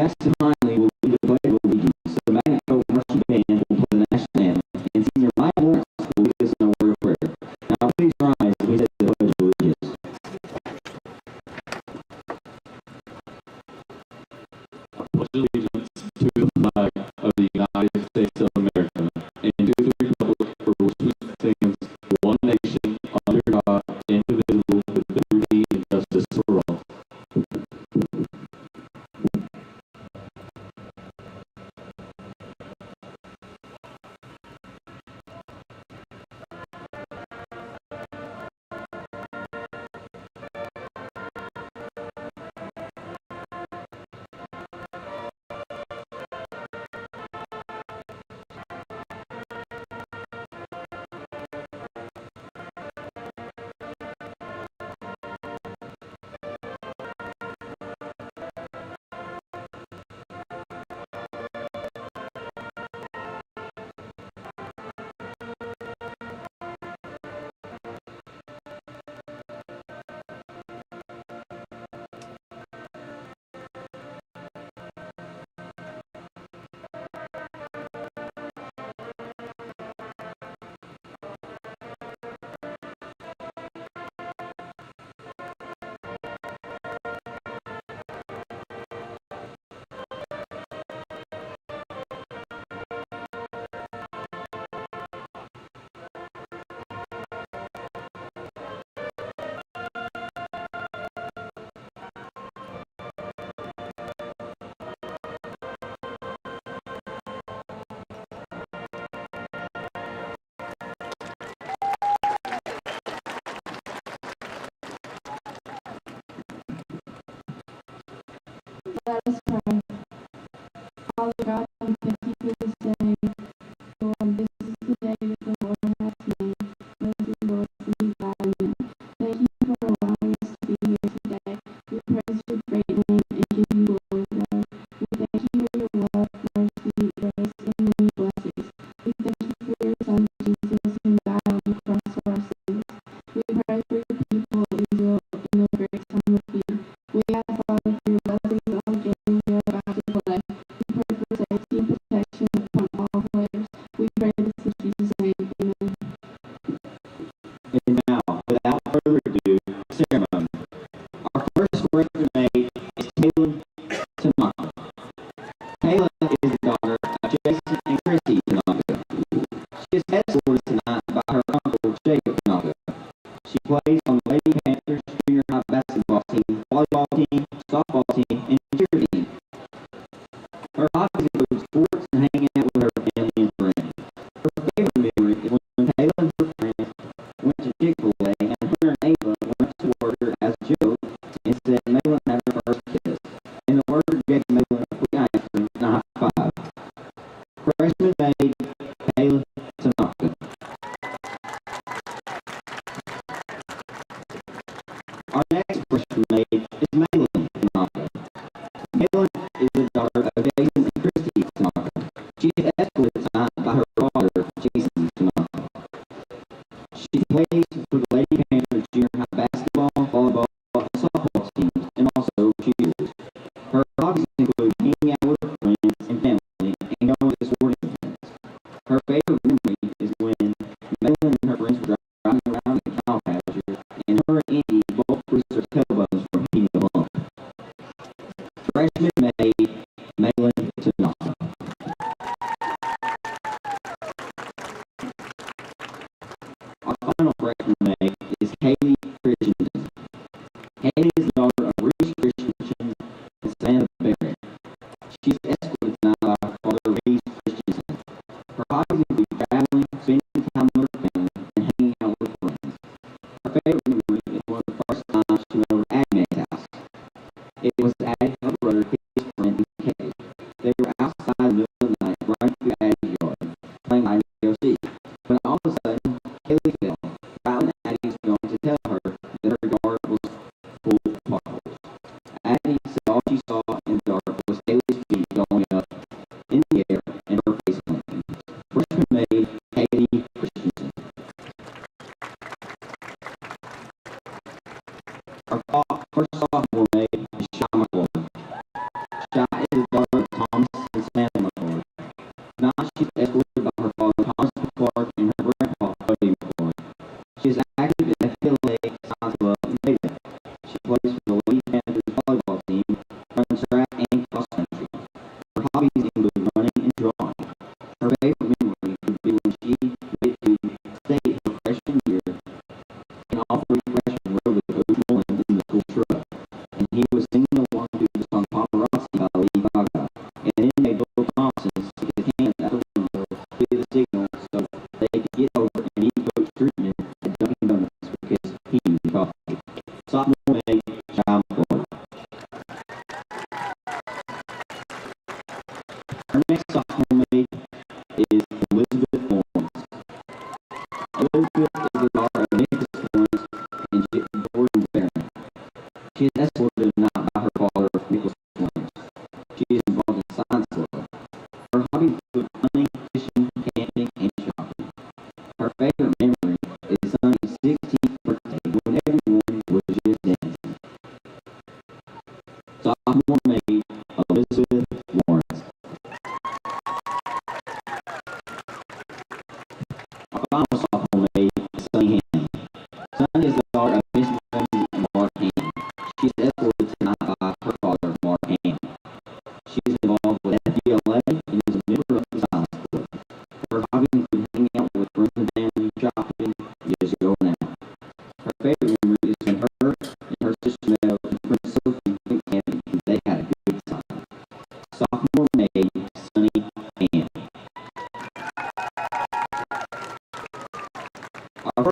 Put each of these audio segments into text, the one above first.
Jackson Hinley will lead the pledge of allegiance. The Magnet Cove Marching Band will play the national anthem, and Senior Maya Lawrence will lead us in a word of prayer. Now please rise as we say the pledge of allegiance. I pledge allegiance to the flag of the United States of America and to the republic for which it stands, one nation, under God, indivisible, with liberty and justice for all. Let us pray. Father God, we thank you for this day. Lord, this is the day that the Lord has made. Let us rejoice and be glad in it. Thank you for allowing us to be here today. We praise your great name and give you glory, Lord. We thank you for your love, mercy, grace, and many blessings. We thank you for your Son, Jesus, who died on the cross for our sins. We pray for your people, Israel, in the great time of fear. We ask, Father, for your blessings on the game we are about to play. We pray for safety and protection upon all players. We pray this in Jesus' name. Amen. And now, without further ado, ceremony. Our first breaker maid is Taylor Tanaka. Taylor is the daughter of Jason and Christy Tanaka. She is escorted tonight by her uncle Jacob Tanaka. She plays on the Lady Panthers junior high basketball team, volleyball team, softball team, and cheer team. Her hobbies include sports and hanging out with her family and friends. Her favorite memory is when Taylor and her friends went to Chick-fil-A and her and Ava went to work as a joke and said Maylin had her first kiss. And the worker gave Maylin a quick answer and a high five. Freshman maid Taylor Tanaka. Our next freshman maid is Maylin Tanaka. Maylin is the daughter of Jason and Christy Tanaka. She is escorted tonight by her father, Jason Tanaka. She plays for the Lady Panthers junior high basketball, volleyball, and softball teams, and also cheers. Her hobbies include hanging out with her friends and family and going to sporting events. Her favorite memory is when Maylin and her friends were driving around in the cow pasture, and her and Andy both bruised their tailbones from hitting the bump. Freshman maid Maylin Tanaka. Our final freshman maid is Haley Christensen. Haley is the daughter of Reese Christensen and Samantha Barrett. She's escorted tonight by her father, Reese Christensen. Her hobbies include traveling, spending time with her family, and hanging out with friends. Her favorite memory is one of the first times she went over to Agnes' house. It was Addie, her brother, his friend, and Kay. They were outside in the middle of the night, running through Addie's yard, playing hide and go seek. When all of a sudden, Haley fell. Right when Addie was going to tell her that her yard was full of potholes. Addie said all she saw in the dark was Haley's feet going up in the air and her face planting. Freshman maid Haley.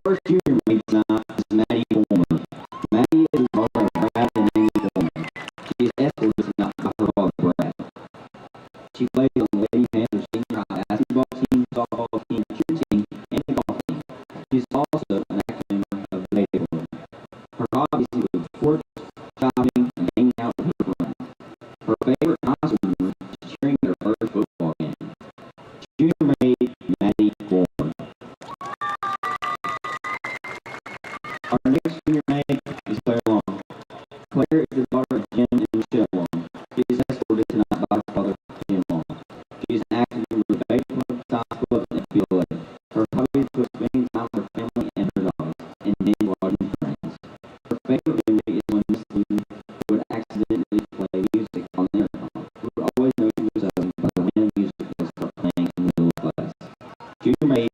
first junior mate tonight is Maddie Coleman. Maddie is the daughter of Brad and Amy Coleman. She is escorted tonight by her father, Brad. She plays on the Lady Panthers senior high basketball team, softball team, cheer team, and the golf team. She is also an active member of the Lady Club. Her hobbies include sports, shopping, and hanging out with her friends. Her favorite high school memory is cheering at her first football game. Junior mate Maddie Coleman. Our next junior mate is Claire Long. Claire is the daughter of Jim and Michelle Long. She is escorted tonight by her father, Jim Long. She is an active member of the Bay Club, Science Club, and PLA. Her hobbies include spending time with her family and her dogs, and binge watching friends. Her favorite memory is when Miss Lee would accidentally play music on the intercom. We would always know she was home by the wind music would start playing in the middle of class. Junior mate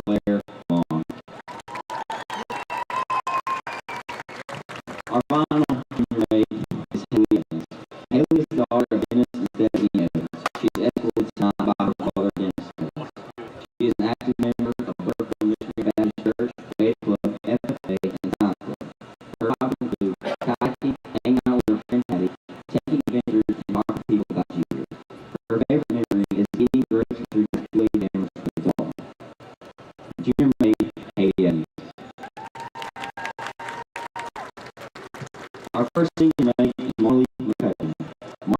Claire Long. Our final junior mate is Haley Evans. Haley is the daughter of Dennis and Stephanie Evans. She is escorted tonight by her father, Dennis Evans. She is an active member of Berkeley Missionary Baptist Church, Faith Club, FFA, and Science Club. Her hobbies include kayaking, hanging out with her friend Patty, taking adventures, and talking to people about Jesus. Her favorite memory is eating grapes through the Kool-Aid hammers in the fall. Junior mate Haley Evans. Our first senior mate is Marley McCutcheon.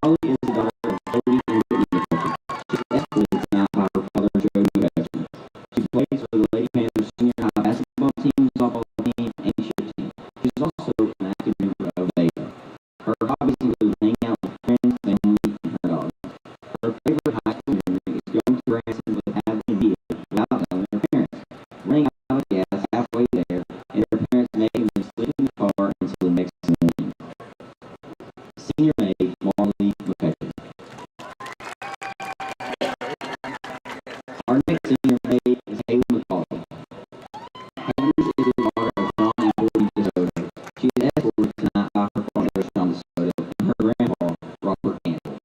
Marley is the daughter of Jody and Whitney McCutcheon. She is escorted tonight by her father, Jody McCutcheon. She plays for the Lady Panthers senior high basketball team, softball team, and cheer team. She is also an active member of Vega. Her hobbies include hanging out with friends, family, and her dogs. Her favorite high school memory is going to Branson with Hadley and Dia without telling their parents, running out of gas halfway there, and their parents making them sleep in the car until the next morning. Senior mate Marley McCutcheon. Our next senior mate is Haley McCauley. Haley is the daughter of John and Courtney DeSoto. She is escorted tonight by her father, Sean DeSoto, and her grandpa, Robert Campbell.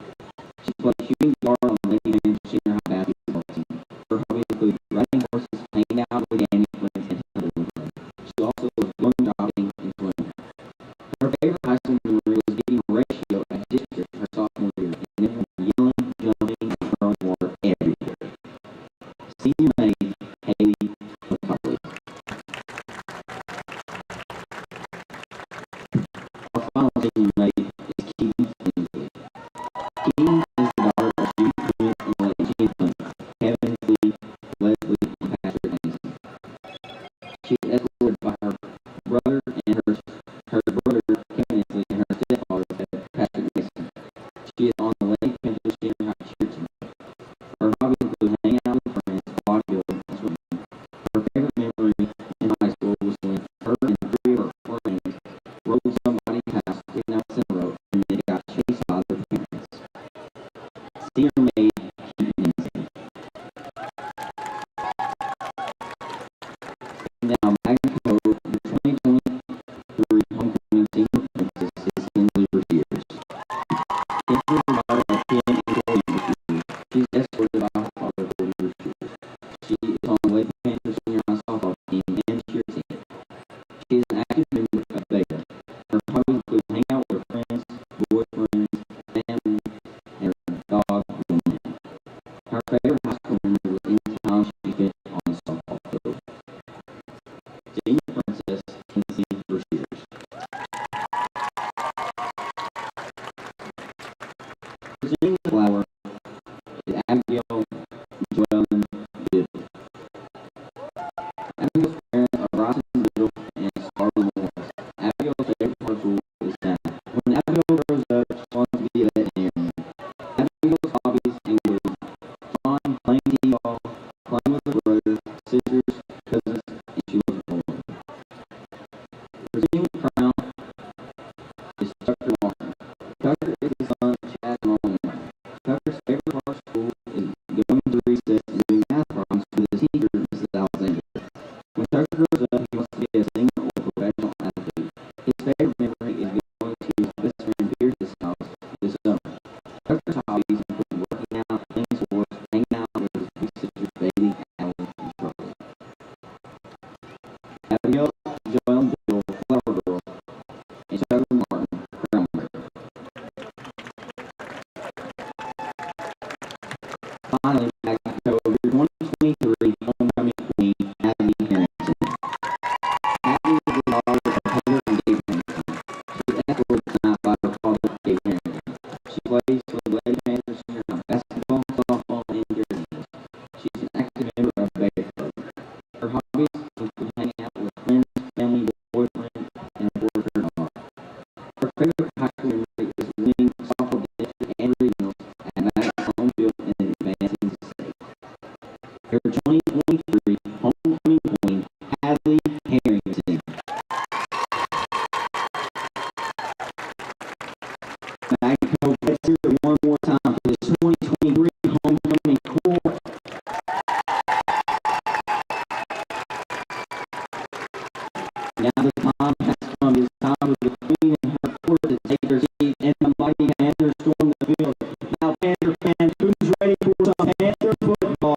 She plays shooting guard on the Lady Panthers senior high basketball team. Her hobbies include riding horses, hanging out with gaming friends, and hunting with friends. She also loves going jogging and swimming. Her favorite high school memory was getting a ratio at district her sophomore year, and then yelling, jumping, and throwing water everywhere. Senior mate Haley McCauley. Our final senior mate is Keaton Flynn. Keaton is the daughter of Judy Flynn and Gene Flynn, Kevin Flynn, Leslie, and Patrick Anderson. She is escorted by her brother and her brother Kevin Ansley and her stepfather Patrick Mason. She is on the Lady Panthers senior high cheer team. Her hobbies include hanging out with friends, bodybuilding, and swimming. Her favorite memory in high school was when her and three of her friends rode somebody's house, taking out center road, and they got chased by their parents. Senior mate Keaton Ansley. Now, Magna Cove, the 2023 homecoming senior princess is Kinsley Revere. Kinsley is the daughter of Ken and Corey Revere. She is escorted by her father, Corey Revere. She is on the Lady Panthers senior high softball team and cheer team. She is an active member of Vega. Her hobbies include hanging out with her friends, boyfriends, family, and her dog, Woman. Her favorite high school memory was any time she spent on the softball field. Senior princess Kinsley Revere. Presenting the flower is Abigail Joellen Biddle. Abigail's parents are Bryson Biddle and Scarlett Morris. Abigail's favorite part of school is science. When Abigail grows up, she wants to be a veterinarian. Abigail's hobbies include flying, playing t-ball, playing with her brother, sisters, cousins, and she loves bowling. Presenting the crown is Tucker Walker. Tucker is the son of Chad and Ron Walker. Tucker's favorite part of school is going to recess and doing math problems with his teacher, Mrs. Alexander. When Tucker grows up, he wants to be a singer or a professional athlete. His favorite memory is going to his best friend Pierce's house this summer. Tucker's hobbies include working out, playing sports, hanging out with his big sisters, bathing, Alan, and Charlie. Abigail, Joel, and Bill, Flower Girls, and Trevor Martin, Groundbreaker. Finally, back to Cove, your 2023 homecoming queen, Abby Harrington. Abby is the daughter of Heather and Dave Harrington. She's escorted tonight by her father, Dave Harrington. She plays for the Lady Panthers senior on basketball, softball, and gymnastics. She's an active member of Bear Club. Her hobbies include hanging out with friends, family, boyfriend, and a boyfriend dog. Her favorite high school memory is winning softball district and regionals at Maddox home field and advancing to state. Her 2023 homecoming queen, Hadley Harrington. Back to Cove, let's hear it one more time for the 2023 homecoming queen. Now the time has come. It's time for the queen and her court to take their seat, and the mighty Panthers storm the field. Now, Panther fans, who's ready for some Panther football?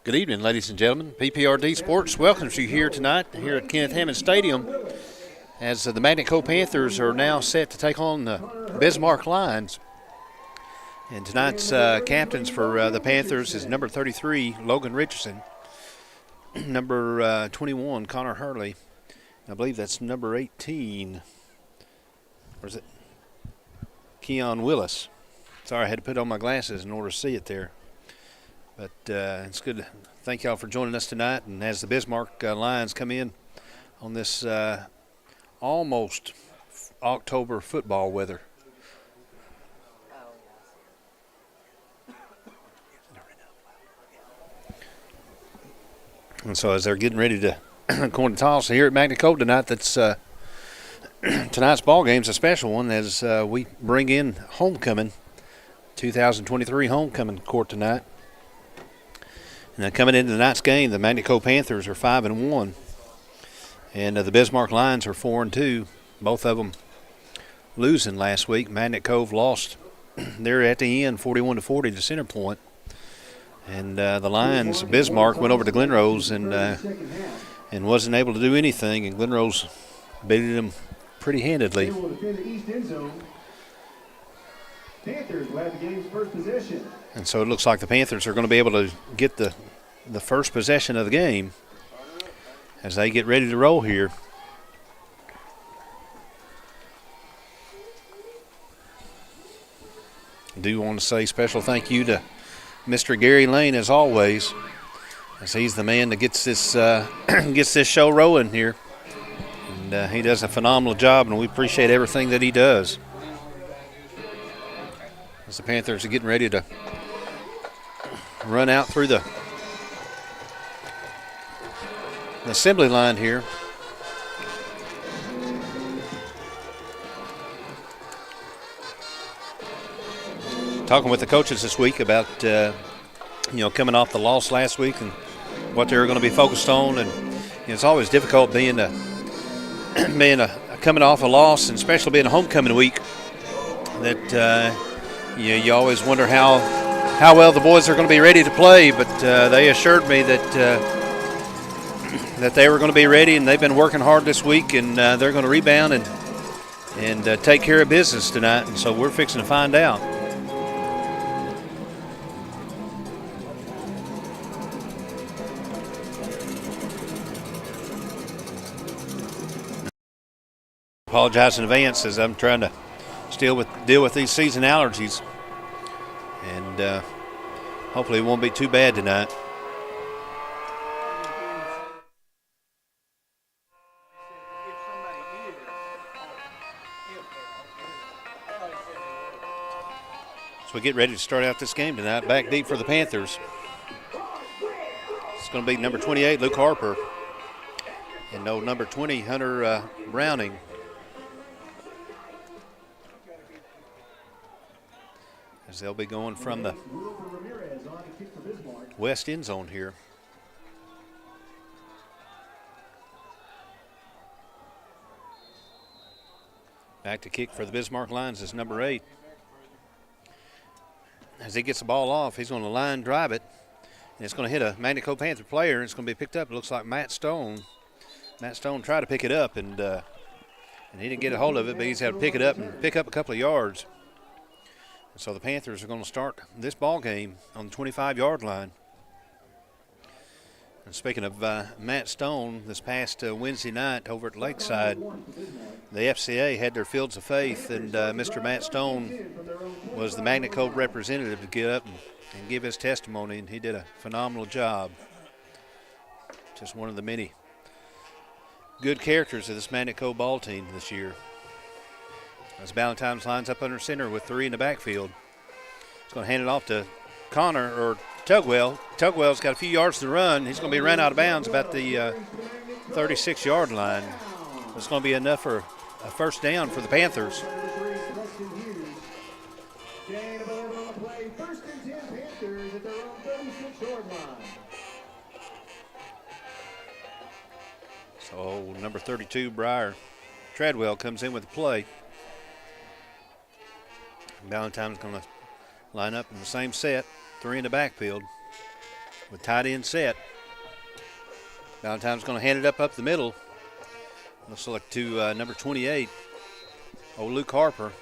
Good evening, ladies and gentlemen. PPRD Sports welcomes you here tonight here at Kenneth Hammond Stadium as the Magnet Cove Panthers are now set to take on the Bismarck Lions. And tonight's captains for the Panthers is number 33, Logan Richardson, number 21, Connor Hurley. I believe that's number 18. Or is it Keon Willis? Sorry, I had to put on my glasses in order to see it there. But it's good to thank y'all for joining us tonight. And as the Bismarck Lions come in on this almost October football weather. And so as they're getting ready to go into toss here at Magnet Cove tonight, that's tonight's ball game's a special one as we bring in homecoming, 2023 homecoming court tonight. And coming into tonight's game, the Magnet Cove Panthers are 5-1, and the Bismarck Lions are 4-2. Both of them losing last week. Magnet Cove lost there at the end, 41-40 to Center Point. And the Lions, Bismarck, went over to Glenrose and wasn't able to do anything, and Glenrose beat them pretty handedly. Panthers will have the game's first possession. And so it looks like the Panthers are going to be able to get the first possession of the game as they get ready to roll here. I do want to say special thank you to Mr. Gary Lane as always, as he's the man that gets this gets this show rolling here. And he does a phenomenal job, and we appreciate everything that he does. As the Panthers are getting ready to run out through the assembly line here. Talking with the coaches this week about coming off the loss last week and what they're going to be focused on, and it's always difficult being coming off a loss, and especially being a homecoming week. That you always wonder how well the boys are going to be ready to play, but they assured me that they were going to be ready, and they've been working hard this week, and they're going to rebound and take care of business tonight, and so we're fixing to find out. Apologize in advance as I'm trying to deal with these season allergies, and hopefully it won't be too bad tonight. So we get ready to start out this game tonight. Back deep for the Panthers. It's going to be number 28, Luke Harper, and number 20, Hunter Browning. As they'll be going from the west end zone here. Back to kick for the Bismarck Lions is number 8. As he gets the ball off, he's going to line drive it, and it's going to hit a Magnet Cove Panther player, and it's going to be picked up. It looks like Matt Stone. Matt Stone tried to pick it up, and he didn't get a hold of it, but he's had to pick it up and pick up a couple of yards. And so the Panthers are going to start this ball game on the 25-yard line. And speaking of Matt Stone, this past Wednesday night over at Lakeside, the FCA had their Fields of Faith, and Mr. Matt Stone was the Magnet Cove representative to get up and give his testimony, and he did a phenomenal job. Just one of the many good characters of this Magnet Cove ball team this year. As Ballantyne's lines up under center with 3 in the backfield. He's going to hand it off to Connor or Tugwell. Tugwell's got a few yards to run. He's going to be run out of bounds about the 36-yard line. It's going to be enough for a first down for the Panthers. So number 32, Briar Treadwell, comes in with the play. Ballantyne's going to line up in the same set. Three in the backfield with tight end set. Valentine's going to hand it up the middle. Looks like to number 28, old Luke Harper.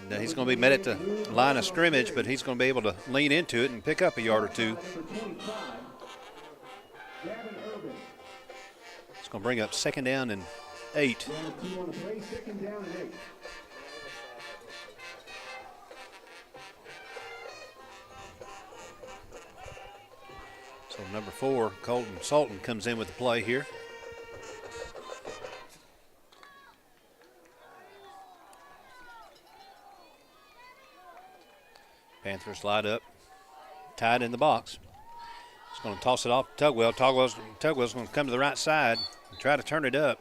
And he's going to be met at the line of scrimmage, but he's going to be able to lean into it and pick up a yard or two. It's going to bring up 2nd down and 8. So number 4, Colton Sultan, comes in with the play here. Panthers light up, tied in the box. He's going to toss it off to Tugwell. Tugwell's going to come to the right side and try to turn it up.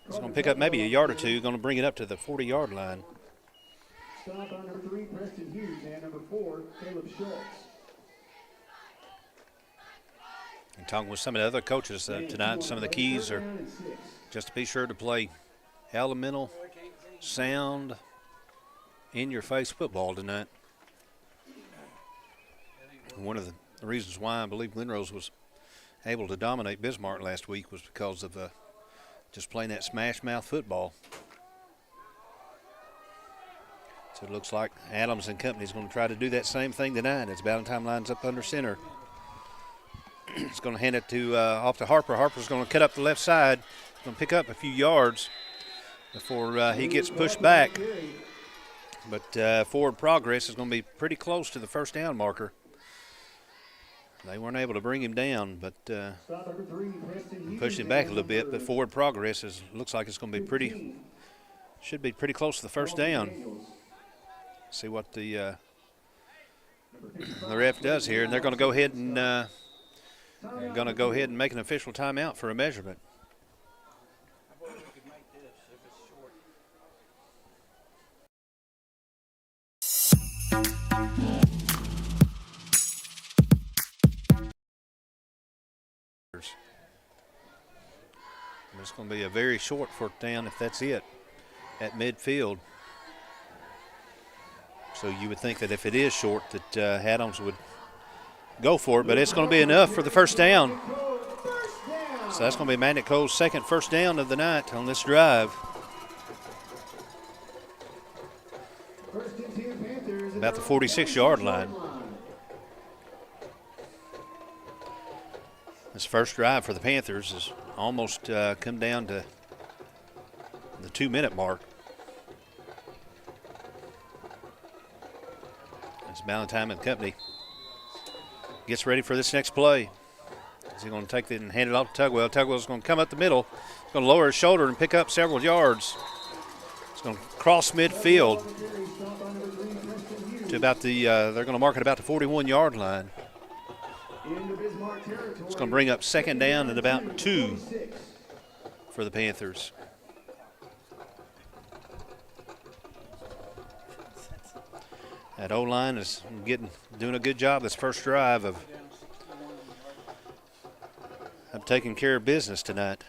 He's going to pick up maybe a yard or two, going to bring it up to the 40-yard line. Stop on number 3, Preston Hughes, and number 4, Caleb Schultz. And talking with some of the other coaches tonight, some of the keys are just to be sure to play elemental, sound, in-your-face football tonight. One of the reasons why I believe Glenrose was able to dominate Bismarck last week was because of just playing that smash mouth football. So it looks like Adams and company is going to try to do that same thing tonight as Valentine lines up under center. It's going to hand it to off to Harper. Harper's going to cut up the left side. He's going to pick up a few yards before he gets pushed back. But forward progress is going to be pretty close to the 1st down marker. They weren't able to bring him down, but pushed him back a little bit. But forward progress looks like it's going to be should be pretty close to the 1st down. See what the ref does here, and they're going to go ahead and make an official timeout for a measurement. It's going to be a very short 4th down if that's it at midfield. So you would think that if it is short that Adams would go for it, but it's going to be enough for the 1st down. So that's going to be Magnet Cove's 2nd 1st down of the night on this drive. About the 46-yard line. This first drive for the Panthers has almost come down to the 2-minute mark. As Valentine and company gets ready for this next play. Is he going to take it and hand it off to Tugwell? Tugwell's going to come up the middle. He's going to lower his shoulder and pick up several yards. He's going to cross midfield to about the, they're going to mark it about the 41-yard line. It's going to bring up 2nd down and about 2 for the Panthers. That O-line is doing a good job this first drive of taking care of business tonight.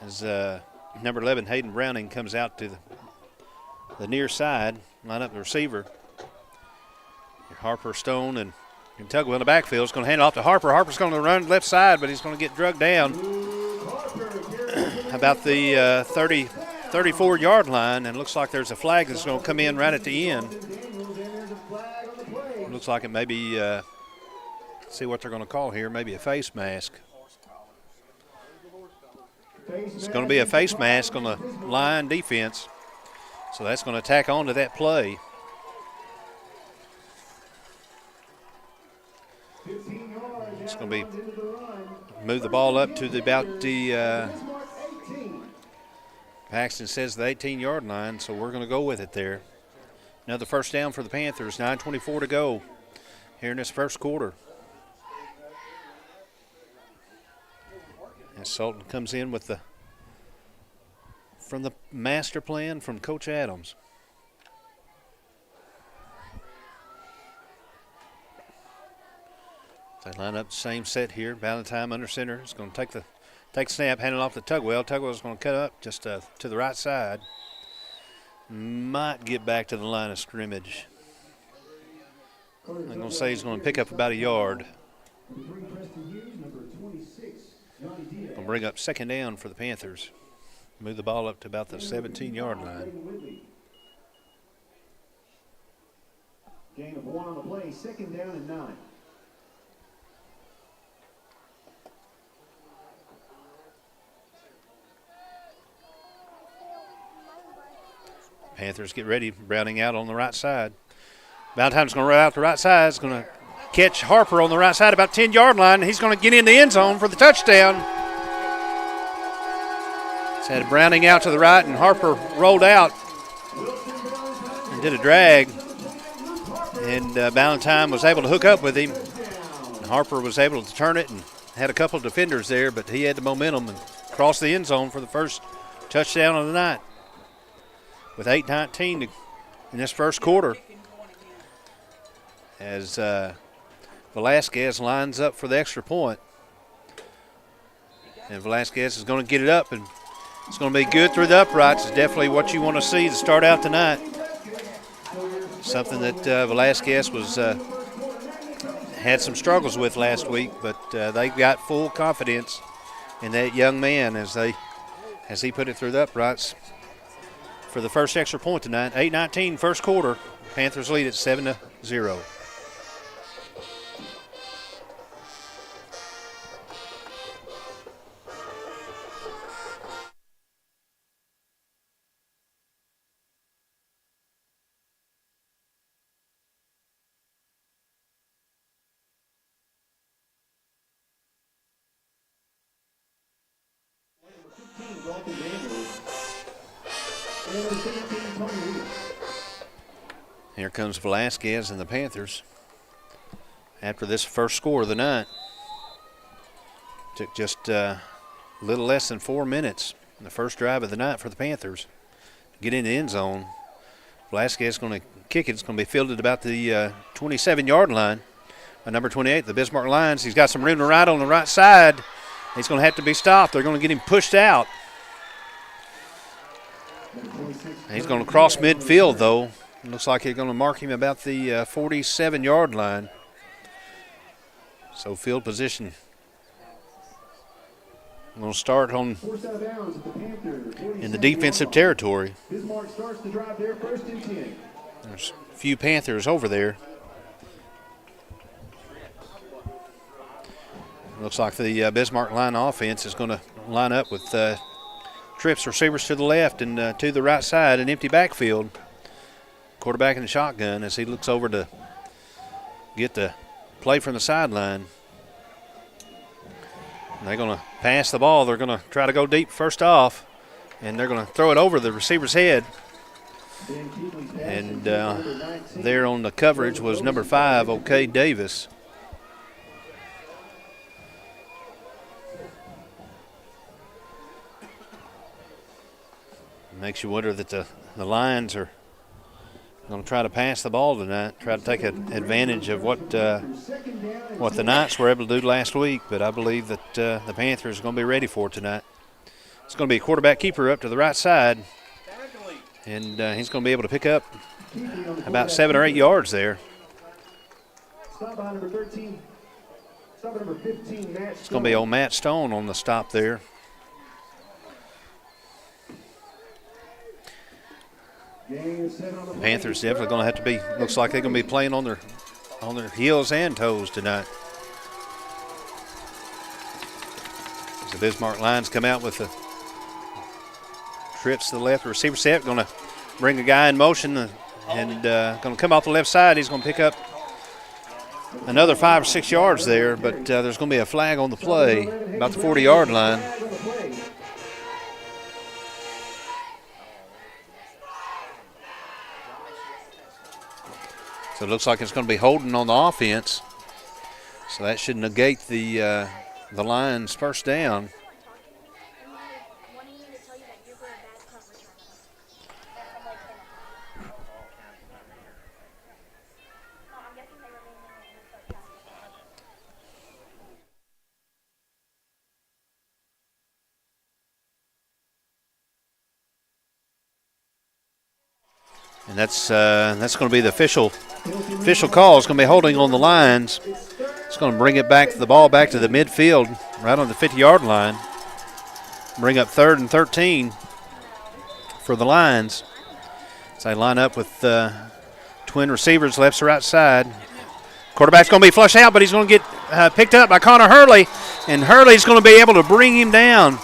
As number 11, Hayden Browning, comes out to the near side, line up the receiver. Harper, Stone, and Tugwell in the backfield. Is going to hand it off to Harper. Harper's going to run left side, but he's going to get drugged down about the 34-yard line, and looks like there's a flag that's going to come in right at the end. Looks like it may be, see what they're going to call here, maybe a face mask. It's going to be a face mask on the line defense, so that's going to tack on to that play. It's going to be move the ball up to about the Paxton says the 18-yard line, so we're going to go with it there. Another 1st down for the Panthers. 9:24 to go here in this first quarter. As Sultan comes in with from the master plan from Coach Adams. They line up the same set here. Valentine under center. It's going to take snap, hand it off to Tugwell. Tugwell's going to cut up just to the right side. might get back to the line of scrimmage. I'm going to say he's going to pick up about a yard. Going to bring up second down for the Panthers. Move the ball up to about the 17-yard line. Gain of 1 on the play, second down and 9. Panthers get ready. Browning out on the right side. Valentine's going to run out the right side. He's going to catch Harper on the right side, about 10-yard line. He's going to get in the end zone for the touchdown. He's had Browning out to the right, and Harper rolled out and did a drag. And Valentine was able to hook up with him. And Harper was able to turn it and had a couple of defenders there, but he had the momentum and crossed the end zone for the first touchdown of the night. With 8:19 in this first quarter, as Velasquez lines up for the extra point. And Velasquez is going to get it up, and it's going to be good through the uprights. It's definitely what you want to see to start out tonight. Something that Velasquez had some struggles with last week, but they got full confidence in that young man as he put it through the uprights for the first extra point tonight. 8:19 first quarter. Panthers lead at 7-0. Here comes Velasquez and the Panthers after this first score of the night. Took just a little less than 4 minutes in the first drive of the night for the Panthers to get in the end zone. Velasquez is going to kick it. It's going to be fielded about the 27-yard line by number 28, the Bismarck Lions. He's got some room to ride on the right side. He's going to have to be stopped. They're going to get him pushed out. He's going to cross midfield, though. It looks like they're going to mark him about the 47-yard line. So field position. I'm going to start on in the defensive territory. Bismarck starts the drive there, 1st and 10. There's a few Panthers over there. Looks like the Bismarck line offense is going to line up with trips receivers to the left and to the right side, an empty backfield. Quarterback in the shotgun as he looks over to get the play from the sideline. And they're going to pass the ball. They're going to try to go deep first off, and they're going to throw it over the receiver's head. And there on the coverage was number 5, OK Davis. Makes you wonder that the Lions are going to try to pass the ball tonight, try to take advantage of what the Knights were able to do last week. But I believe that the Panthers are going to be ready for it tonight. It's going to be a quarterback keeper up to the right side, and he's going to be able to pick up about 7 or 8 yards there. Stop by number 13. Stop by number 15, Matt. It's going to be old Matt Stone on the stop there. The Panthers definitely going to have to be. Looks like they're going to be playing on their heels and toes tonight. As the Bismarck Lions come out with the trips to the left, the receiver set, going to bring a guy in motion and going to come off the left side. He's going to pick up another 5 or 6 yards there, but there's going to be a flag on the play about the 40-yard line. So it looks like it's going to be holding on the offense. So that should negate the Lions' first down. And that's going to be the official call. It's going to be holding on the lines. It's going to bring the ball back to the midfield, right on the 50-yard line. Bring up 3rd and 13 for the Lions. So they line up with twin receivers, left to right side. Quarterback's going to be flushed out, but he's going to get picked up by Connor Hurley, and Hurley's going to be able to bring him down.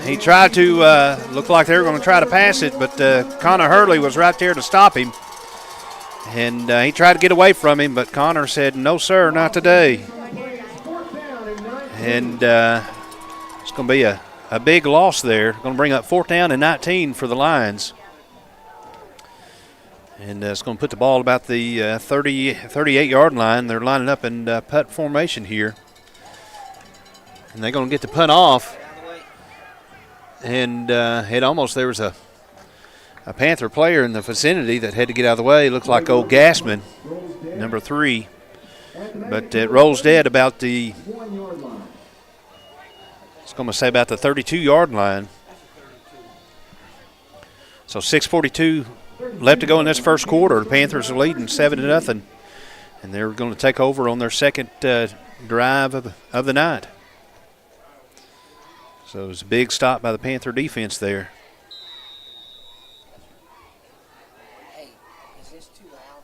He tried to look like they were going to try to pass it, but Connor Hurley was right there to stop him. And he tried to get away from him, but Connor said, "No, sir, not today." And it's going to be a big loss there. Going to bring up 4th down and 19 for the Lions. And it's going to put the ball about the 38-yard line. They're lining up in punt formation here. And they're going to get the punt off. And there was a Panther player in the vicinity that had to get out of the way. It looked like old Gassman, number 3. But it rolls dead about the, it's going to say about the 32-yard line. So 6:42 left to go in this first quarter. The Panthers are leading 7-0. And they're going to take over on their second drive of the night. So it was a big stop by the Panther defense there. Hey, is this too loud?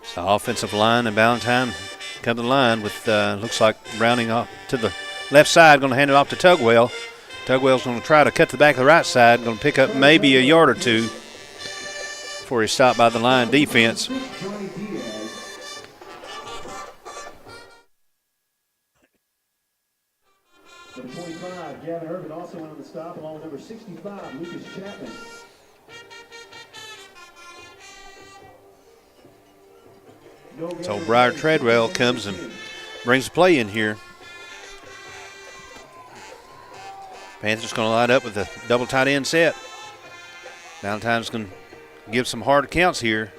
So offensive line and Ballantyne come to the line with, looks like rounding off to the left side, going to hand it off to Tugwell. Tugwell's going to try to cut to the back of the right side, going to pick up maybe a yard or two before he's stopped by the line defense. Number 25, Gavin Irvin also went on the stop, along with number 65, Lucas Chapman. So Briar Treadwell comes and brings the play in here. Panthers going to line up with a double tight end set. Valentine's going to give some hard counts here.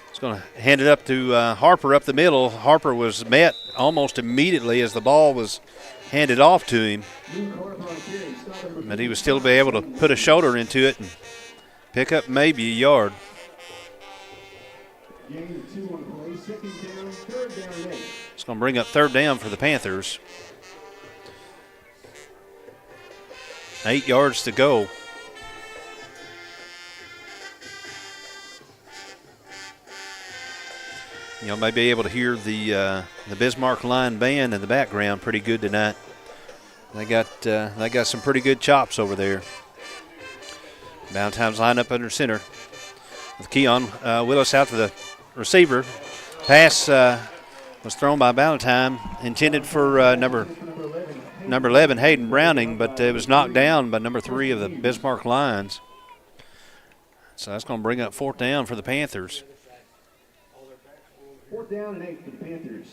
He's going to hand it up to Harper up the middle. Harper was met almost immediately as the ball was handed off to him. But he was still be able to put a shoulder into it and pick up maybe a yard. It's going to bring up 3rd down for the Panthers. 8 yards to go. You may be able to hear the Bismarck line band in the background pretty good tonight. They got some pretty good chops over there. Valentine's line up under center with Keon Willis out to the receiver. Pass was thrown by Valentine, intended for number 11, Hayden Browning, but it was knocked down by number 3 of the Bismarck Lions. So that's going to bring up 4th down for the Panthers. 4th down and 8 for the Panthers.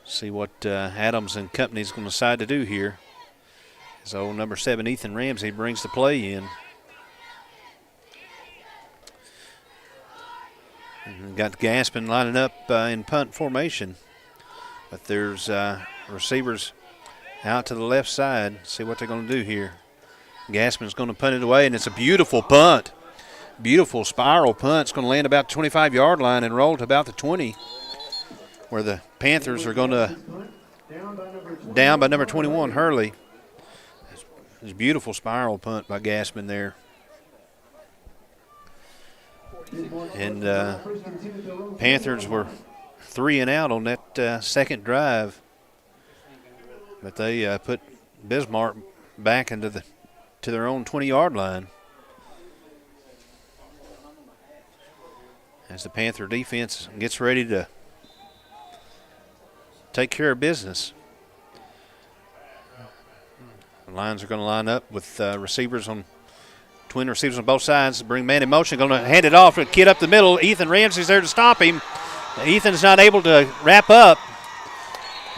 See what Adams and company is going to decide to do here. So number 7, Ethan Ramsey, brings the play in. And got Gaspin lining up in punt formation. But there's receivers out to the left side. See what they're going to do here. Gaspin's going to punt it away, and it's a beautiful punt. Beautiful spiral punt. It's going to land about the 25-yard line and roll to about the 20, where the Panthers are going to down by number 21, Hurley. It's a beautiful spiral punt by Gaspin there. And Panthers were 3 and out on that second drive, but they put Bismarck back into to their own 20-yard line. As the Panther defense gets ready to take care of business. The Lions are going to line up with twin receivers on both sides. Bring man in motion. Going to hand it off to a kid up the middle. Ethan Ramsey's there to stop him. Ethan's not able to wrap up.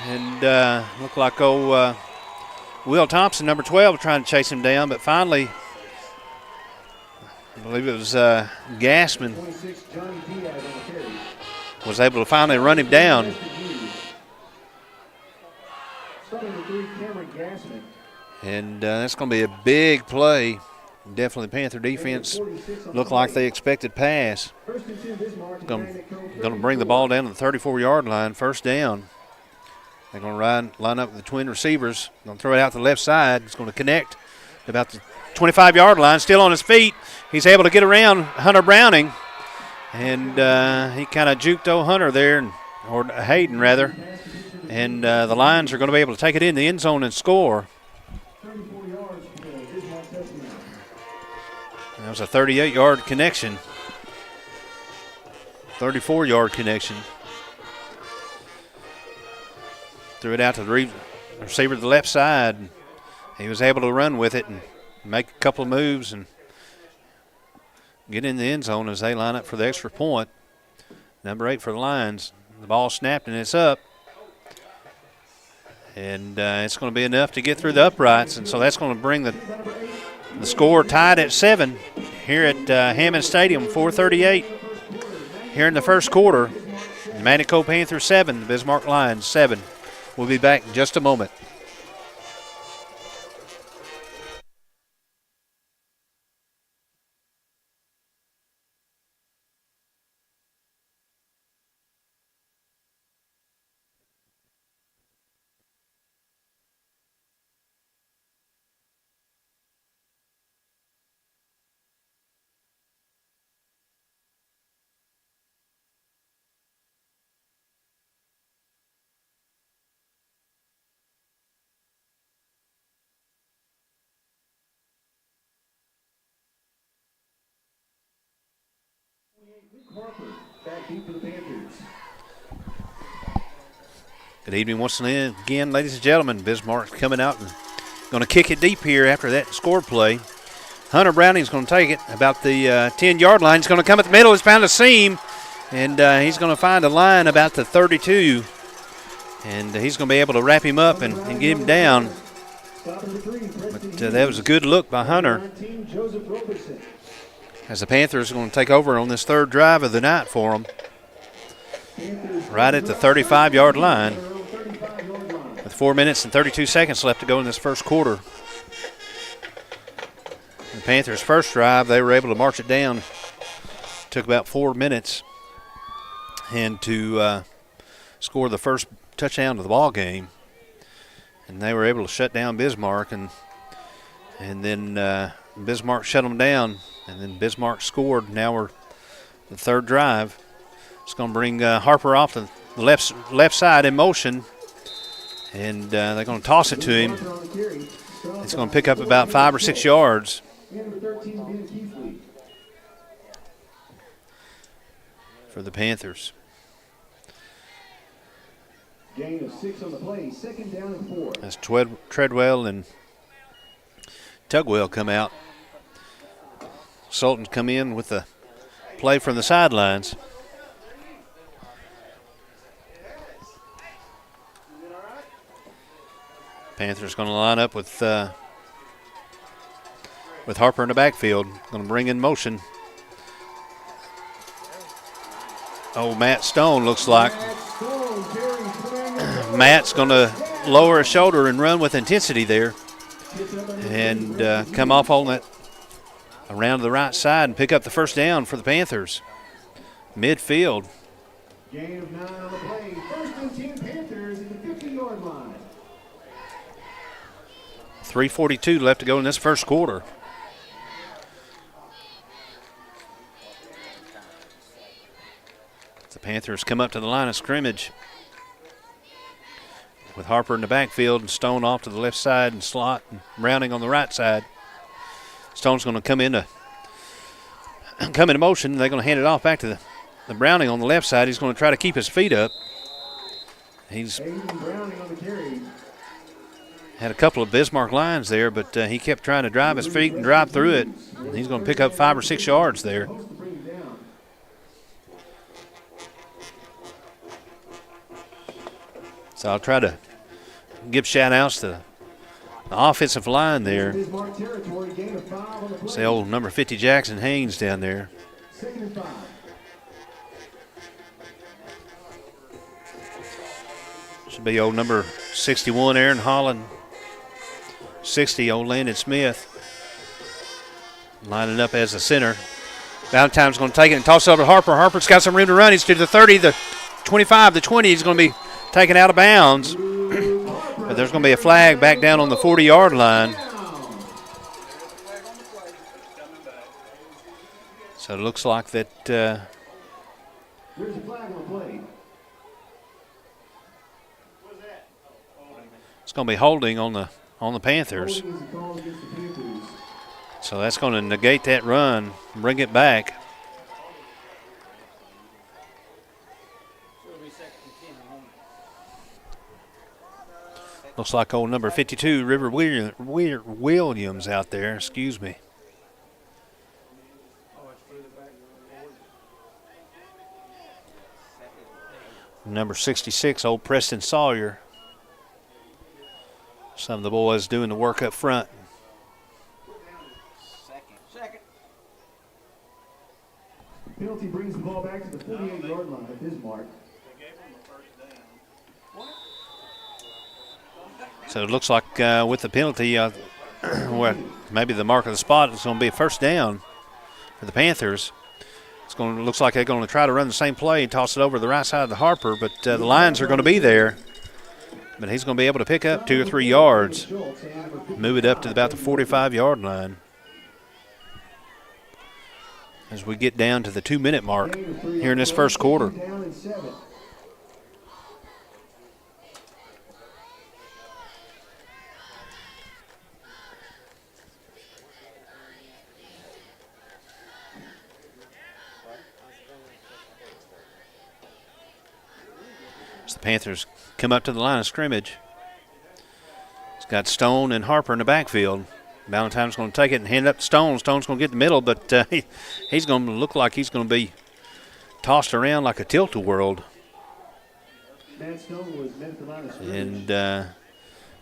And looked like Will Thompson, number 12, trying to chase him down. But finally, I believe it was Gassman. was able to finally run him down. And that's going to be a big play. Definitely Panther defense looked like they expected pass. Going to bring the ball down to the 34-yard line, first down. They're going to line up with the twin receivers. Going to throw it out to the left side. It's going to connect to about the 25-yard line, still on his feet. He's able to get around Hunter Browning. And he kind of juked Hunter there, or Hayden rather. And the Lions are going to be able to take it in the end zone and score. That was a 38-yard connection. 34-yard connection. Threw it out to the receiver to the left side. He was able to run with it and make a couple of moves and get in the end zone as they line up for the extra point. Number 8 for the Lions. The ball snapped and it's up. And it's going to be enough to get through the uprights. And so that's going to bring the score tied at 7 here at Hammond Stadium, 4:38 here in the first quarter. The Magnet Cove Panthers 7, the Bismarck Lions 7. We'll be back in just a moment. Good evening once again, ladies and gentlemen. Bismarck coming out and going to kick it deep here after that score play. Hunter Browning's going to take it about the 10-yard line. He's going to come at the middle. He's found a seam, and he's going to find a line about the 32. And he's going to be able to wrap him up and get him down. But that was a good look by Hunter. As the Panthers are going to take over on this third drive of the night for them. Right at the 35-yard line. With 4 minutes and 32 seconds left to go in this first quarter. The Panthers' first drive, they were able to march it down. Took about 4 minutes and to score the first touchdown of the ball game. And they were able to shut down Bismarck, and then Bismarck shut them down, and then Bismarck scored. Now we're the third drive. It's going to bring Harper off the left side in motion, and they're going to toss it to him. It's going to pick up about 5 or 6 yards. For the Panthers. Gain of 6 on the play, 2nd down and 4. As Treadwell and Tugwell come out. Sultan's come in with the play from the sidelines. Panthers going to line up with Harper in the backfield. Going to bring in motion. Oh, Matt Stone looks like. Matt's going to lower his shoulder and run with intensity there. And come off on that around to the right side and pick up the first down for the Panthers. Midfield. Gain of 9 on the play. 1st and 10 Panthers at the 50-yard line. 3:42 left to go in this first quarter. The Panthers come up to the line of scrimmage with Harper in the backfield and Stone off to the left side and slot and Browning on the right side. Stone's going to come into motion. They're going to hand it off back to the Browning on the left side. He's going to try to keep his feet up. He's had a couple of Bismarck lines there, but he kept trying to drive his feet and drive through it. He's going to pick up 5 or 6 yards there. So I'll try to give shout-outs to the offensive line there. Say old number 50 Jackson Haynes down there. Should be old number 61, Aaron Holland. 60, old Landon Smith. Lining up as a center. Valentine's going to take it and toss it over to Harper. Harper's got some room to run. He's to the 30, the 25, the 20. He's going to be taken out of bounds. But there's going to be a flag back down on the 40-yard line. So it looks like that There's a flag on the play. it's going to be holding on the Panthers. Holding is a call against the Panthers. So that's going to negate that run, bring it back. Looks like old number 52, River Williams out there, excuse me. Number 66, old Preston Sawyer. Some of the boys doing the work up front. Penalty brings the ball back to the 48-yard line at Bismarck. So it looks like with the penalty, well, maybe the mark of the spot is going to be a first down for the Panthers. Looks like they're going to try to run the same play and toss it over to the right side of the Harper, but the Lions are going to be there. But he's going to be able to pick up 2 or 3 yards, move it up to about the 45-yard line. As we get down to the 2-minute mark here in this first quarter. As the Panthers come up to the line of scrimmage. It's got Stone and Harper in the backfield. Valentine's going to take it and hand it up to Stone. Stone's going to get the middle, but he's going to look like he's going to be tossed around like a tilt-a-whirl. And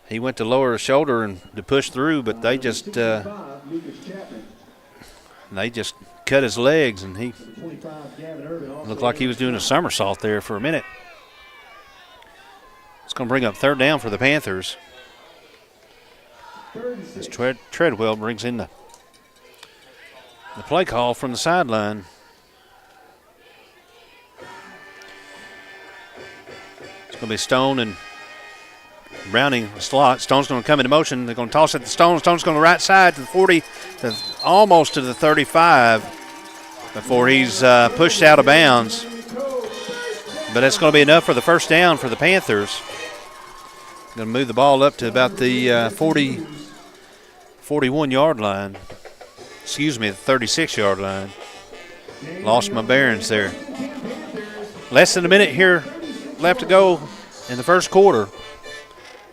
he went to lower his shoulder and to push through, but they just cut his legs, and he looked like he was doing a somersault there for a minute. It's going to bring up third down for the Panthers. As Treadwell brings in the play call from the sideline. It's going to be Stone and Browning slot. Stone's going to come into motion. They're going to toss it to Stone. Stone's going to right side to the 40, almost to the 35 before he's pushed out of bounds. But it's going to be enough for the first down for the Panthers. Going to move the ball up to about the 41-yard line. Excuse me, the 36-yard line. Lost my bearings there. Less than a minute here left to go in the first quarter.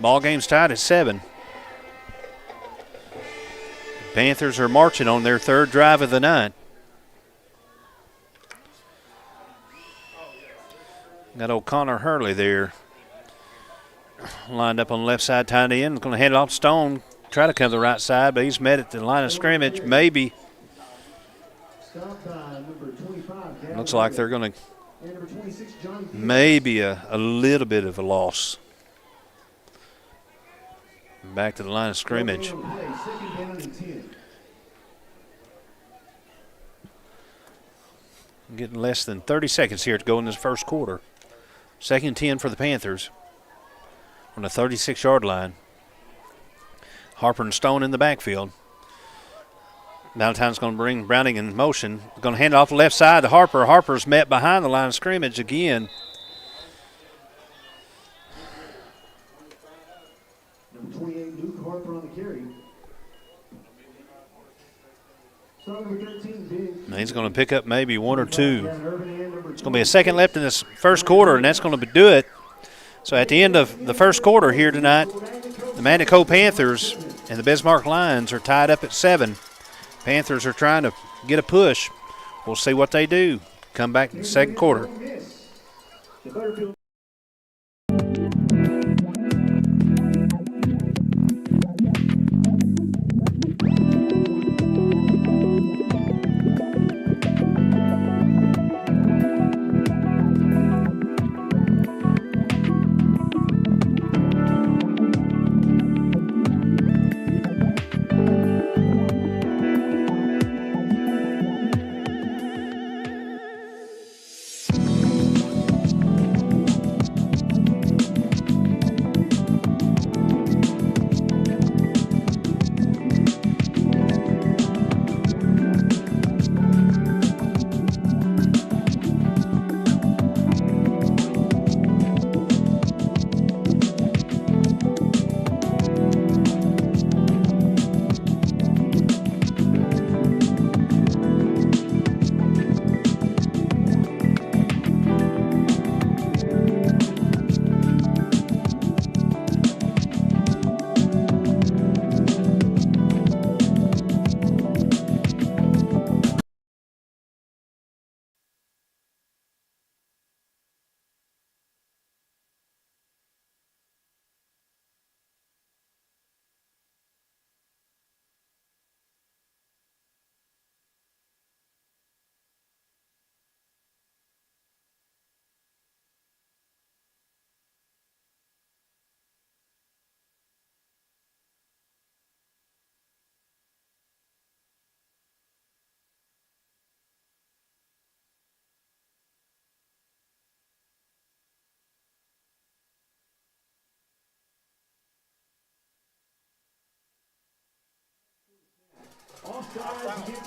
Ball game's tied at 7. Panthers are marching on their third drive of the night. Got old Connor Hurley there. Lined up on the left side, tied in. Going to hand it off to Stone. Try to come to the right side, but he's met at the line of scrimmage. Maybe. Looks like they're going to maybe a little bit of a loss. Back to the line of scrimmage. Getting less than 30 seconds here to go in this first quarter. 2nd and 10 for the Panthers on the 36-yard line. Harper and Stone in the backfield. Valentine's going to bring Browning in motion. Going to hand it off the left side to Harper. Harper's met behind the line of scrimmage again. Number 28, Luke Harper on the carry. Number 13, Big. And he's going to pick up maybe 1 or 2. It's going to be a second left in this first quarter, and that's going to do it. So at the end of the first quarter here tonight, the Cove Panthers and the Bismarck Lions are tied up at 7. Panthers are trying to get a push. We'll see what they do. Come back in the second quarter.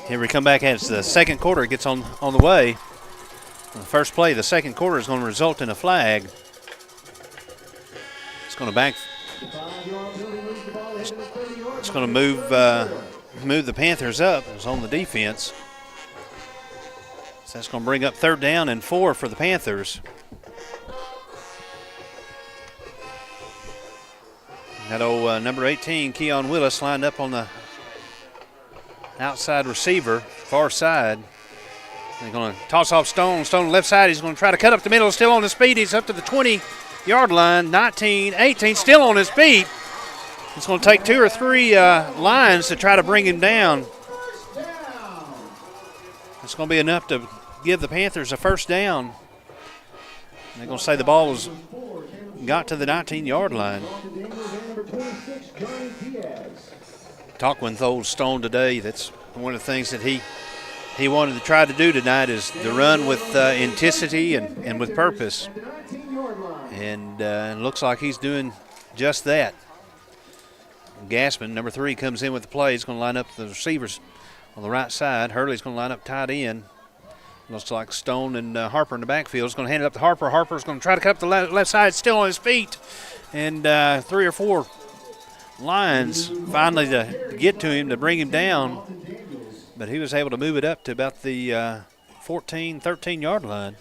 Here we come back as the second quarter gets on the way. The first play, the second quarter, is going to result in a flag. It's going to It's going to move the Panthers up. It's on the defense. So that's going to bring up 3rd down and 4 for the Panthers. That old number 18, Keon Willis, lined up on the outside receiver, far side. They're going to toss off Stone. Stone left side. He's going to try to cut up the middle. Still on his feet. He's up to the 20-yard line. 19, 18, still on his feet. It's going to take 2 or 3 lines to try to bring him down. It's going to be enough to give the Panthers a first down. They're going to say the ball got to the 19-yard line. Talking with old Stone today, that's one of the things that he wanted to try to do tonight is to run with intensity and with purpose. And it looks like he's doing just that. Gassman, number 3, comes in with the play. He's going to line up the receivers on the right side. Hurley's going to line up tight end. Looks like Stone and Harper in the backfield. He's going to hand it up to Harper. Harper's going to try to cut up the left side, still on his feet. And 3 or 4 lines finally to get to him to bring him down. But he was able to move it up to about the 14, 13-yard line.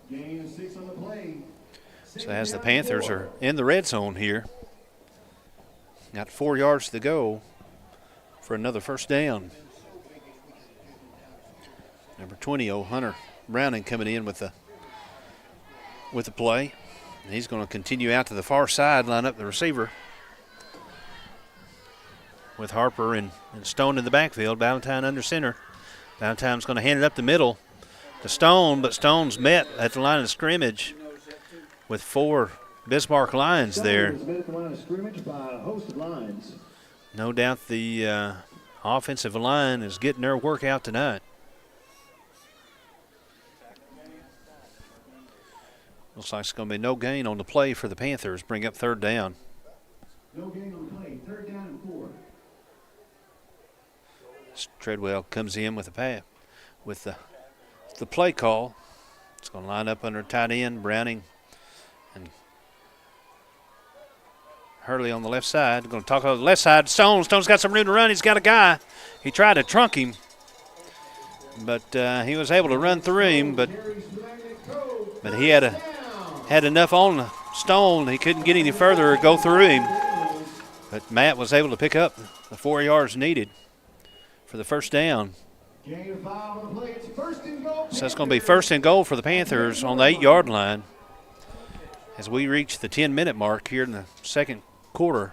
Gain of 6 on the play. So as the Panthers are in the red zone here, got 4 yards to go for another first down. Number 20, Hunter Browning, coming in with the play. And he's going to continue out to the far side, line up the receiver with Harper and Stone in the backfield. Valentine under center. Valentine's going to hand it up the middle to Stone, but Stone's met at the line of scrimmage with 4 Bismarck lines there. No doubt the offensive line is getting their work out tonight. Looks like it's going to be no gain on the play for the Panthers. Bring up 3rd down. No gain on the play. 3rd down and 4. Treadwell comes in with the play call. It's going to line up under tight end. Browning and Hurley on the left side. Going to talk on the left side. Stone's got some room to run. He's got a guy. He tried to trunk him, but he was able to run through him. But he had enough on Stone. He couldn't get any further or go through him. But Matt was able to pick up the 4 yards needed for the first down. So it's going to be 1st and goal for the Panthers on the 8-yard line as we reach the 10-minute mark here in the second quarter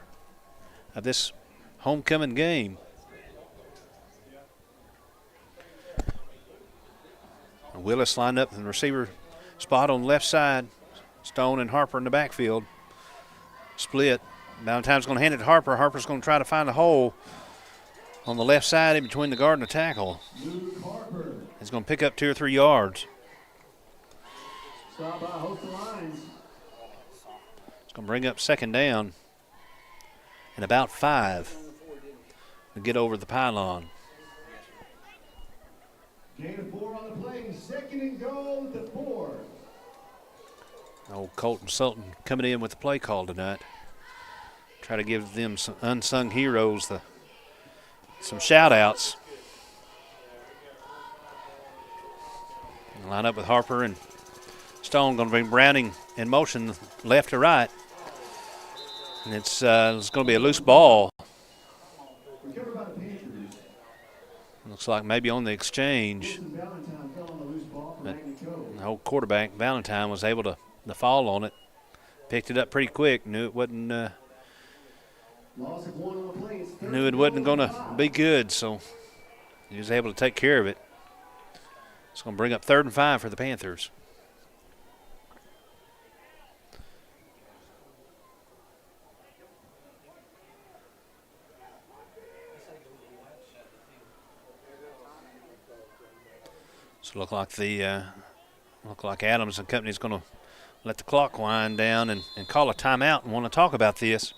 of this homecoming game. Willis lined up in the receiver spot on the left side. Stone and Harper in the backfield. Split. Valentine's going to hand it to Harper. Harper's going to try to find a hole on the left side in between the guard and the tackle. He's going to pick up 2 or 3 yards. Stop by host the lines. It's going to bring up 2nd down and about 5 to get over the pylon. Gain of 4 on the play. 2nd and goal at the 4. Old Colton Sultan coming in with the play call tonight. Try to give them some unsung heroes some shout-outs. Line up with Harper and Stone. Going to bring Browning in motion left to right. And it's going to be a loose ball. Looks like maybe on the exchange. But the old quarterback, Valentine, was able to fall on it. Picked it up pretty quick. Knew it wasn't going to be good, so he was able to take care of it. It's going to bring up 3rd and 5 for the Panthers. So look like Adams and company is going to let the clock wind down and call a timeout and want to talk about this.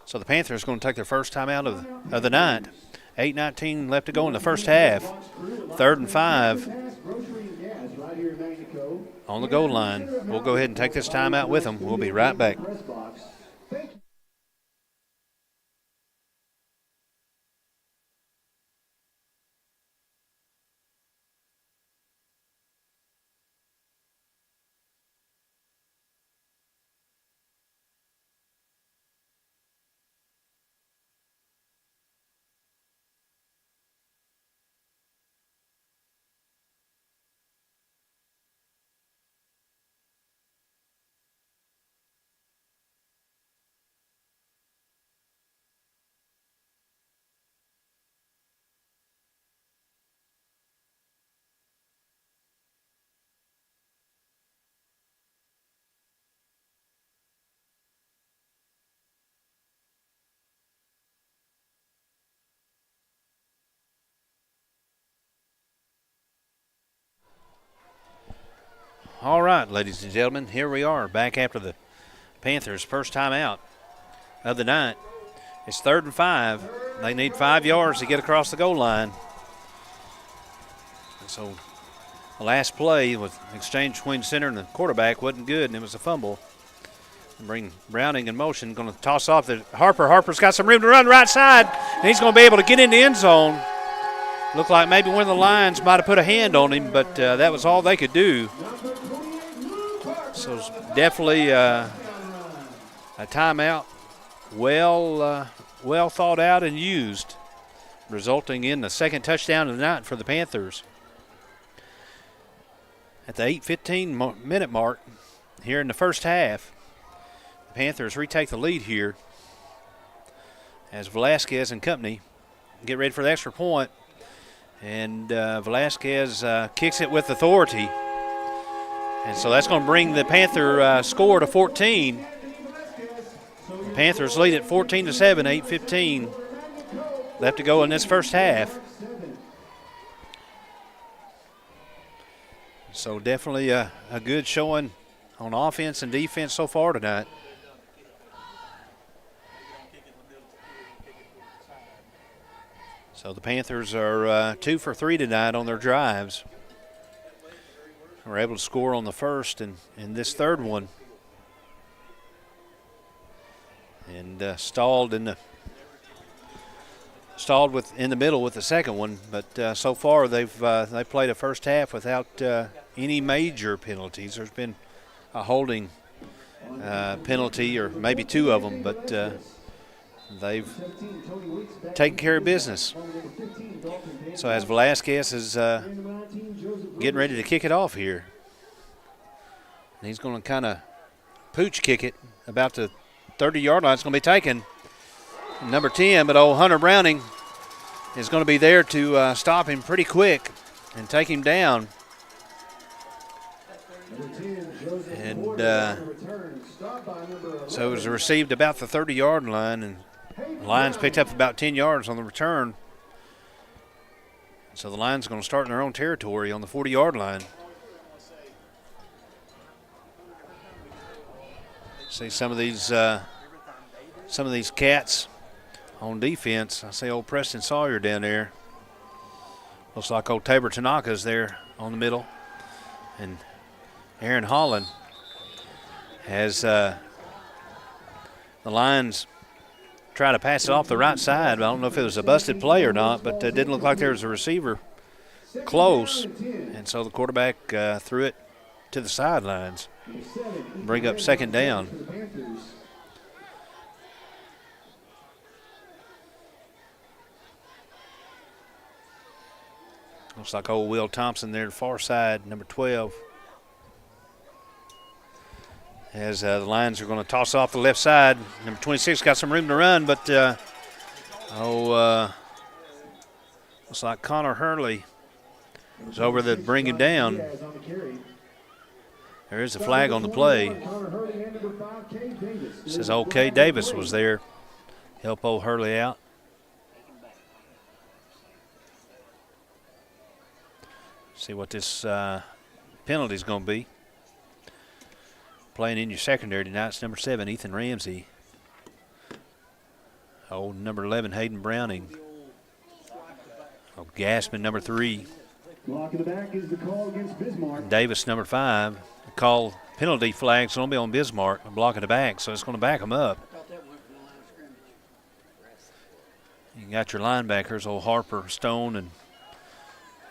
So the Panthers are going to take their first time out of the night. 8:19 left to go in the first half. 3rd and 5 on the goal line. We'll go ahead and take this time out with them. We'll be right back. All right, ladies and gentlemen, here we are back after the Panthers' first time out of the night. It's 3rd and 5. They need 5 yards to get across the goal line. So the last play with exchange between center and the quarterback wasn't good, and it was a fumble. Bring Browning in motion, going to toss off the Harper. Harper's got some room to run right side, and he's going to be able to get in the end zone. Looked like maybe one of the Lions might have put a hand on him, but that was all they could do. So definitely a timeout, well thought out and used, resulting in the second touchdown of the night for the Panthers. At the 8:15 minute mark here in the first half, the Panthers retake the lead here as Velasquez and company get ready for the extra point. And Velasquez kicks it with authority. And so that's going to bring the Panther score to 14. The Panthers lead at 14-7, 8:15 left to go in this first half. So definitely a good showing on offense and defense so far tonight. So the Panthers are 2 for 3 tonight on their drives. We're able to score on the first and this third one. And stalled in the middle with the second one, but so far they played a first half without any major penalties. There's been a holding penalty or maybe 2 of them, but they've taken care of business. So as Velasquez is getting ready to kick it off here, and he's going to kind of pooch kick it about the 30-yard line. It's going to be taken. Number 10, but old Hunter Browning is going to be there to stop him pretty quick and take him down. And so it was received about the 30-yard line, and the Lions picked up about 10 yards on the return. So the Lions are going to start in their own territory on the 40-yard line. See some of these cats on defense. I see old Preston Sawyer down there. Looks like old Tabor Tanaka's there on the middle. And Aaron Holland has the Lions try to pass it off the right side. I don't know if it was a busted play or not, but it didn't look like there was a receiver close. And so the quarterback threw it to the sidelines. Bring up second down. Looks like old Will Thompson there, the far side, number 12. As the Lions are going to toss off the left side. Number 26 got some room to run, but looks like Connor Hurley is over to bring him down. There is a flag on the play. It says old K. Davis was there. Help old Hurley out. See what this penalty is going to be. Playing in your secondary tonight is number 7, Ethan Ramsey. Oh, number 11, Hayden Browning. Oh, Gassman, number 3. Block in the back is the call against Bismarck. Davis, number 5. Call penalty flags going to be on Bismarck, a block in the back, so it's going to back them up. You got your linebackers, old Harper, Stone,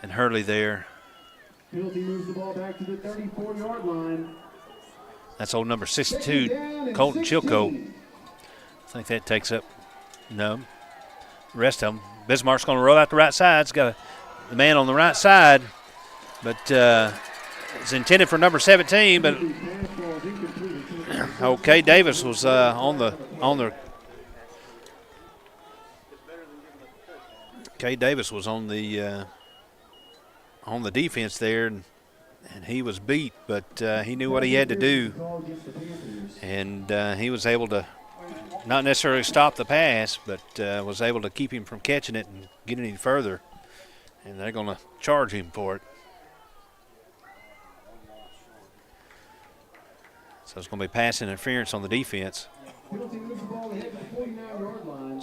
and Hurley there. Penalty moves the ball back to the 34-yard line. That's old number 62, Colton Chilcote. I think that takes up, no, the rest of them. Bismarck's going to roll out the right side. It's got the man on the right side, but it's intended for number 17, but okay, Davis was on the Kay Davis was on the defense there, and he was beat, but he knew what he had to do, and he was able to not necessarily stop the pass, but was able to keep him from catching it and getting any further, and they're going to charge him for it. So it's going to be pass interference on the defense. So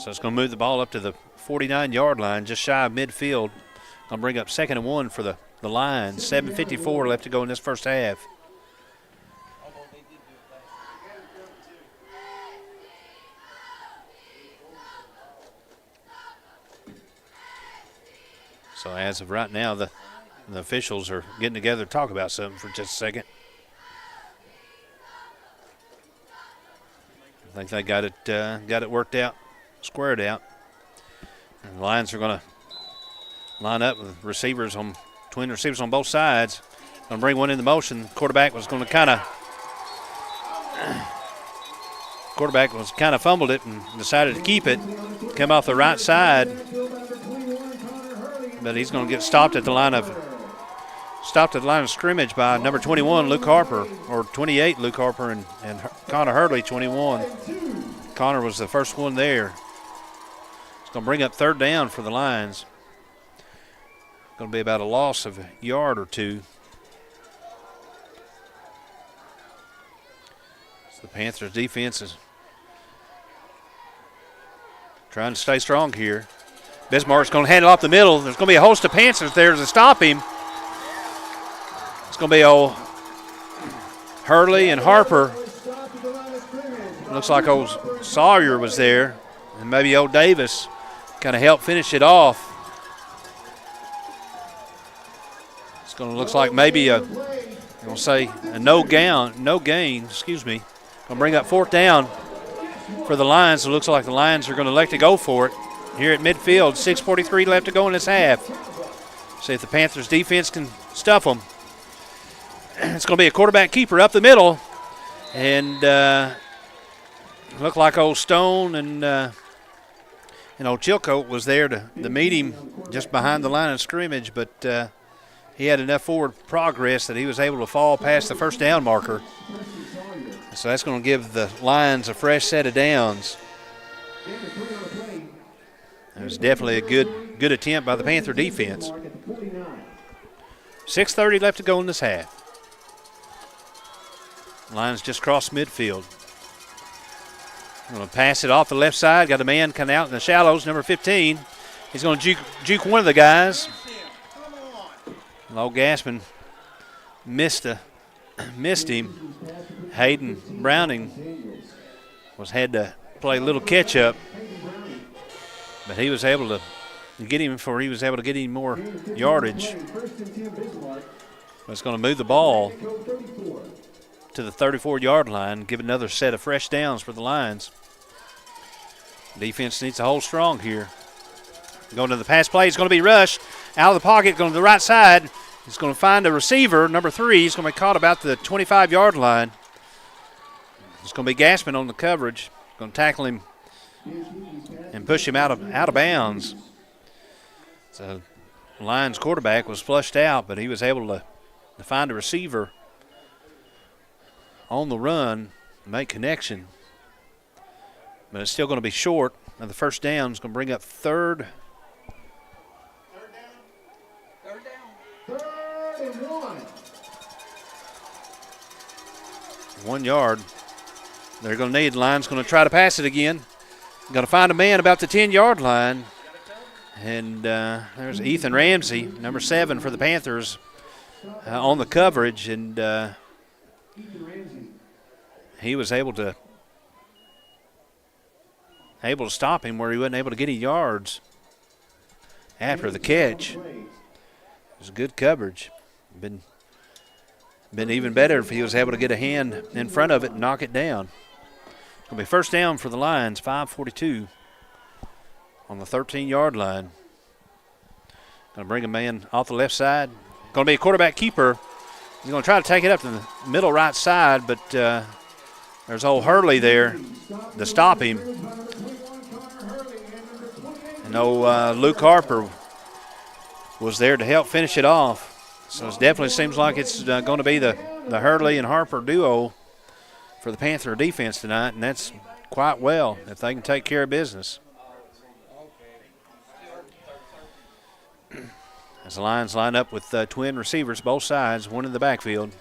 it's going to move the ball up to the 49-yard line, just shy of midfield. Going to bring up 2nd and 1 for the Lions. 7:54 left to go in this first half. So as of right now, the officials are getting together to talk about something for just a second. I think they got it worked out, squared out. And the Lions are going to line up with receivers on twin receivers on both sides. Going to bring one into motion. Quarterback was kind of fumbled it and decided to keep it. Come off the right side, but he's going to get stopped at the line of scrimmage by number 21, Luke Harper, or 28, Luke Harper, and Connor Hurley, 21. Connor was the first one there. It's going to bring up 3rd down for the Lions. Going to be about a loss of a yard or two. So the Panthers defense is trying to stay strong here. Bismarck's going to hand it off the middle. There's going to be a host of Panthers there to stop him. It's going to be old Hurley and Harper. Looks like old Sawyer was there, and maybe old Davis kind of helped finish it off. It's going to look like maybe a no gain. Excuse me. Going to bring up 4th down for the Lions. It looks like the Lions are going to elect to go for it here at midfield. 6:43 left to go in this half. See if the Panthers defense can stuff them. It's going to be a quarterback keeper up the middle, and looked like old Stone and old Chilcote was there to meet him just behind the line of scrimmage, but he had enough forward progress that he was able to fall past the 1st down marker. So that's going to give the Lions a fresh set of downs. It was definitely a good attempt by the Panther defense. 6:30 left to go in this half. Lions just crossed midfield. I'm going to pass it off the left side. Got a man coming out in the shallows, number 15. He's going to juke one of the guys. Low Gassman missed him. Hayden Browning had to play a little catch up, but he was able to get him before he was able to get any more yardage. It's going to move the ball to the 34-yard line, give another set of fresh downs for the Lions. Defense needs to hold strong here. Going to the pass play. He's going to be rushed out of the pocket, going to the right side. He's going to find a receiver, number 3. He's going to be caught about the 25-yard line. It's going to be Gassman on the coverage. Going to tackle him and push him out of bounds. So Lions quarterback was flushed out, but he was able to find a receiver on the run, make connection. But it's still going to be short. And the 1st down is going to bring up 3rd. 1 yard. They're going to need. Lions going to try to pass it again. Going to find a man about the 10-yard line. And there's Ethan Ramsey, number 7 for the Panthers, on the coverage. And he was able to stop him where he wasn't able to get any yards after the catch. It was good coverage. Been even better if he was able to get a hand in front of it and knock it down. It's going to be first down for the Lions, 5:42 on the 13-yard line. Going to bring a man off the left side. Going to be a quarterback keeper. He's going to try to take it up to the middle right side, but there's old Hurley there to stop him. And Luke Harper was there to help finish it off. So it definitely seems like it's going to be the Hurley and Harper duo for the Panther defense tonight, and that's quite well if they can take care of business. As the Lions line up with twin receivers, both sides, one in the backfield.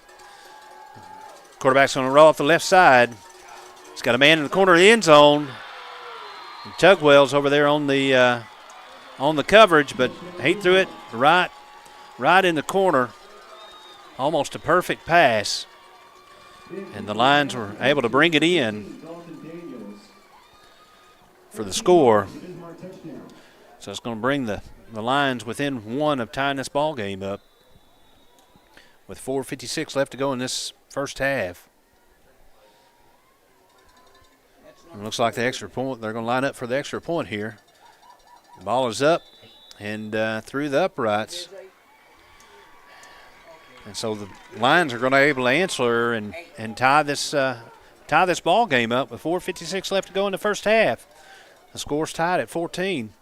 Quarterback's going to roll off the left side. He's got a man in the corner of the end zone. And Tugwell's over there on the coverage, but he threw it right in the corner. Almost a perfect pass. And the Lions were able to bring it in for the score. So it's going to bring the Lions within 1 of tying this ball game up with 4:56 left to go in this first half. It looks like the extra point. They're going to line up for the extra point here. The ball is up and through the uprights. And so the Lions are going to be able to answer and tie this ball game up with 4:56 left to go in the first half. The score's tied at 14.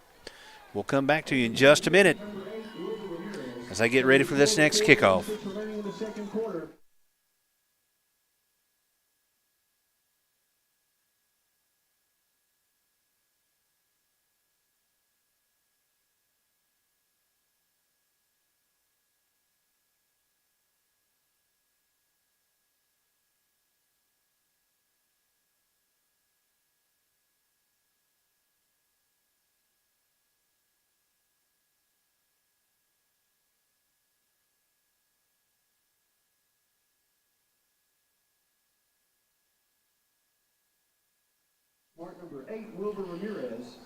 We'll come back to you in just a minute as they get ready for this next kickoff. Number 8, Wilbur Ramirez.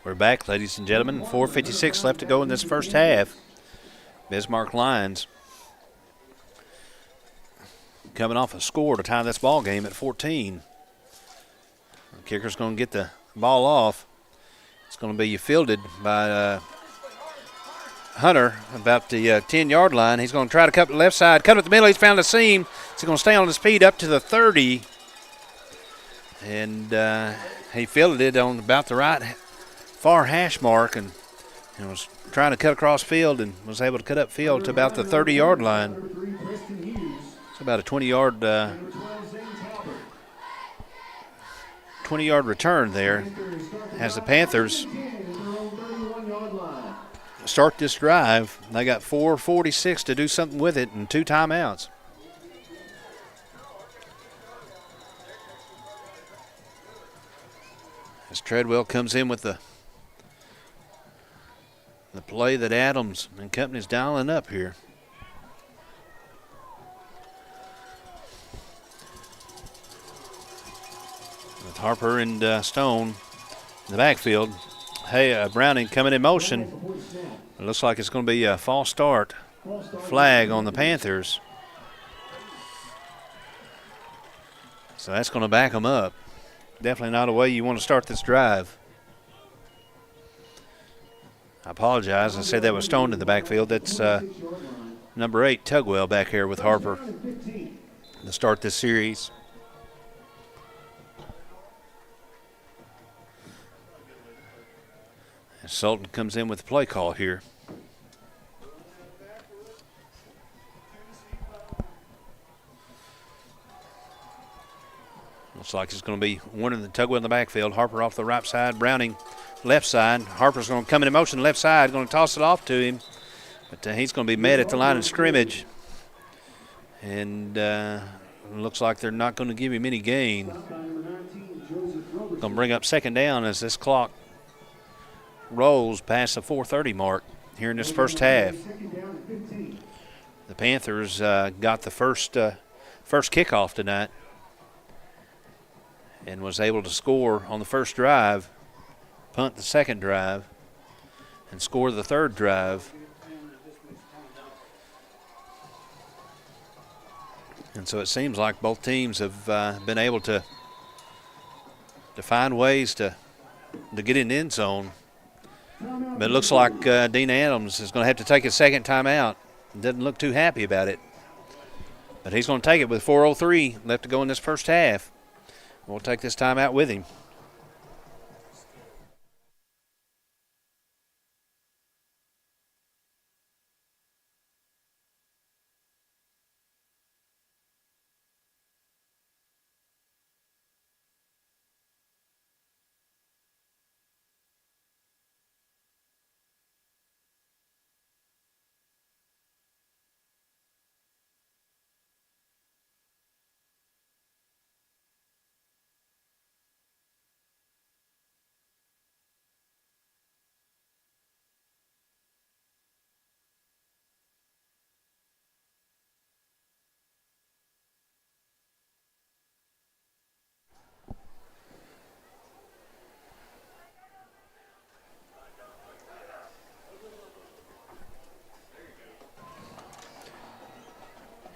We're back, ladies and gentlemen. 4:56 left to go in this first half. Bismarck Lions coming off a score to tie this ball game at 14. The kicker's going to get the ball off. It's going to be fielded by Hunter about the 10-yard line. He's going to try to cut the left side, cut it the middle. He's found a seam. He's going to stay on his feet up to the 30. And he fielded it on about the right far hash mark and was trying to cut across field and was able to cut up field to about the 30-yard line. It's about a 20-yard return there as the Panthers start this drive. They got 4:46 to do something with it and 2 timeouts. As Treadwell comes in with the play that Adams and company's dialing up here. With Harper and Stone in the backfield. Hey, Browning coming in motion. It looks like it's going to be a false start flag on the Panthers. So that's going to back them up. Definitely not a way you want to start this drive. I apologize. I said that was Stone in the backfield. That's number 8, Tugwell, back here with Harper to start this series. And Sultan comes in with the play call here. Looks like it's going to be one in the Tugwell in the backfield. Harper off the right side, Browning left side. Harper's going to come into motion left side, going to toss it off to him. But he's going to be met at the line of scrimmage. And looks like they're not going to give him any gain. Going to bring up second down as this clock rolls past the 4:30 mark here in this first half. The Panthers got the first kickoff tonight and was able to score on the first drive, punt the second drive, and score the third drive. And so it seems like both teams have been able to find ways to get in the end zone. But it looks like Dean Adams is going to have to take a second timeout. Doesn't look too happy about it. But he's going to take it with 4:03 left to go in this first half. We'll take this timeout with him.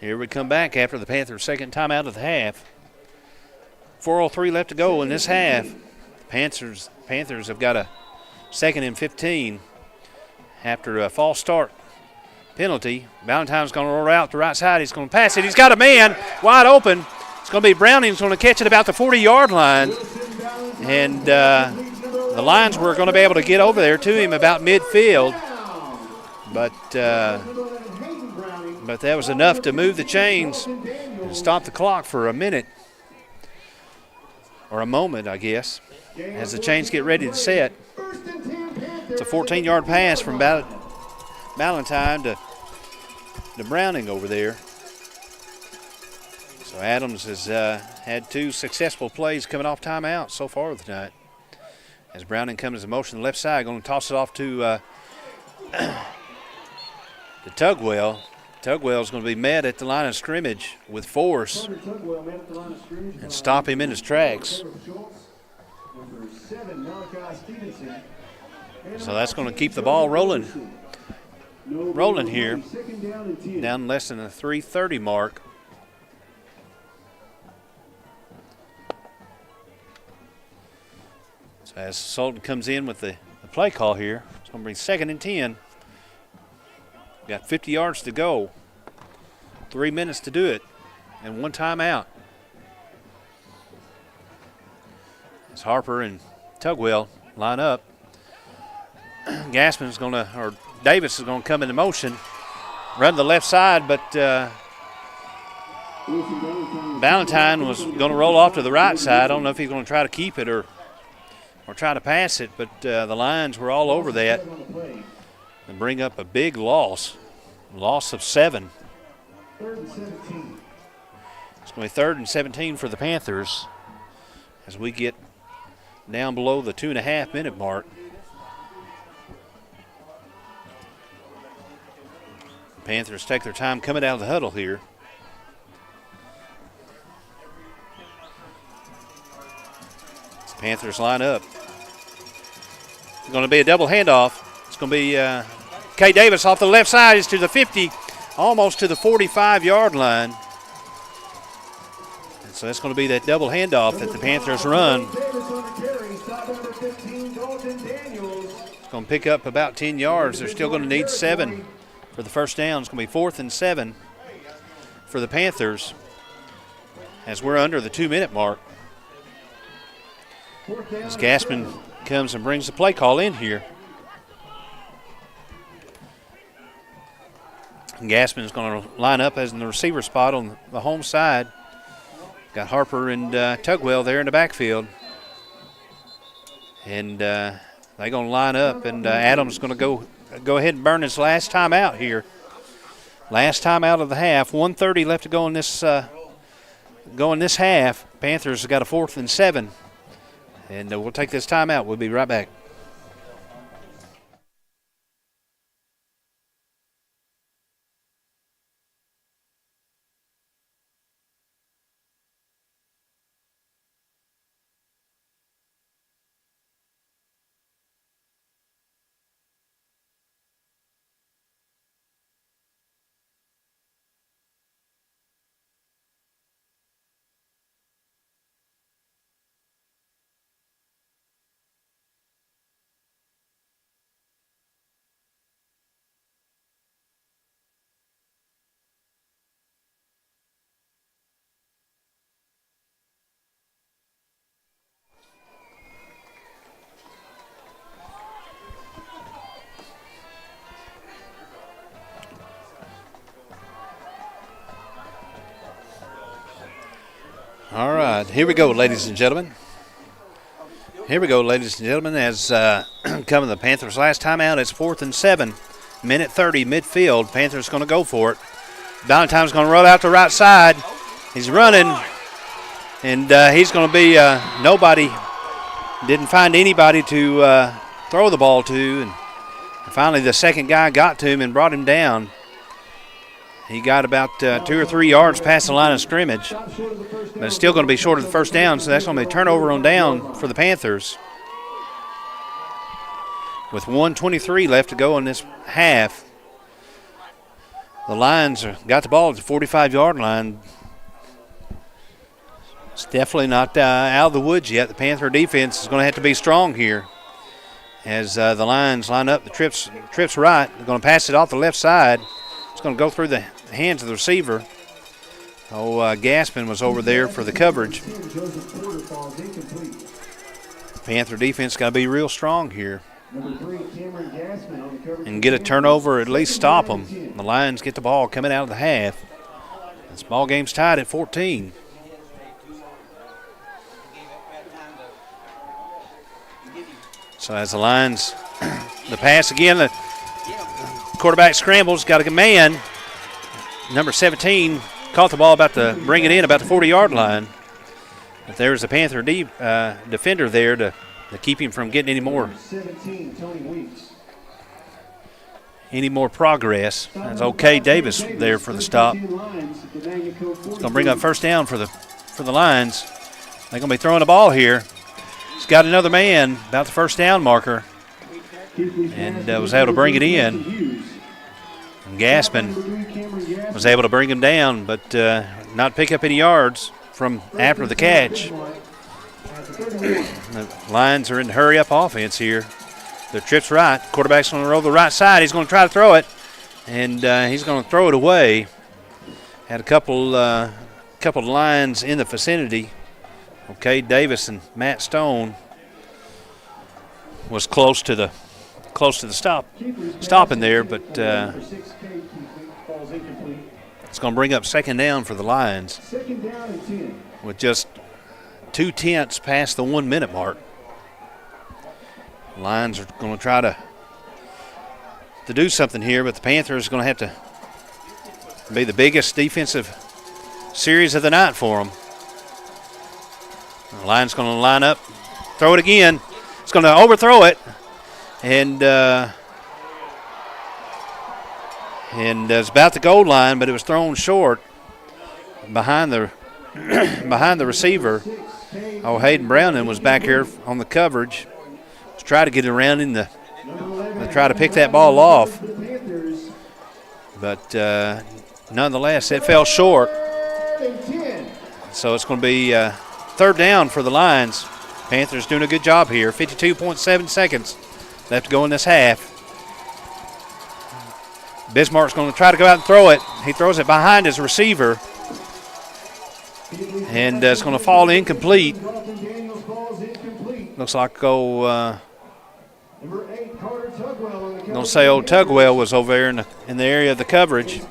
Here we come back after the Panthers' second timeout of the half. 4:03 left to go in this half. Panthers have got a 2nd and 15 after a false start penalty. Valentine's going to roll out to the right side. He's going to pass it. He's got a man wide open. It's going to be Browning who's going to catch it about the 40-yard line. And the Lions were going to be able to get over there to him about midfield. But that was enough to move the chains and stop the clock for a minute. Or a moment, I guess, as the chains get ready to set. It's a 14-yard pass from Valentine to Browning over there. So Adams has had 2 successful plays coming off timeout so far tonight. As Browning comes in motion to the left side, going to toss it off to Tugwell. Tugwell is going to be met at the line of scrimmage with force and stop him in his tracks. So that's going to keep the ball rolling here down less than the 3:30 mark. So as Sultan comes in with the play call here, it's going to bring 2nd and 10. Got 50 yards to go. 3 minutes to do it. And 1 timeout. As Harper and Tugwell line up. Davis is going to come into motion. Run to the left side, but Valentine was going to roll off to the right side. I don't know if he's going to try to keep it or try to pass it, but the Lions were all over that and bring up a big loss of 7. 3rd and 17. It's going to be 3rd and 17 for the Panthers as we get down below the 2.5-minute mark. Panthers take their time coming out of the huddle here. Panthers line up. It's going to be a double handoff. It's going to be K. Davis off the left side. Is to the 50, almost to the 45-yard line. And so that's going to be that double handoff that the Panthers run. It's going to pick up about 10 yards. They're still going to need 7 for the first down. It's going to be 4th and 7 for the Panthers as we're under the 2-minute mark. As Gassman comes and brings the play call in here. And Gassman is going to line up as in the receiver spot on the home side. Got Harper and Tugwell there in the backfield. And they're going to line up, and Adams is going to go ahead and burn his last time out here. Last time out of the half. 1:30 left to go in this half. Panthers have got a 4th and 7 And we'll take this timeout. We'll be right back. All right, here we go, ladies and gentlemen. Here we go, ladies and gentlemen, as coming the Panthers' last time out. It's 4th and 7, minute 30, midfield. Panthers going to go for it. Valentine's going to roll out the right side. He's running, and he's going to be nobody. Didn't find anybody to throw the ball to, and finally the second guy got to him and brought him down. He got about 2 or 3 yards past the line of scrimmage, but it's still going to be short of the first down, so that's going to be a turnover on down for the Panthers. With 1:23 left to go in this half, the Lions got the ball at the 45-yard line. It's definitely not out of the woods yet. The Panther defense is going to have to be strong here as the Lions line up. The trips right. They're going to pass it off the left side. It's going to go through the hands of the receiver. Gaspin was over there for the coverage. Panther defense got to be real strong here and get a turnover, at least stop them. The Lions get the ball coming out of the half. This ball game's tied at 14. So as the Lions, the pass again, the quarterback scrambles, got a man. Number 17 caught the ball about to bring it in about the 40-yard line. But there's a Panther defender there to keep him from getting any more progress. That's okay. Davis there for the stop. It's going to bring up first down for the Lions. They're going to be throwing the ball here. He's got another man about the first down marker and was able to bring it in. And Gaspin was able to bring him down, but not pick up any yards from after the catch. The Lions are in hurry-up offense here. The trip's right. Quarterback's going to roll the right side. He's going to try to throw it, and he's going to throw it away. Had a couple of Lions in the vicinity. Okay, Davis and Matt Stone was close to the stopping there, but it's going to bring up second down for the Lions with just 2/10 past the 1 minute mark. Lions are going to try to do something here, but the Panthers are going to have to be the biggest defensive series of the night for them. The Lions going to line up, throw it again. It's going to overthrow it, and it's about the goal line, but it was thrown short behind the receiver. Hayden Browning was back here on the coverage. Was trying to get around in to try to pick that ball off, but nonetheless, it fell short. So it's going to be third down for the Lions. Panthers doing a good job here. 52.7 seconds left to go in this half. Bismarck's going to try to go out and throw it. He throws it behind his receiver, and it's going to fall incomplete. Looks like going to say old Tugwell was over there in the area of the coverage.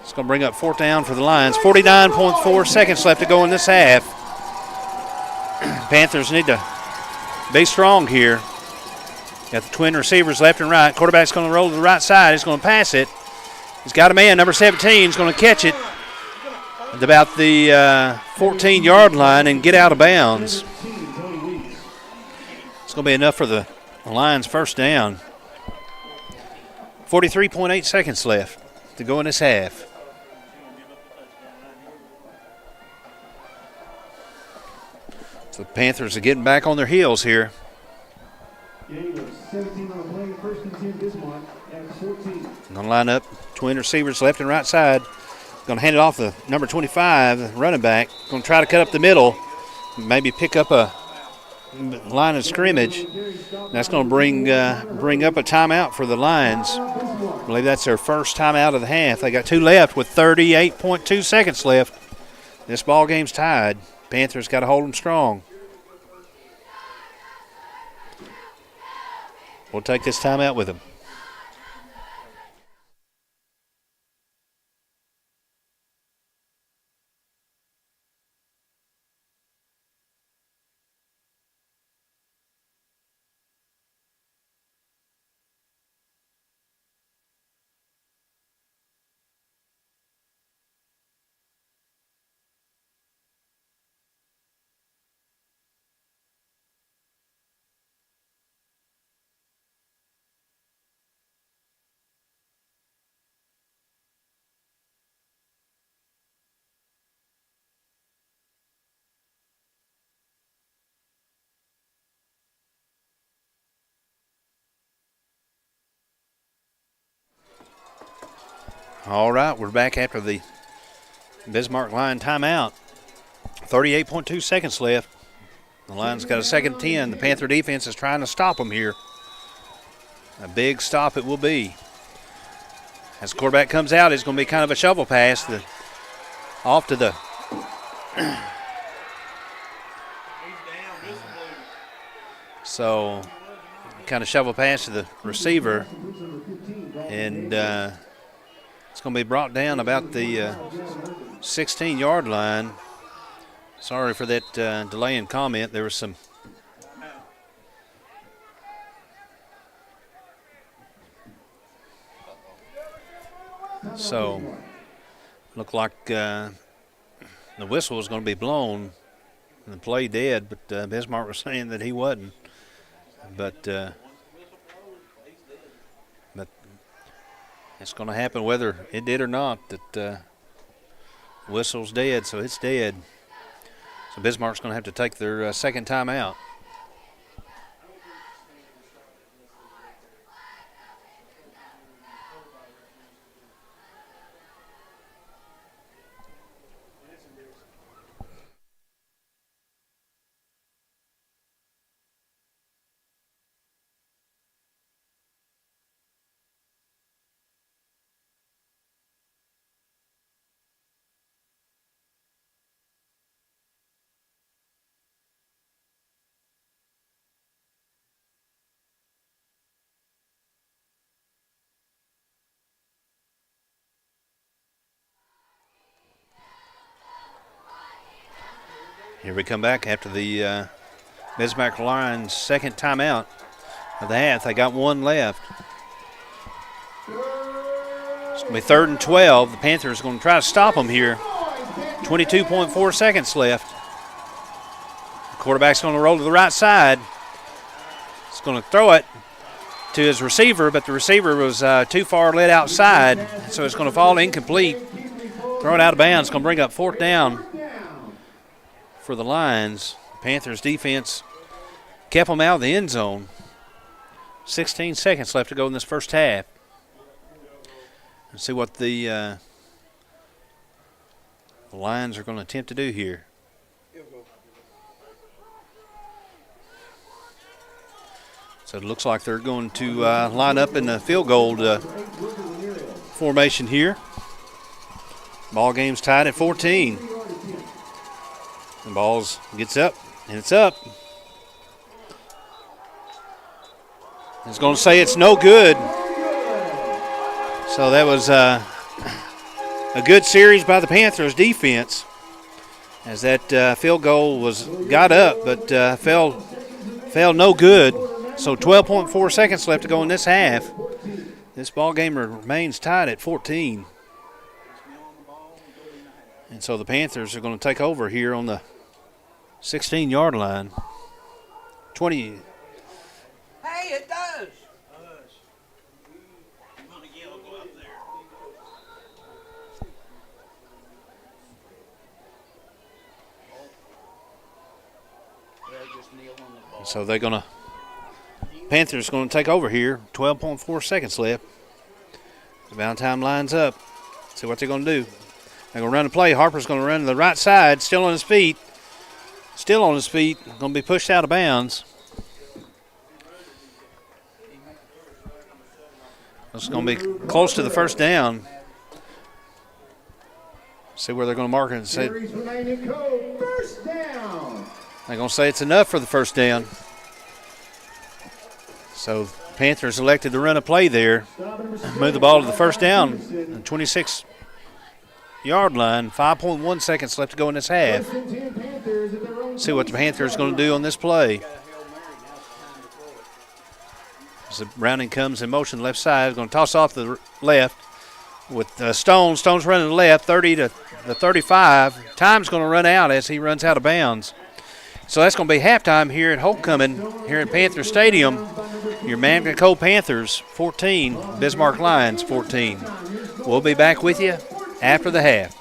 It's going to bring up fourth down for the Lions. 49.4 seconds left to go in this half. Panthers need to be strong here. Got the twin receivers left and right. Quarterback's going to roll to the right side. He's going to pass it. He's got a man, number 17. He's going to catch it. at about the 14-yard line and get out of bounds. It's going to be enough for the Lions' first down. 43.8 seconds left to go in this half. So the Panthers are getting back on their heels here. 17 on the play, first and 10 Bismarck at 14. Going to line up twin receivers left and right side. Going to hand it off the number 25, running back. Going to try to cut up the middle, maybe pick up a line of scrimmage. That's going to bring up a timeout for the Lions. I believe that's their first timeout of the half. They got 2 left with 38.2 seconds left. This ball game's tied. Panthers got to hold them strong. We'll take this timeout with them. All right, we're back after the Bismarck line timeout. 38.2 seconds left. The Lions got a second 10. The Panther defense is trying to stop them here. A big stop it will be. As the quarterback comes out, it's going to be kind of a shovel pass off to the so kind of shovel pass to the receiver, and it's going to be brought down about the 16-yard line. Sorry for that delay in comment. There was some so looked like the whistle was going to be blown and the play dead, but Bismarck was saying that he wasn't. But it's going to happen whether it did or not. That whistle's dead, so it's dead. So Bismarck's going to have to take their second time out. Here we come back after the Bismarck Lions' second timeout of the half. They got one left. It's going to be 3rd and 12. The Panthers are going to try to stop them here. 22.4 seconds left. The quarterback's going to roll to the right side. He's going to throw it to his receiver, but the receiver was too far led outside, so it's going to fall incomplete. Throw it out of bounds. It's going to bring up 4th down for the Lions. Panthers defense kept them out of the end zone. 16 seconds left to go in this first half. Let's see what the Lions are going to attempt to do here. So it looks like they're going to line up in the field goal formation here. Ball game's tied at 14. The ball gets up, and it's up. It's going to say it's no good. So that was a good series by the Panthers defense, as that field goal got up, but fell no good. So 12.4 seconds left to go in this half. This ball game remains tied at 14. And so the Panthers are going to take over here on the 16-yard line. 20. Hey, it does. So they're going to, Panthers going to take over here. 12.4 seconds left. The Valentine lines up. See what they're going to do. They're going to run the play. Harper's going to run to the right side, still on his feet. Still on his feet. Going to be pushed out of bounds. It's going to be close to the first down. See where they're going to mark it and say. Series remaining, Cove, first down. They're going to say it's enough for the first down. So Panthers elected to run a play there. Move the ball to the first down. 26-yard line. 5.1 seconds left to go in this half. See what the Panthers are going to do on this play. As the Browning comes in motion left side, going to toss off the left with Stone. Stone's running the left, 30 to the 35. Time's going to run out as he runs out of bounds. So that's going to be halftime here at Homecoming, here at Panther Stadium. Your Magna Cove Panthers 14, Bismarck Lions 14. We'll be back with you after the half.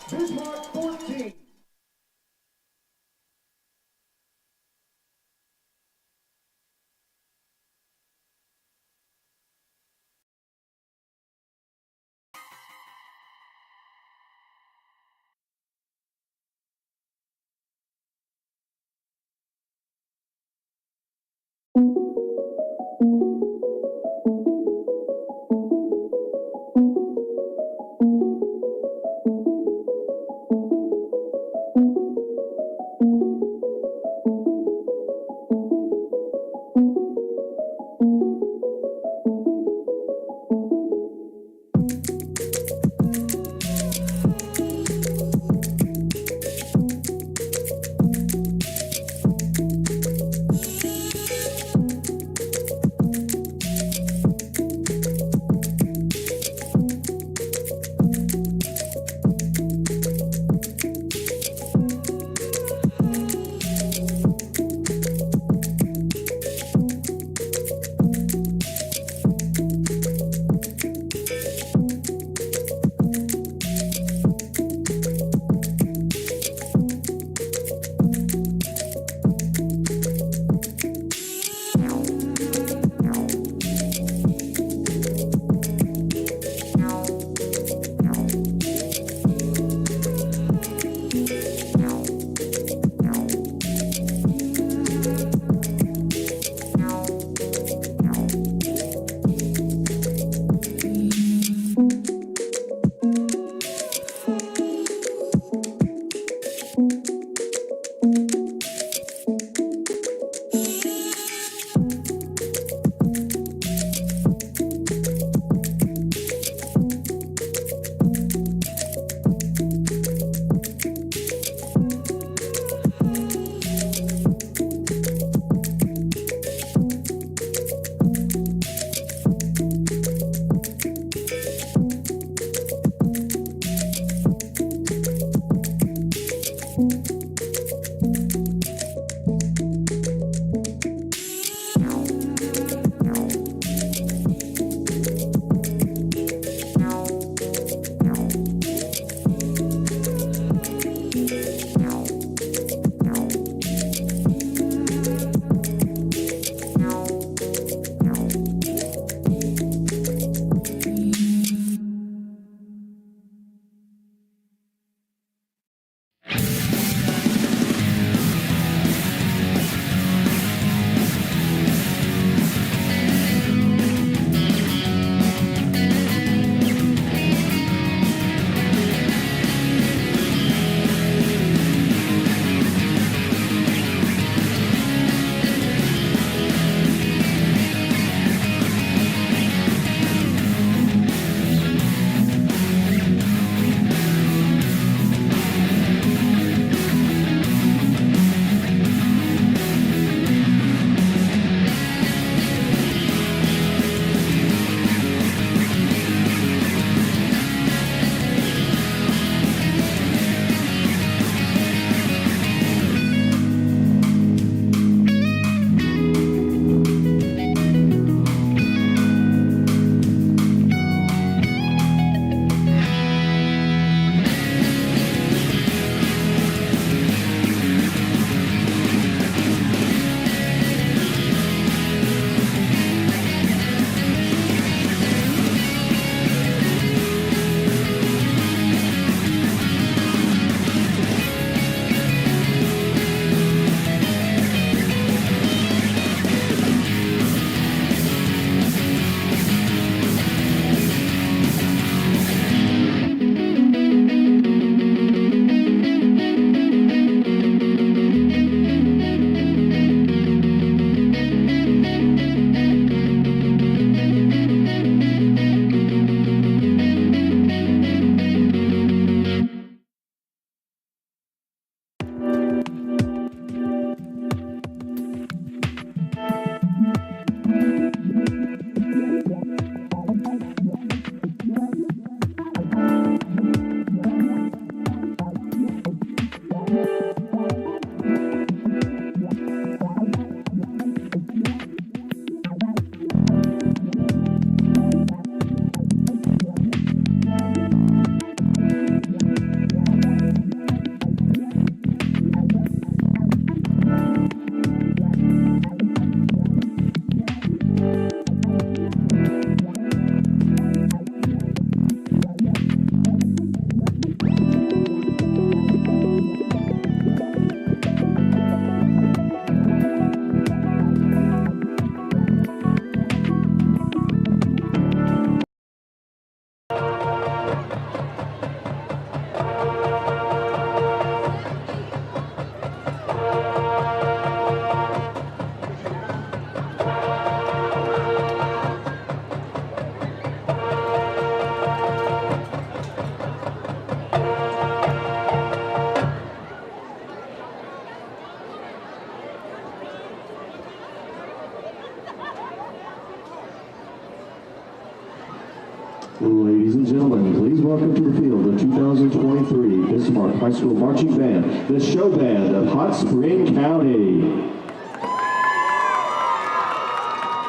field the 2023 Bismarck High School Marching Band, the show band of Hot Spring County.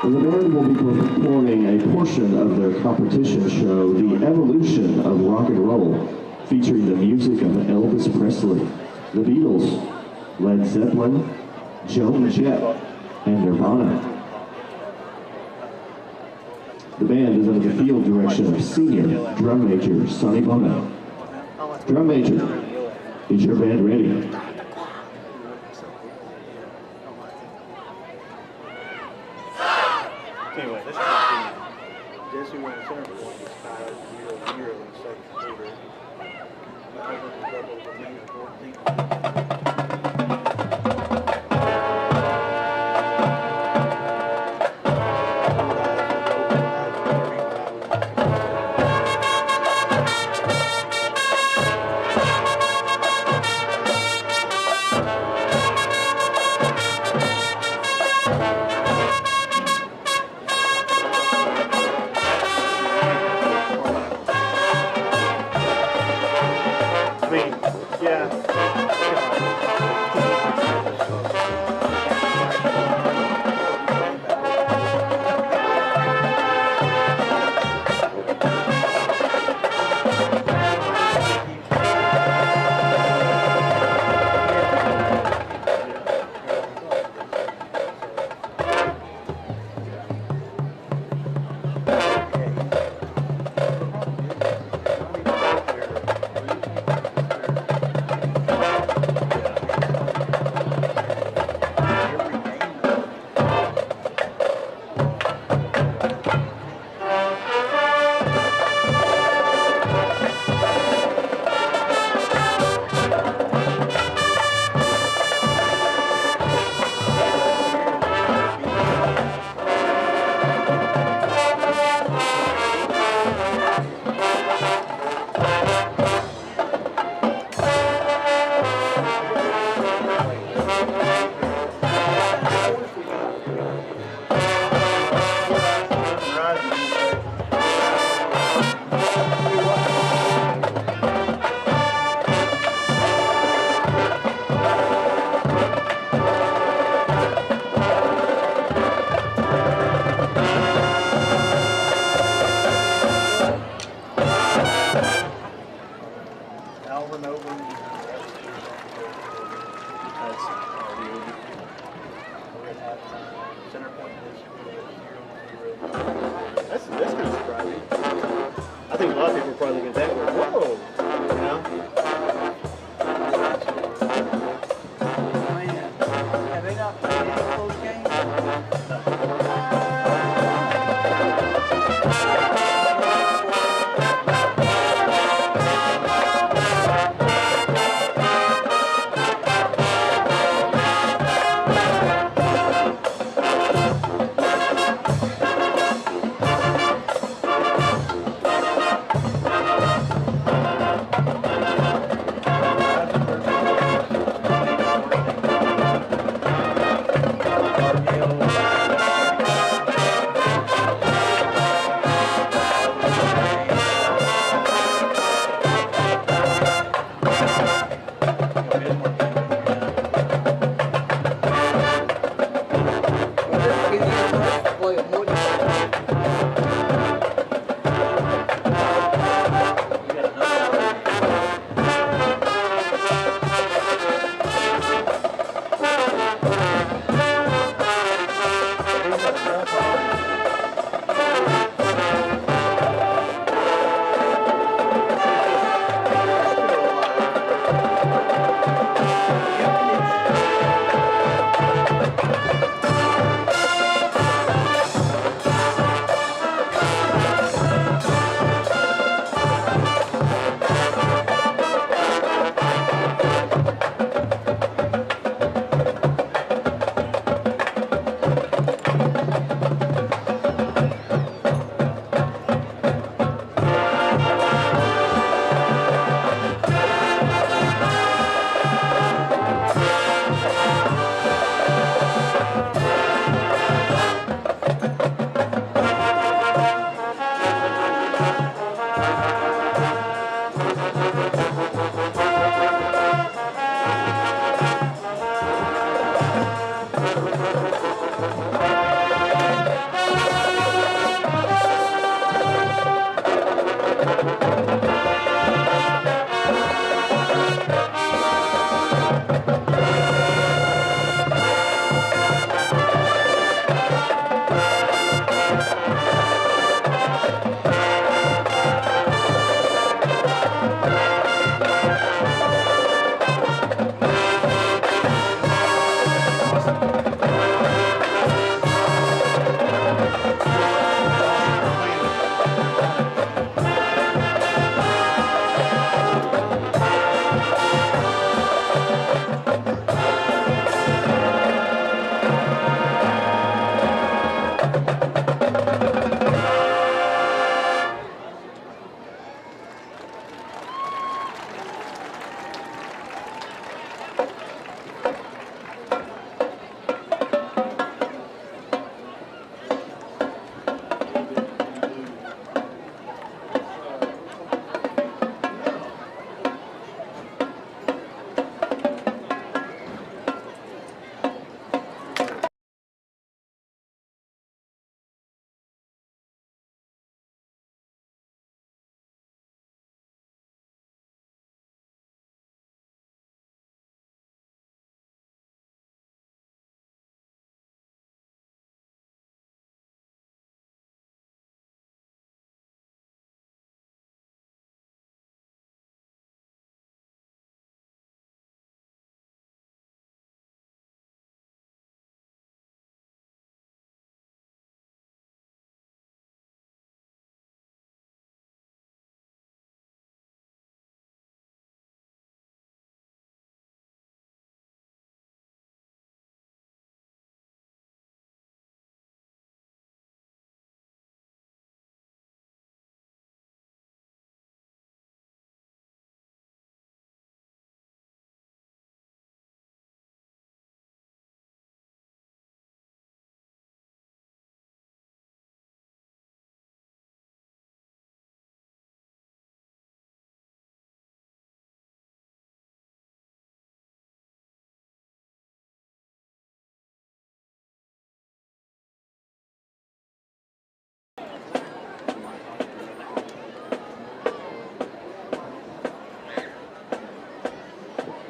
The band will be performing a portion of their competition show, The Evolution of Rock and Roll, featuring the music of Elvis Presley, the Beatles, Led Zeppelin, Joan Jett, and Nirvana. The band is under the field direction of senior drum major Sonny Bono. Drum major, is your band ready? Anyway, this is Jesse went in center for 1-5-0-0 in the second quarter. Over the double the lead of 14. That's kind of surprising. I think a lot of people are probably looking at that and go, whoa, you know? Have they not played any close games?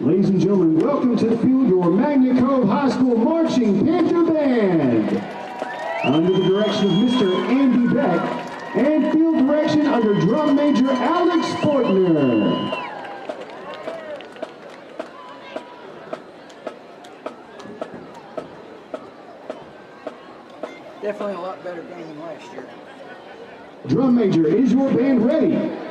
Ladies and gentlemen, welcome to the field your Magna Cove High School Marching Panther Band. Under the direction of Mr. Andy Beck and field direction under drum major Alex Fortner. Definitely a lot better game than last year. Drum major, is your band ready?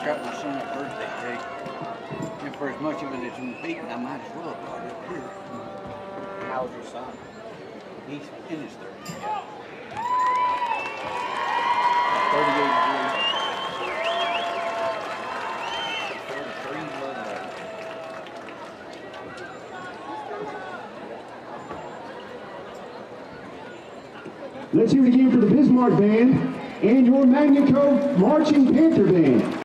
got my son a birthday cake. And for as much of it as I'm beating, I might as well have brought it up here. How old's your son? He's in his 30s. 38 years. 43 Let's hear it again for the Bismarck Band and your Magna Cove Marching Panther Band.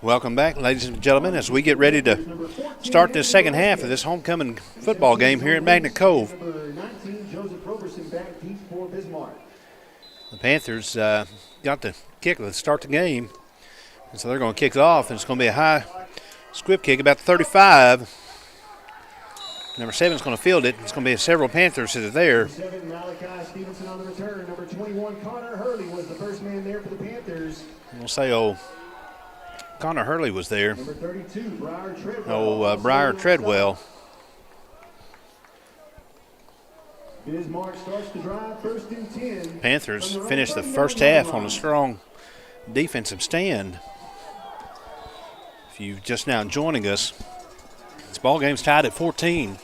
Welcome back, ladies and gentlemen, as we get ready to start this second half of this homecoming football game here at Magnet Cove. The Panthers got the kick to start the game, and so they're going to kick it off, and it's going to be a high squib kick about 35. Number 7 is going to field it. It's going to be several Panthers that are there. Number 7, Malachi Stevenson on the return. Number 21, Connor Hurley was the first man there for the Panthers. We'll say, Connor Hurley was there. Number 32, Briar Treadwell. Briar Treadwell. Bismarck starts the drive, 1st and 10. Panthers finished the first half on a strong defensive stand. If you're just now joining us, this ball game's tied at 14.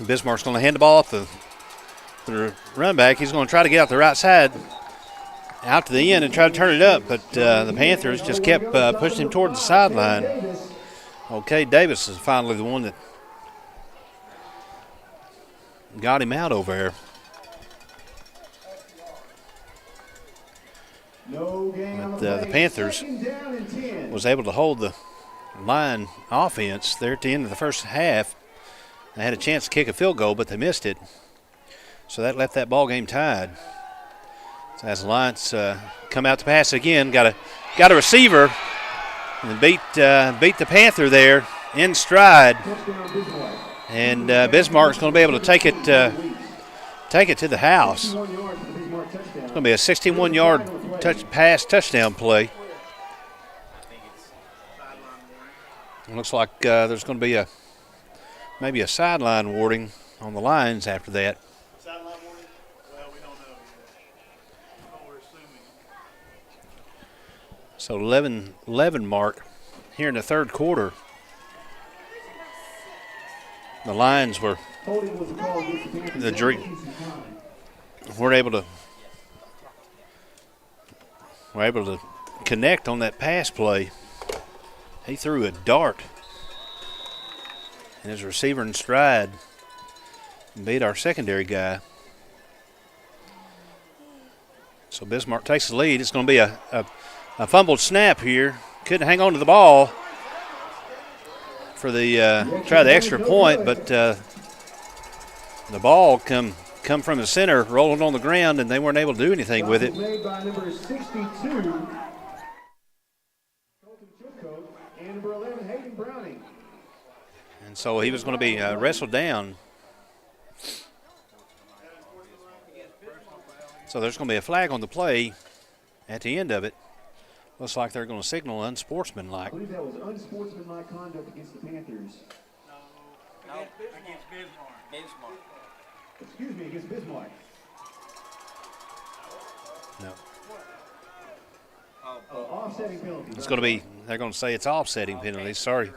Bismarck's going to hand the ball off the run back. He's going to try to get out the right side, out to the end and try to turn it up, but the Panthers just kept pushing him toward the sideline. Okay, Davis is finally the one that got him out over there. But the Panthers was able to hold the line offense there at the end of the first half. They had a chance to kick a field goal, but they missed it. So that left that ball game tied. So as the Lions come out to pass again, got a receiver and beat the Panther there in stride. And Bismarck's going to be able to take it to the house. It's going to be a 61-yard touchdown play. It looks like there's going to be maybe a sideline warning on the Lions after that. Sideline warning? Well, we don't know yet. We're assuming. So 11 mark here in the third quarter. The Lions were able to connect on that pass play. He threw a dart, and his receiver in stride beat our secondary guy. So Bismarck takes the lead. It's going to be a fumbled snap here. Couldn't hang on to the ball for the try the extra point, but the ball come from the center, rolling on the ground, and they weren't able to do anything with it. Made by number 62, and number 11, Hayden Browning. And so he was going to be wrestled down. So there's going to be a flag on the play at the end of it. Looks like they're going to signal unsportsmanlike. I believe that was unsportsmanlike conduct against the Panthers. No, against Bismarck. Excuse me, against Bismarck. No. Offsetting penalty. It's going to be, they're going to say it's offsetting penalty. Sorry.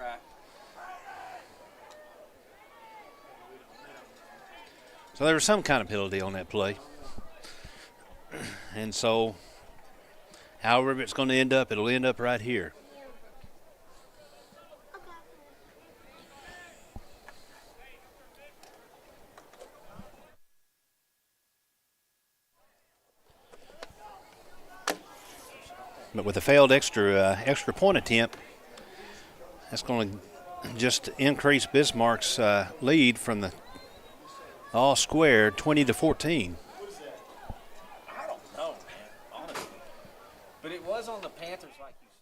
So there was some kind of penalty on that play. And so, however it's going to end up, it'll end up right here. But with a failed extra point attempt, that's going to just increase Bismarck's lead from the all square 20-14. I don't know, man, honestly. But it was on the Panthers, like you said.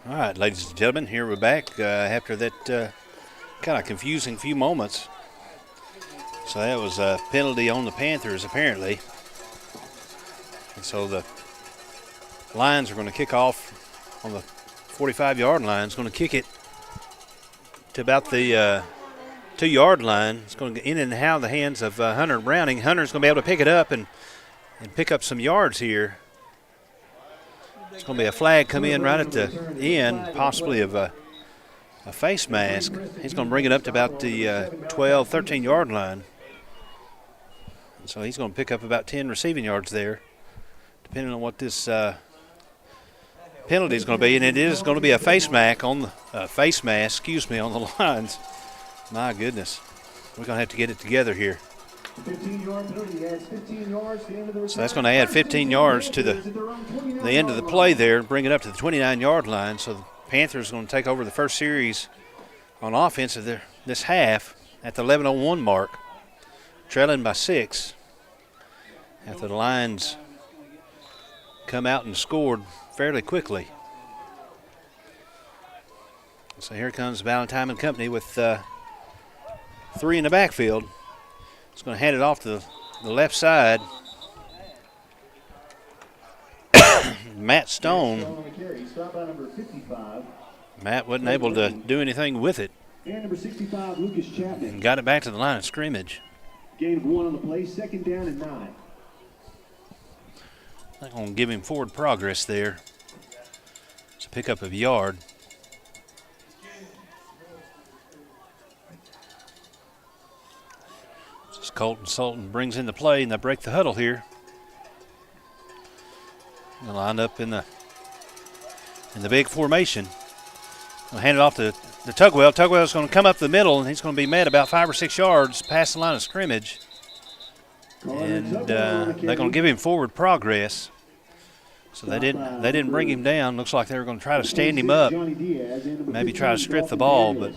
All right, ladies and gentlemen, here we're back after that kind of confusing few moments. So that was a penalty on the Panthers, apparently. And so the Lions are going to kick off on the 45-yard line. It's going to kick it to about the 2-yard line. It's going to get in and out of the hands of Hunter Browning. Hunter's going to be able to pick it up and pick up some yards here. It's going to be a flag come in right at the end, possibly of a face mask. He's going to bring it up to about the 12, 13-yard line. And so he's going to pick up about 10 receiving yards there, depending on what this penalty is going to be. And it is going to be a face mask on the Lions. My goodness, we're going to have to get it together here. 15-yard penalty adds 15 yards to the end of the So that's going to add 15 yards to the end of the play there and bring it up to the 29-yard line. So the Panthers are going to take over the first series on offense of this half at the 11:01 mark, trailing by 6 after the Lions come out and scored fairly quickly. So here comes Valentine and company with 3 in the backfield. It's going to hand it off to the left side. Matt Stone. Matt wasn't able to do anything with it. And number 65, Lucas Chapman. And got it back to the line of scrimmage. Gain of 1 on the play, 2nd down and 9. I'm going to give him forward progress there. It's a pickup of a yard. Colton Sultan brings in the play, and they break the huddle here. They're lined up in the big formation. We'll hand it off to Tugwell. Tugwell's going to come up the middle, and he's going to be met about 5 or 6 yards past the line of scrimmage. And they're going to give him forward progress. So they didn't bring him down. Looks like they were going to try to stand him up, maybe try to strip the ball, but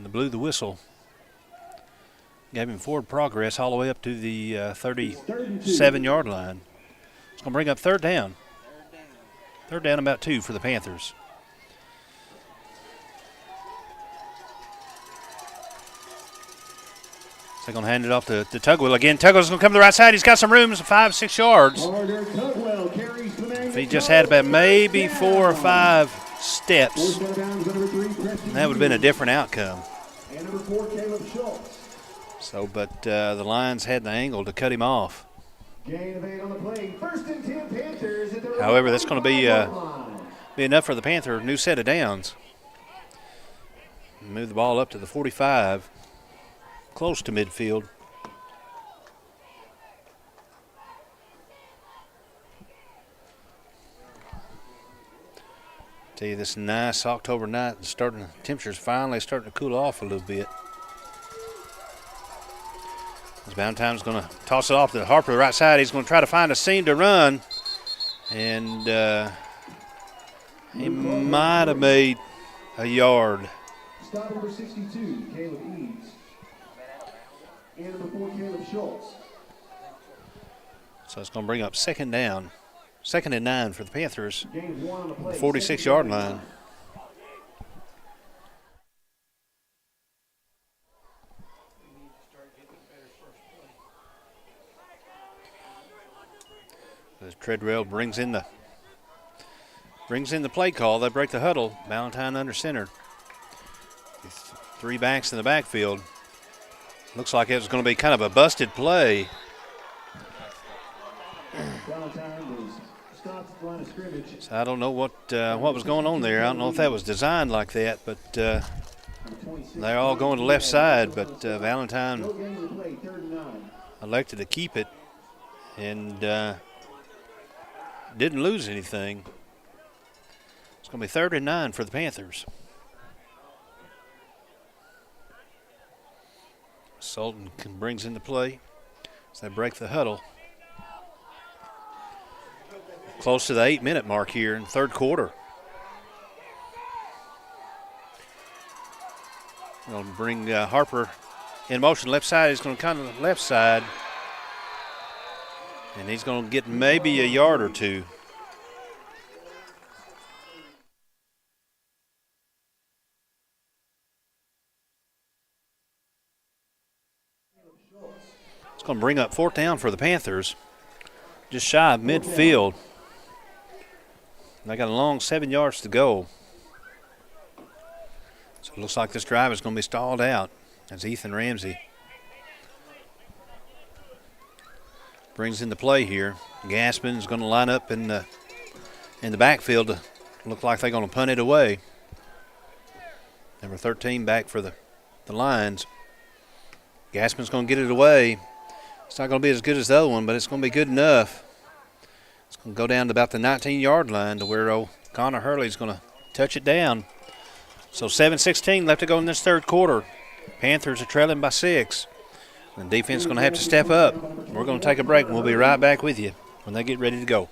they blew the whistle. Gave him forward progress all the way up to the 37-yard line. It's going to bring up 3rd down. 3rd down, about 2 for the Panthers. So they're going to hand it off to Tugwell again. Tugwell's going to come to the right side. He's got some room, 5, 6 yards. If he just had about maybe 4 or 5 steps, that would have been a different outcome. So, but the Lions had the angle to cut him off. However, that's going to be enough for the Panther. New set of downs. Move the ball up to the 45, close to midfield. Tell you, this nice October night, temperatures finally starting to cool off a little bit. As Valentine's going to toss it off to Harper, the right side. He's going to try to find a seam to run. And he might have made a yard. Stop number 62, Caleb Eads. And number 4, Caleb Schultz. So it's going to bring up second down. 2nd and 9 for the Panthers. Gain 1 on the play. 46-yard line. As Treadwell brings in the play call, they break the huddle. Valentine under center. 3 backs in the backfield. Looks like it was going to be kind of a busted play. So I don't know what was going on there. I don't know if that was designed like that, but they're all going to left side. But Valentine elected to keep it and didn't lose anything. It's going to be 3rd and 9 for the Panthers. Sultan brings in the play as they break the huddle. Close to the 8-minute mark here in the 3rd quarter. They'll bring Harper in motion left side. He's going to come to the left side. And he's going to get maybe a yard or two. It's going to bring up 4th down for the Panthers. Just shy of midfield. They got a long 7 yards to go. So it looks like this drive is going to be stalled out as Ethan Ramsey brings in the play here. Gaspin's going to line up in the backfield to look like they're going to punt it away. Number 13 back for the Lions. Gaspin's going to get it away. It's not going to be as good as the other one, but it's going to be good enough. It's going to go down to about the 19-yard line to where Connor Hurley's going to touch it down. So 7:16 left to go in this 3rd quarter. Panthers are trailing by 6. The defense is going to have to step up. We're going to take a break, and we'll be right back with you when they get ready to go.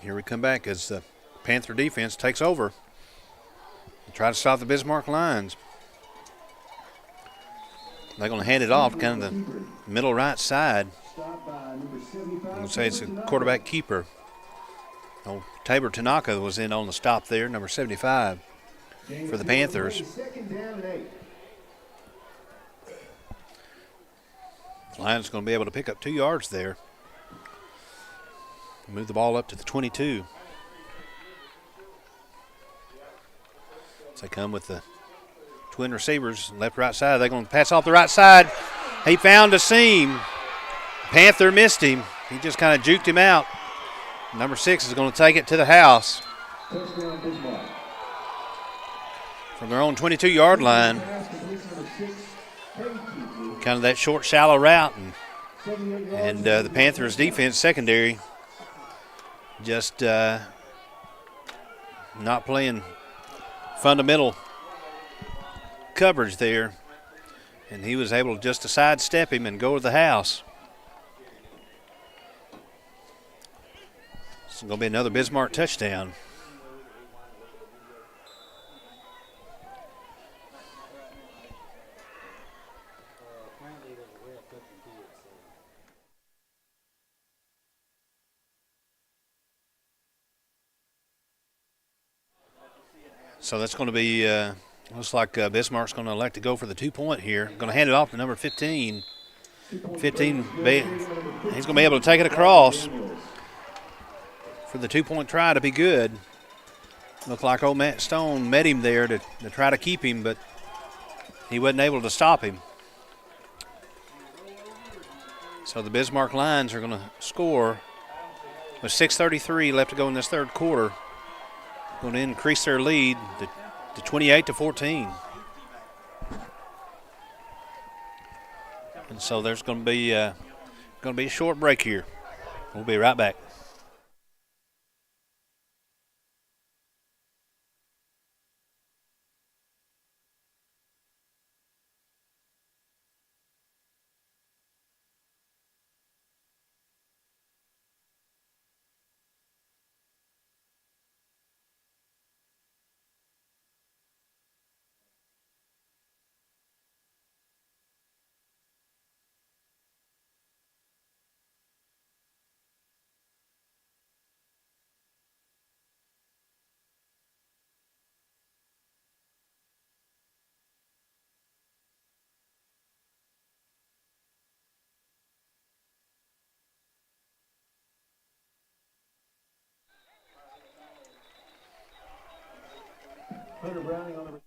Here we come back as the Panther defense takes over and try to stop the Bismarck Lions. They're going to hand it off kind of the middle right side. I'm going to say it's a quarterback keeper. Tabor Tanaka was in on the stop there, number 75 for the Panthers. The Lions going to be able to pick up 2 yards there. Move the ball up to the 22. So they come with the twin receivers, left, right side. They're going to pass off the right side. He found a seam. Panther missed him. He just kind of juked him out. Number 6 is going to take it to the house. From their own 22-yard line. Kind of that short, shallow route. And the Panthers defense secondary just not playing fundamental coverage there. And he was able just to sidestep him and go to the house. It's going to be another Bismarck touchdown. So that's going to be, looks like Bismarck's going to elect to go for the 2-point here. Going to hand it off to number 15. 15, he's going to be able to take it across for the 2-point try to be good. Looked like old Matt Stone met him there to try to keep him, but he wasn't able to stop him. So the Bismarck Lions are going to score with 6:33 left to go in this 3rd quarter. going to increase their lead to 28-14. And so there's going to be a short break here. We'll be right back. Hunter Browning on the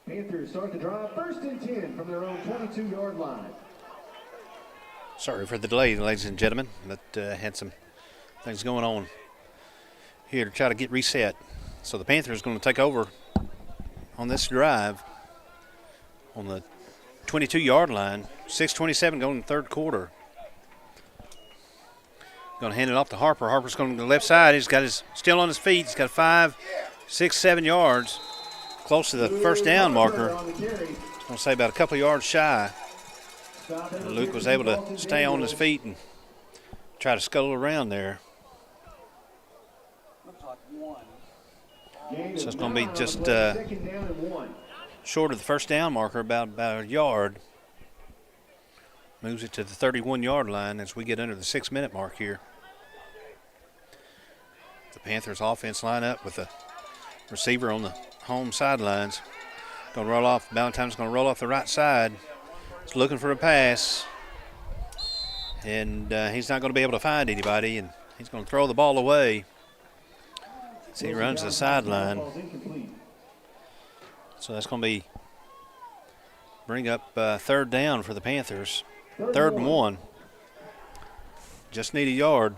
Panthers start the drive, 1st and 10 from their own 22-yard line. Sorry for the delay, ladies and gentlemen, but had some things going on here to try to get reset. So the Panthers going to take over on this drive on the 22-yard line. 6:27 going in the third quarter. Going to hand it off to Harper. Harper's going to the left side. He's got still on his feet. He's got 5, 6, 7 yards. Close to the first down marker. I was going to say about a couple of yards shy. And Luke was able to stay on his feet and try to scuttle around there. So it's going to be just short of the first down marker, about a yard. Moves it to the 31-yard line as we get under the 6-minute mark here. The Panthers offense line up with the receiver on the home sidelines. Going to roll off. Ballantyne's going to roll off the right side. He's looking for a pass. And he's not going to be able to find anybody. And he's going to throw the ball away. So he runs the sideline. So that's going to bring up third down for the Panthers. 3rd and 1. Just need a yard.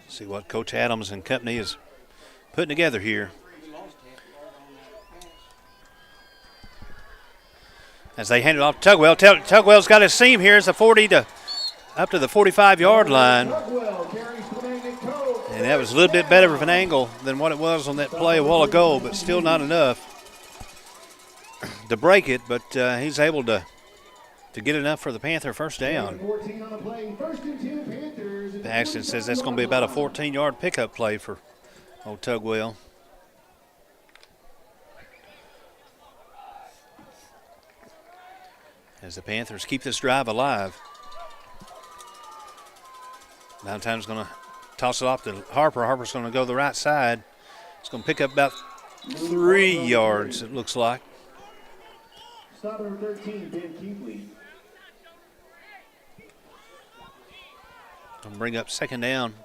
See what Coach Adams and company is putting together here. As they hand it off to Tugwell. Tugwell's got his seam here. It's a 40 to up to the 45-yard line. And that was a little bit better of an angle than what it was on that play a while ago, but still not enough to break it. But he's able to get enough for the Panther first down. Paxton says that's going to be about a 14-yard pickup play for old Tugwell. As the Panthers keep this drive alive. Ballantyne's going to toss it off to Harper. Harper's going to go the right side. It's going to pick up about 3 yards, it looks like. Stop number 13, Ben Keithley. Going to bring up second down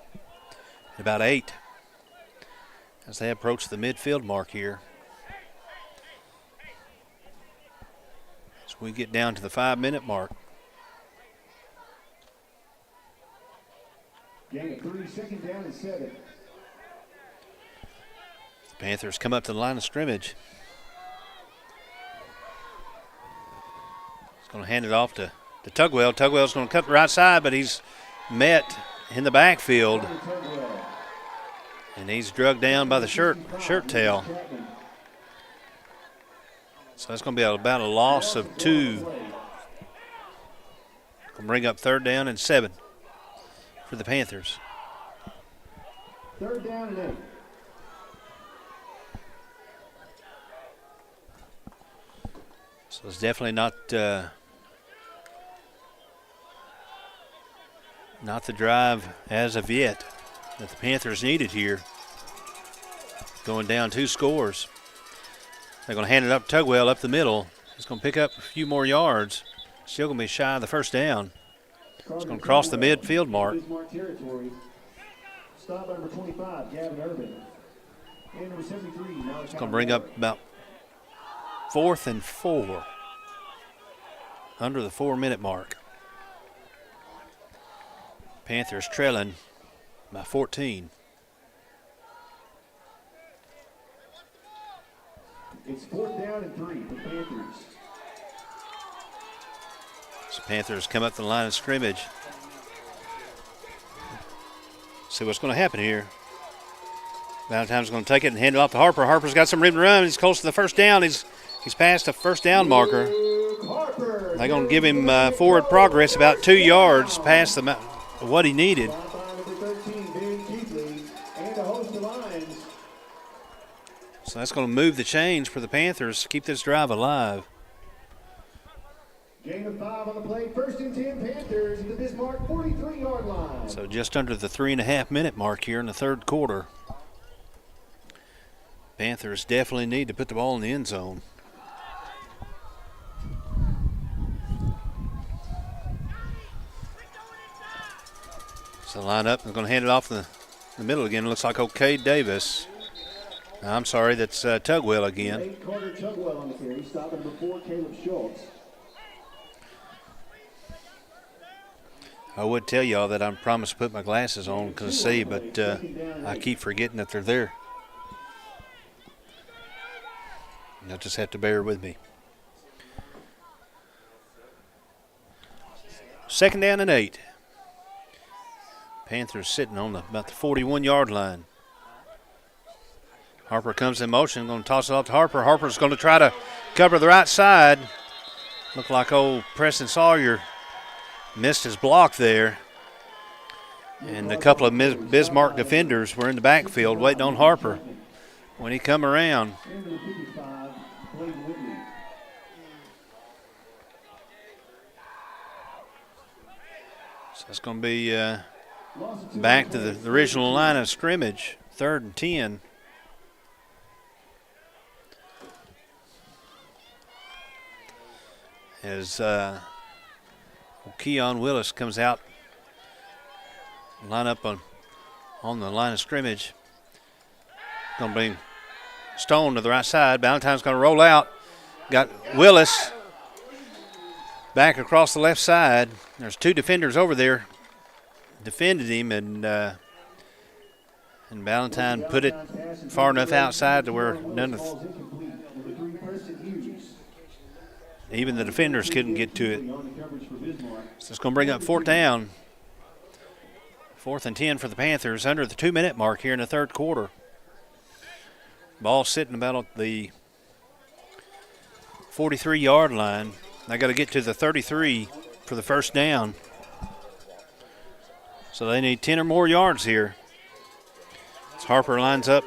at about 8 as they approach the midfield mark here. As we get down to the 5-minute mark. Gain of 3, 2nd down and 7. The Panthers come up to the line of scrimmage. He's going to hand it off to Tugwell. Tugwell's going to cut the right side, but he's met in the backfield. And he's drugged down by the shirt tail. So that's going to be about a loss of 2. Going to bring up 3rd down and 7 for the Panthers. 3rd down and 8. So it's definitely not the drive as of yet that the Panthers needed here. Going down 2 scores. They're going to hand it up to Tugwell up the middle. He's going to pick up a few more yards. Still going to be shy of the first down. It's going to cross the midfield mark. Bismarck territory. Stop by number 25, Gavin Urban. And number 73, It's going to bring up about 4th and 4. Under the 4-minute mark. Panthers trailing by 14. It's 4th down and 3 for Panthers. So Panthers come up the line of scrimmage. See what's going to happen here. Valentine's going to take it and hand it off to Harper. Harper's got some room to run. He's close to the first down. He's past the first down marker. They're going to give him forward progress about 2 yards past what he needed. So that's going to move the chains for the Panthers to keep this drive alive. Gain of 5 on the play. 1st and 10 Panthers at the Bismarck 43-yard line. So just under the 3.5-minute mark here in the third quarter. Panthers definitely need to put the ball in the end zone. So line up. They're going to hand it off the middle again. It looks like OK Davis. I'm sorry, that's Tugwell again. Carter Tugwell on the carry. Stop at number 4, Caleb Schultz. I would tell y'all that I promised to put my glasses on to see, but I keep forgetting that they're there. You'll just have to bear with me. 2nd down and 8. Panthers sitting on about the 41-yard line. Harper comes in motion, going to toss it off to Harper. Harper's going to try to cover the right side. Looked like old Preston Sawyer missed his block there. And a couple of Bismarck defenders were in the backfield waiting on Harper. When he come around, so it's going to be back to the original line of scrimmage, 3rd and 10. As Keon Willis comes out, line up on the line of scrimmage. Going to bring Stone to the right side. Ballantyne's going to roll out. Got Willis back across the left side. There's 2 defenders over there. Defended him, and Ballantyne put it far enough outside to where even the defenders couldn't get to it. So it's going to bring up 4th down. 4th and 10 for the Panthers under the 2-minute mark here in the third quarter. Ball sitting about at the 43-yard line. They got to get to the 33 for the first down. So they need 10 or more yards here. As Harper lines up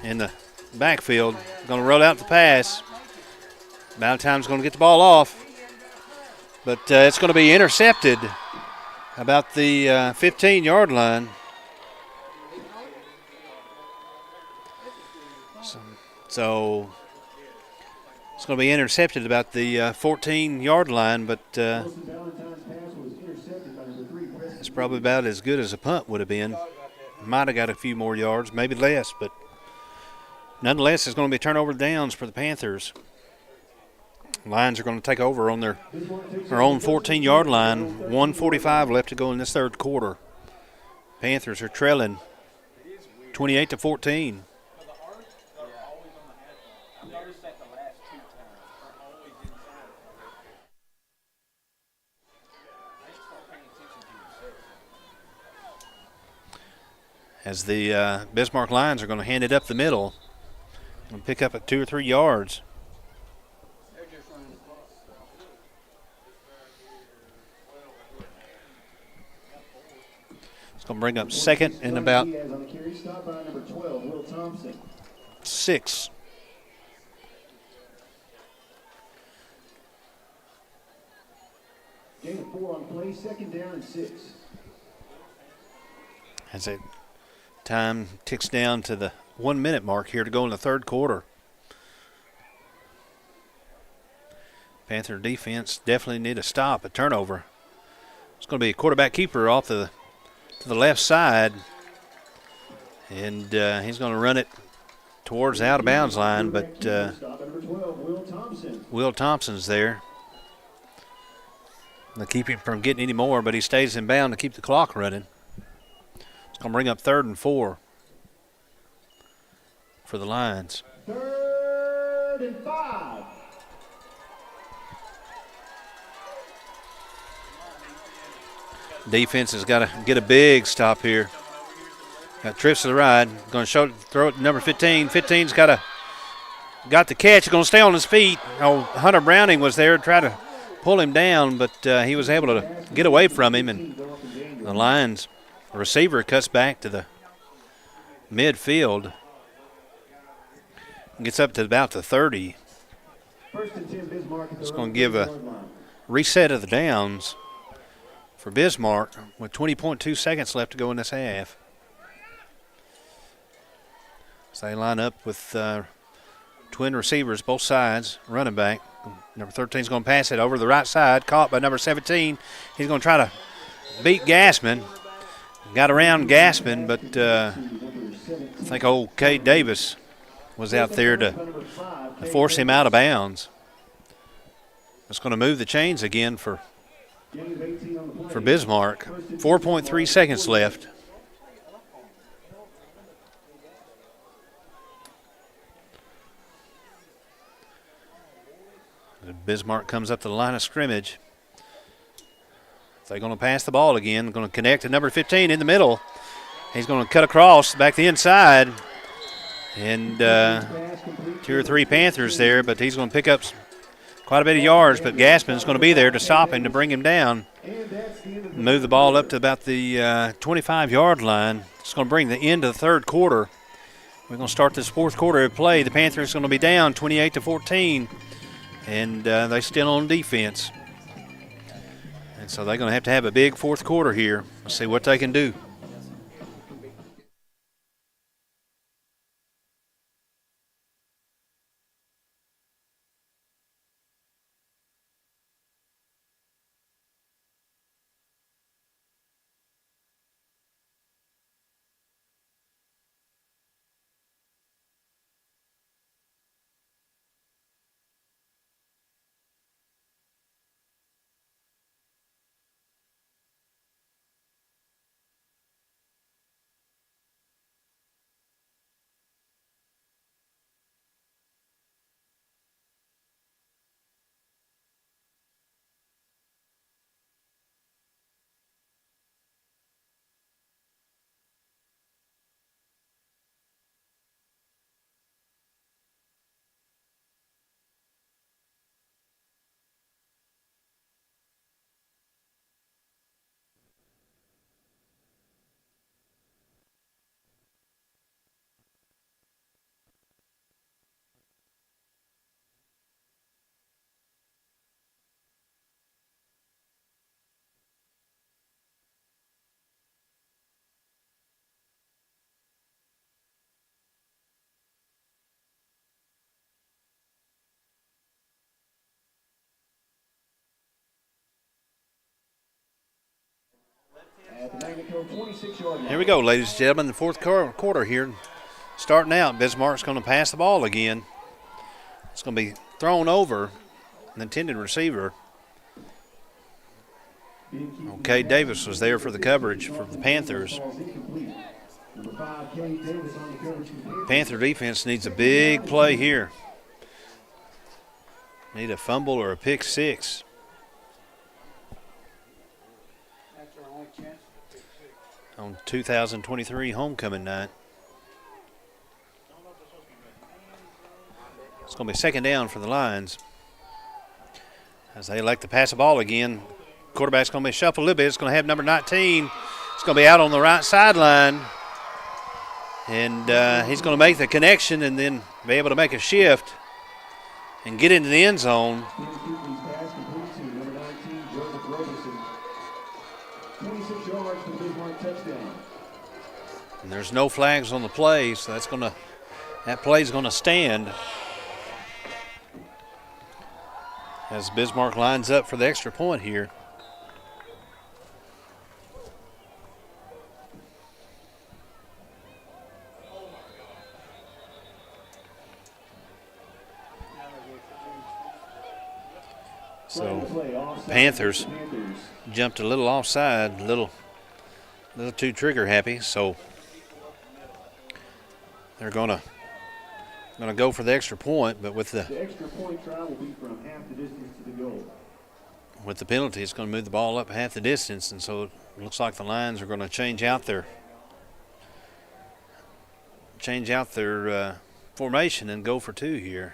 in the backfield, going to roll out the pass. Ballantyne's going to get the ball off, but it's going to be intercepted about the 15-yard line. So it's going to be intercepted about the 14-yard line, but it's probably about as good as a punt would have been. Might have got a few more yards, maybe less, but nonetheless, it's going to be turnover downs for the Panthers. Lions are going to take over on their own 14-yard line. 1:45 left to go in this third quarter. Panthers are trailing 28-14. As the Bismarck Lions are going to hand it up the middle and pick up at 2 or 3 yards. It's going to bring up 2nd and about 6. Gain of 4 on play, 2nd down and 6. As it time ticks down to the 1-minute mark here to go in the third quarter. Panther defense definitely need a stop, a turnover. It's going to be a quarterback keeper off to the left side. And he's going to run it towards the out-of-bounds line, but Will Thompson's there. They'll keep him from getting any more, but he stays in bound to keep the clock running. It's going to bring up 3rd and 4 for the Lions. 3rd and 5. Defense has got to get a big stop here. Got trips to the right. Going to throw it to number 15. 15's got the catch. Going to stay on his feet. Oh, Hunter Browning was there to try to pull him down, but he was able to get away from him, and the Lions receiver cuts back to the midfield. Gets up to about the 30. It's going to give a reset of the downs for Bismarck with 20.2 seconds left to go in this half. So they line up with twin receivers, both sides, running back. Number 13 is going to pass it over the right side, caught by number 17. He's going to try to beat Gassman. Got around Gassman, but I think old Cade Davis was out there to force him out of bounds. It's going to move the chains again for Bismarck. 4.3 seconds left. Bismarck comes up to the line of scrimmage. They're going to pass the ball again. Going to connect to number 15 in the middle. He's going to cut across back the inside. And 2 or 3 Panthers there, but he's going to pick up quite a bit of yards. But Gassman's going to be there to stop him, to bring him down. Move the ball up to about the 25-yard line. It's going to bring the end of the 3rd quarter. We're going to start this 4th quarter of play. The Panthers are going to be down 28-14. And they still on defense. And so they're going to have a big 4th quarter here. Let's see what they can do. Here we go, ladies and gentlemen, the 4th quarter here. Starting out, Bismarck's going to pass the ball again. It's going to be thrown over an intended receiver. Okay, Davis was there for the coverage for the Panthers. Panther defense needs a big play here. Need a fumble or a pick 6. On 2023 homecoming night. It's going to be 2nd down for the Lions. As they elect to pass the ball again, quarterback's going to be shuffled a little bit. It's going to have number 19. It's going to be out on the right sideline. And he's going to make the connection and then be able to make a shift and get into the end zone. And there's no flags on the play, so that play's going to stand. as Bismarck lines up for the extra point here. So Panthers jumped a little offside, a little too trigger happy. So they're gonna go for the extra point, but with the extra point try will be from half the distance to the goal. With the penalty, it's going to move the ball up half the distance, and so it looks like the Lions are going to change out their formation and go for two here.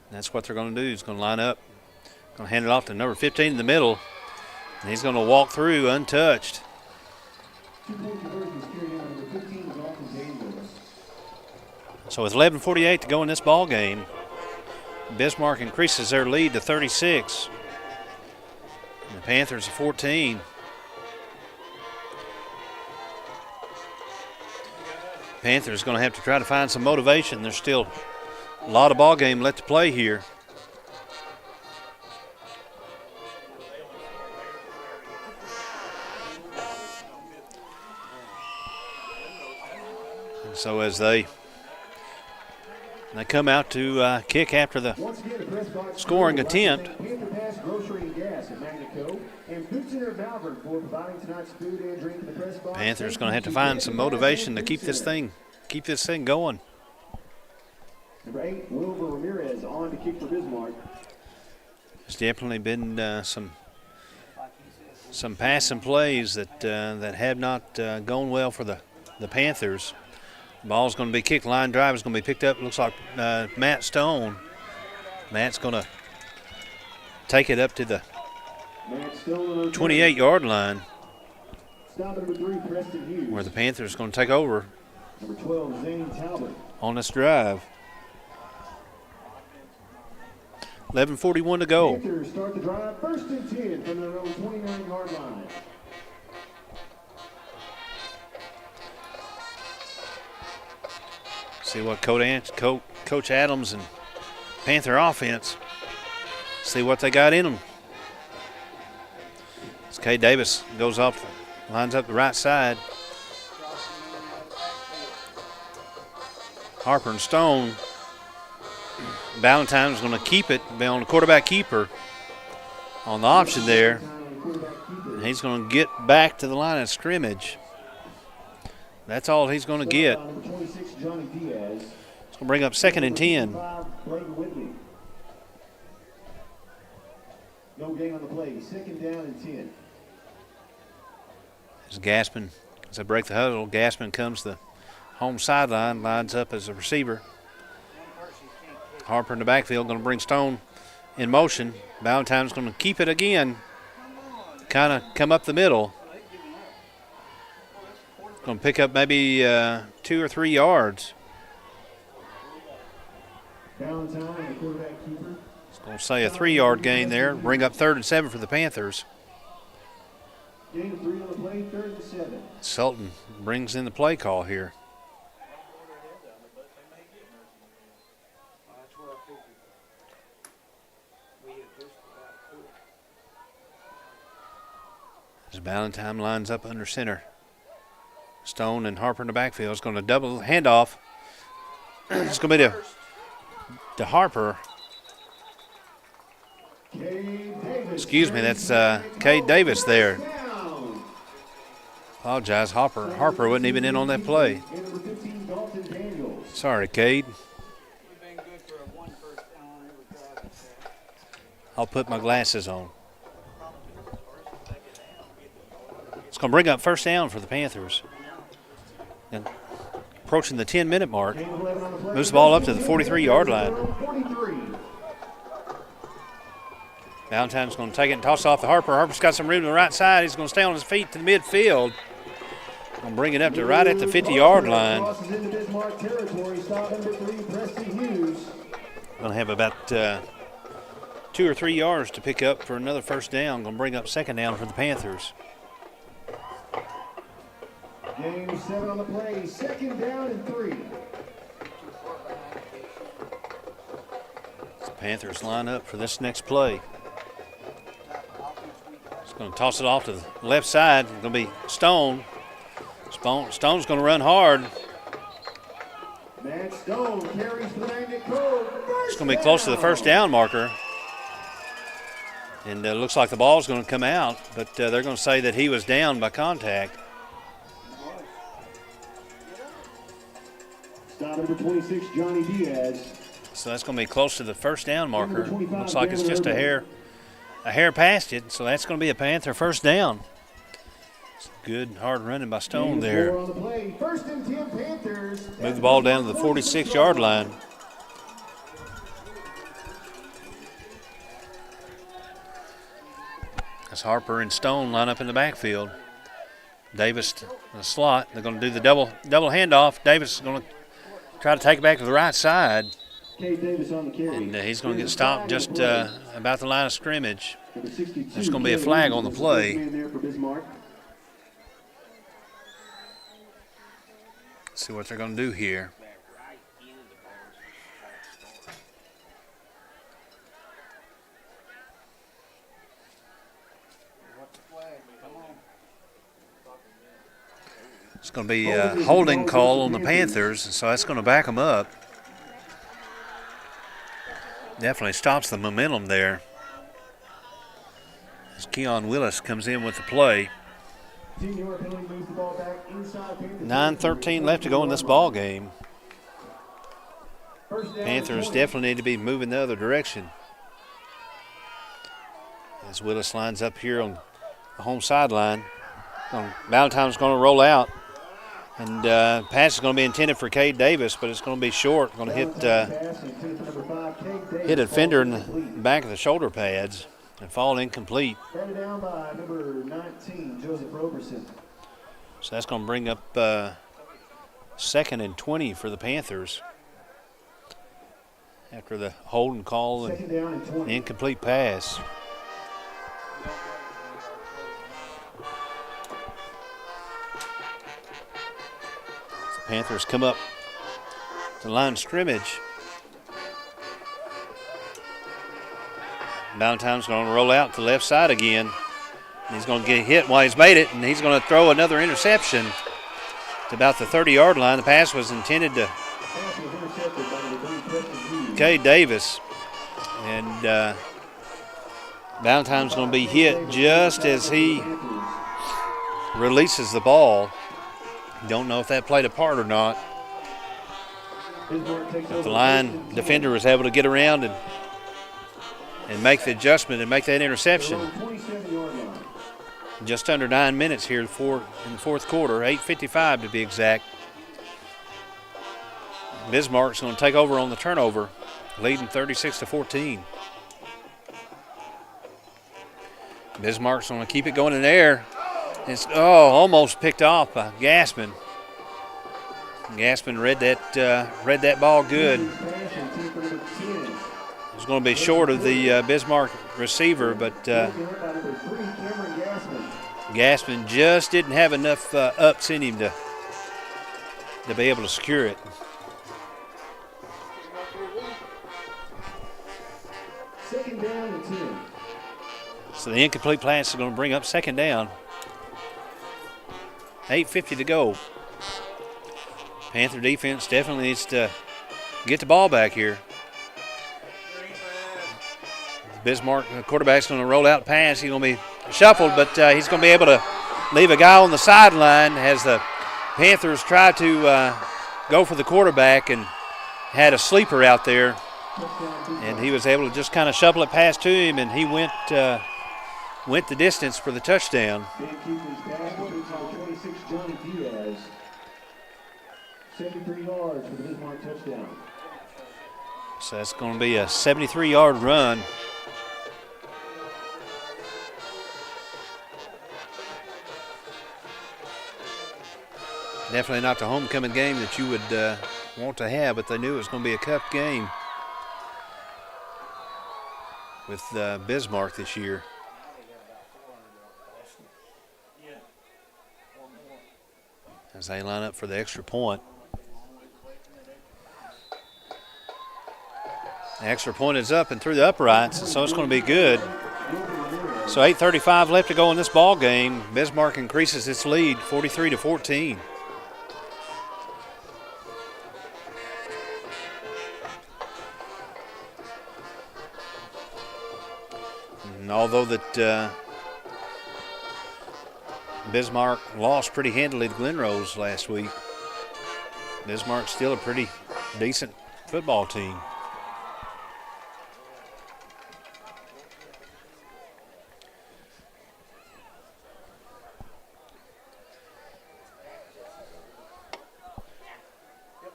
And that's what they're going to do. He's going to line up, going to hand it off to number 15 in the middle, and he's going to walk through untouched. So with 11:48 to go in this ball game, Bismarck increases their lead to 36. And the Panthers are 14. Panthers going to have to try to find some motivation. There's still a lot of ball game left to play here. And so as they come out to kick after the scoring attempt. Panthers going to have to find some motivation to keep this thing going. Number 8, Wilbur Ramirez on to kick for Bismarck. There's definitely been some passing plays that have not gone well for the Panthers. Ball's going to be kicked. Line drive is going to be picked up. Looks like Matt Stone. Matt's going to take it up to the 28-yard line, where the Panthers are going to take over Number 12, Zane Talbot. On this drive. 11:41 to go. Panthers start the drive, first and 10 from their own 29-yard line. See what Coach Adams and Panther offense, see what they got in them. As K. Davis goes off, lines up the right side. Harper and Stone. Ballantyne's going to keep it, be on the quarterback keeper on the option there. And he's going to get back to the line of scrimmage. That's all he's going to get. It's going to bring up 2nd and 10. No gain on the play, 2nd down and 10. As Gaspin, as they break the huddle, Gaspin comes to the home sideline, lines up as a receiver. Harper in the backfield, going to bring Stone in motion. Ballantyne's going to keep it again, kind of come up the middle. Going to pick up maybe 2 or 3 yards. Ballantyne, the quarterback keeper. It's going to say a 3-yard gain there. Bring up 3rd and 7 for the Panthers. Gain 3 on the play, 3rd and 7. Sultan brings in the play call here. As Ballantyne lines up under center. Stone and Harper in the backfield. It's going to double handoff. It's going to be to Harper. Excuse me, that's Cade Davis there. Apologize, Harper wasn't even in on that play. Sorry, Cade. I'll put my glasses on. It's going to bring up 1st down for the Panthers. And approaching the 10-minute mark, moves the ball up to the 43-yard line. Ballantyne's going to take it and toss it off to Harper. Harper's got some room to the right side. He's going to stay on his feet to the midfield. Going to bring it up to right at the 50-yard line. Going to have about 2 or 3 yards to pick up for another 1st down. Going to bring up 2nd down for the Panthers. Game 7 on the play, 2nd down and 3. Panthers line up for this next play. It's going to toss it off to the left side. It's going to be Stone. Stone's going to run hard. Matt Stone carries the magnet Cove. It's going to be close to the first down marker. And it looks like the ball's going to come out, but they're going to say that he was down by contact. Stop number 26, Johnny Diaz. So that's going to be close to the first down marker. Looks like it's just a hair past it, so that's going to be a Panther first down. Good hard running by Stone there. First and 10 Panthers. Move the ball down to the 46-yard line. As Harper and Stone line up in the backfield. Davis in the slot. They're going to do the double handoff. Davis is going to try to take it back to the right side. And he's going to get stopped just about the line of scrimmage. There's going to be a flag on the play. Let's see what they're going to do here. It's going to be a holding call on the Panthers, so that's going to back them up. Definitely stops the momentum there. As Keon Willis comes in with the play. 9:13 left to go in this ball game. Panthers definitely need to be moving the other direction. As Willis lines up here on the home sideline. Valentine's going to roll out. And pass is going to be intended for Cade Davis, but it's going to be short. Going to hit a fender in the back of the shoulder pads and fall incomplete. Down by number 19, Joseph Roberson. So that's going to bring up 2nd and 20 for the Panthers after the holding call and the incomplete pass. Panthers come up to the line of scrimmage. Valentine's going to roll out to the left side again. He's going to get hit while he's made it, and he's going to throw another interception to about the 30-yard line. The pass was intended to Cade Davis, and Valentine's going to be hit just as he releases the ball. Don't know if that played a part or not. But the line defender was able to get around and make the adjustment and make that interception. Just under 9 minutes here in the fourth quarter, 8:55 to be exact. Bismarck's going to take over on the turnover, leading 36-14. Bismarck's going to keep it going in the air. It's almost picked off by Gassman. Gassman read that ball good. It's going to be short of the Bismarck receiver, but Gassman just didn't have enough ups in him to be able to secure it. Second down and 10. So the incomplete pass is going to bring up second down. 8:50 to go. Panther defense definitely needs to get the ball back here. Bismarck, the quarterback's going to roll out pass. He's going to be shuffled, but he's going to be able to leave a guy on the sideline as the Panthers try to go for the quarterback and had a sleeper out there. And he was able to just kind of shuffle it past to him, and he went the distance for the touchdown. 73 yards for the Bismarck touchdown. So that's going to be a 73-yard run. Definitely not the homecoming game that you would want to have, but they knew it was going to be a cup game with Bismarck this year. As they line up for the extra point. The extra point is up and through the uprights, and so it's going to be good. So 8:35 left to go in this ball game. Bismarck increases its lead, 43-14. And although that Bismarck lost pretty handily to Glen Rose last week, Bismarck's still a pretty decent football team.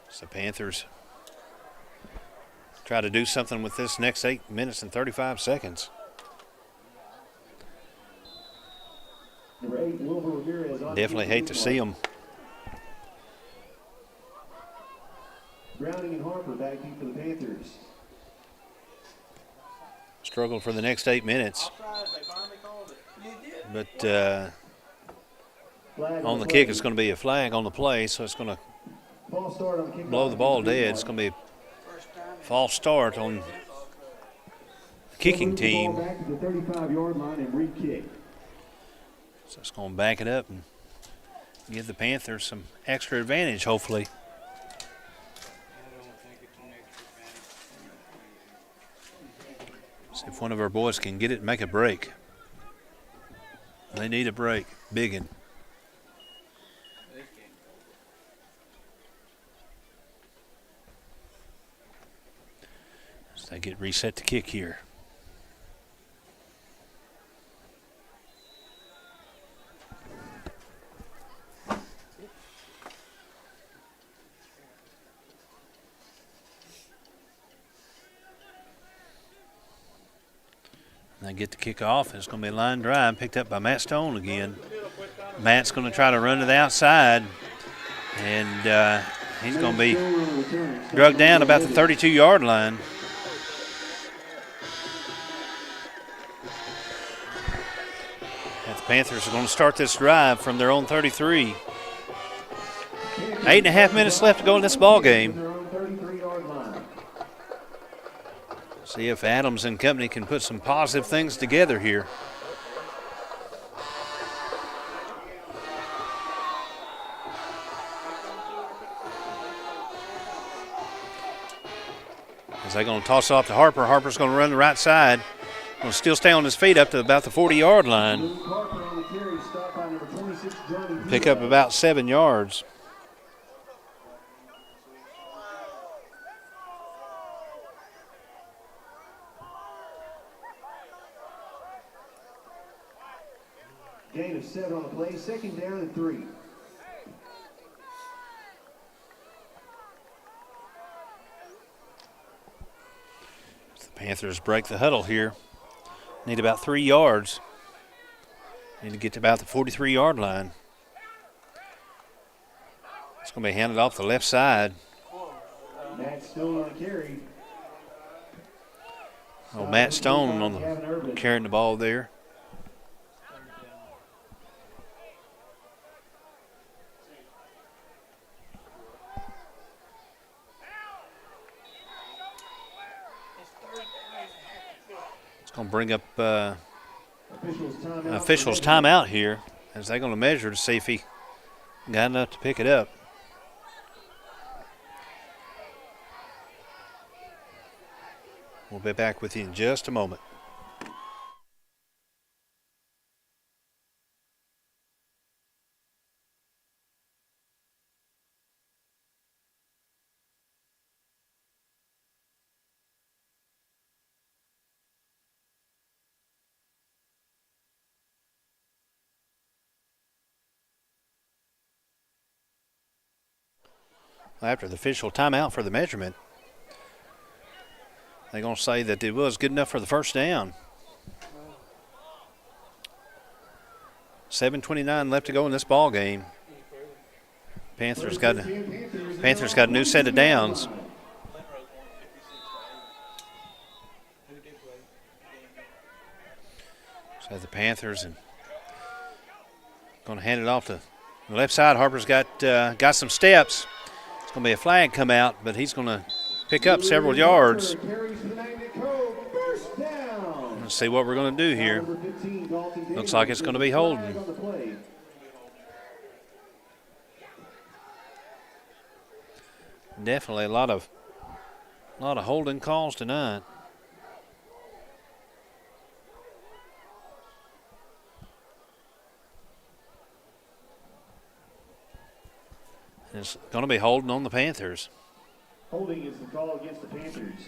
So Panthers try to do something with this next 8 minutes and 35 seconds. Definitely hate to see them. Browning and Harper back in for the Panthers. Struggle for the next 8 minutes. But on the kick, it's going to be a flag on the play, so it's going to blow the ball dead. It's going to be a false start on the kicking team. Back to the 35-yard line and re-kick. So it's going to back it up and give the Panthers some extra advantage, hopefully. See if one of our boys can get it and make a break. They need a break, big one. So they get reset to kick here. They get the kick off, and it's going to be a line drive picked up by Matt Stone again. Matt's going to try to run to the outside, and he's going to be drugged down about the 32-yard line. And the Panthers are going to start this drive from their own 33. 8.5 minutes left to go in this ball game. See if Adams and company can put some positive things together here. As they're going to toss off to Harper. Harper's going to run the right side. Going to still stay on his feet up to about the 40-yard line. Pick up about 7 yards. Gain of 7 on the play, 2nd down and 3. The Panthers break the huddle here. Need about 3 yards. Need to get to about the 43-yard line. It's going to be handed off the left side. Matt Stone on the carry. Oh, Matt Stone on the carrying the ball there. Going to bring up officials timeout here as they're going to measure to see if he got enough to pick it up. We'll be back with you in just a moment. After the official timeout for the measurement, they're going to say that it was good enough for the first down. 7:29 left to go in this ball game. Panthers got a new set of downs. So the Panthers and going to hand it off to the left side. Harper's got some steps. Going to be a flag come out, but he's going to pick up several yards. Let's see what we're going to do here. Looks like it's going to be holding. Definitely a lot of holding calls tonight. It's going to be holding on the Panthers. Holding is the call against the Panthers.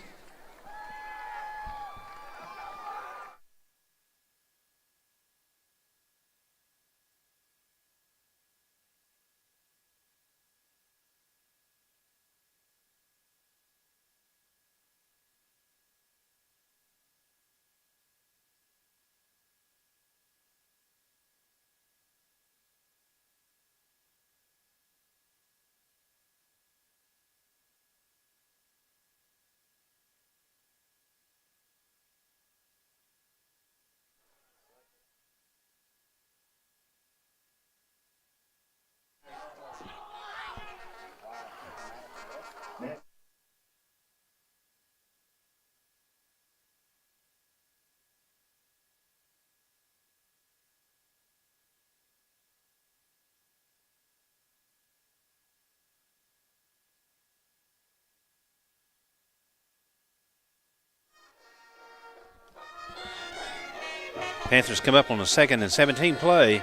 Panthers come up on the 2nd and 17 play.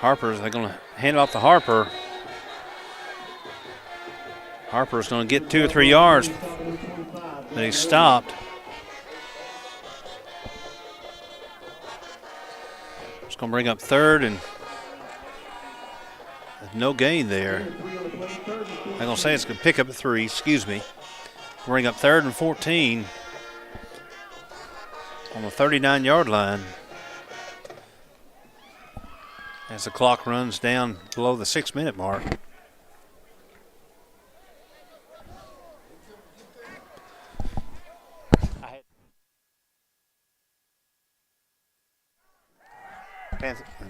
They're going to hand it off to Harper. Harper's going to get 2 or 3 yards, but he's stopped. It's going to bring up 3rd and no gain there. I'm going to say it's going to pick up at 3, excuse me. Bring up 3rd and 14 on the 39-yard line as the clock runs down below the 6-minute mark.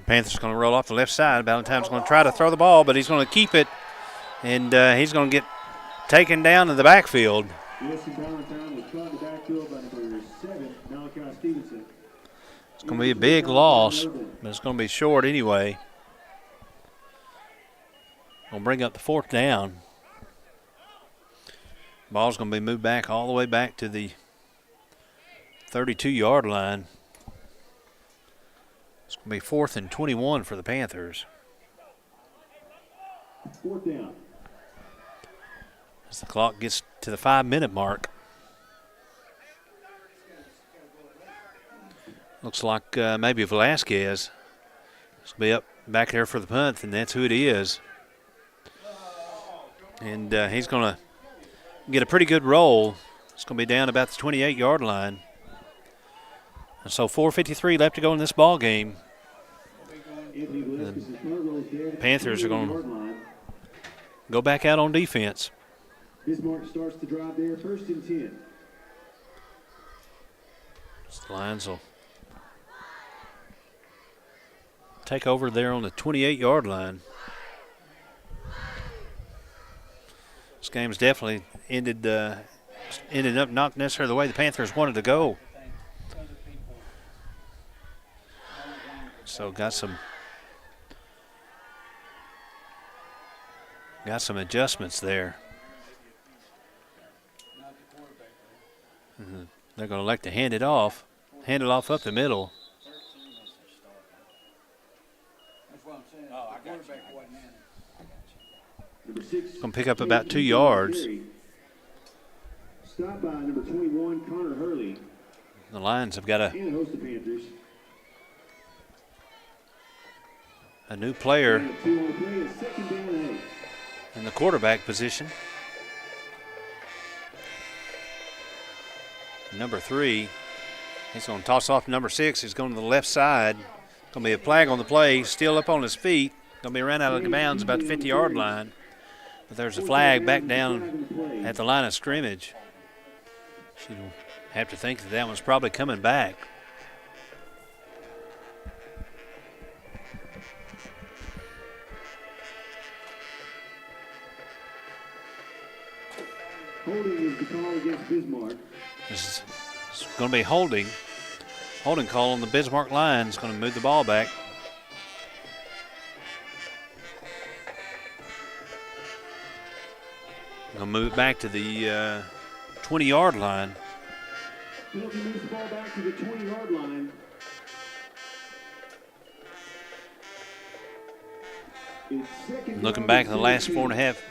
Panthers going to roll off the left side. Valentine's going to try to throw the ball, but he's going to keep it, and he's going to get taken down in the backfield. It's going to be a big loss, but it's going to be short anyway. Going to bring up the 4th down. Ball's going to be moved back all the way back to the 32-yard line. It's going to be 4th and 21 for the Panthers. 4th down. As the clock gets to the 5-minute mark. Looks like maybe Velasquez is going to be up back there for the punt, and that's who it is. And he's going to get a pretty good roll. It's going to be down about the 28-yard line. And so 4:53 left to go in this ball game. The Panthers are going to go back out on defense. Bismarck starts the drive there, 1st and 10. The Lions will take over there on the 28-yard line. This game's definitely ended up not necessarily the way the Panthers wanted to go. So got some adjustments there. They're going to elect to hand it off up the middle. Going to pick up about 2 yards. Stopped by number 21, Connor Hurley. The Lions have got a new player in the quarterback position. Number 3, he's going to toss off to number 6. He's going to the left side. Going to be a flag on the play. Still up on his feet. Going to be ran out of bounds about the 50-yard line. But there's a flag back down at the line of scrimmage. She'll have to think that one's probably coming back. Holding is the call against Bismarck. This is going to be holding. Holding call on the Bismarck line. Is going to move the ball back. Going to move it back to the 20-yard line. Penalty moves the ball back to the 20-yard line. Looking back in the last four and a half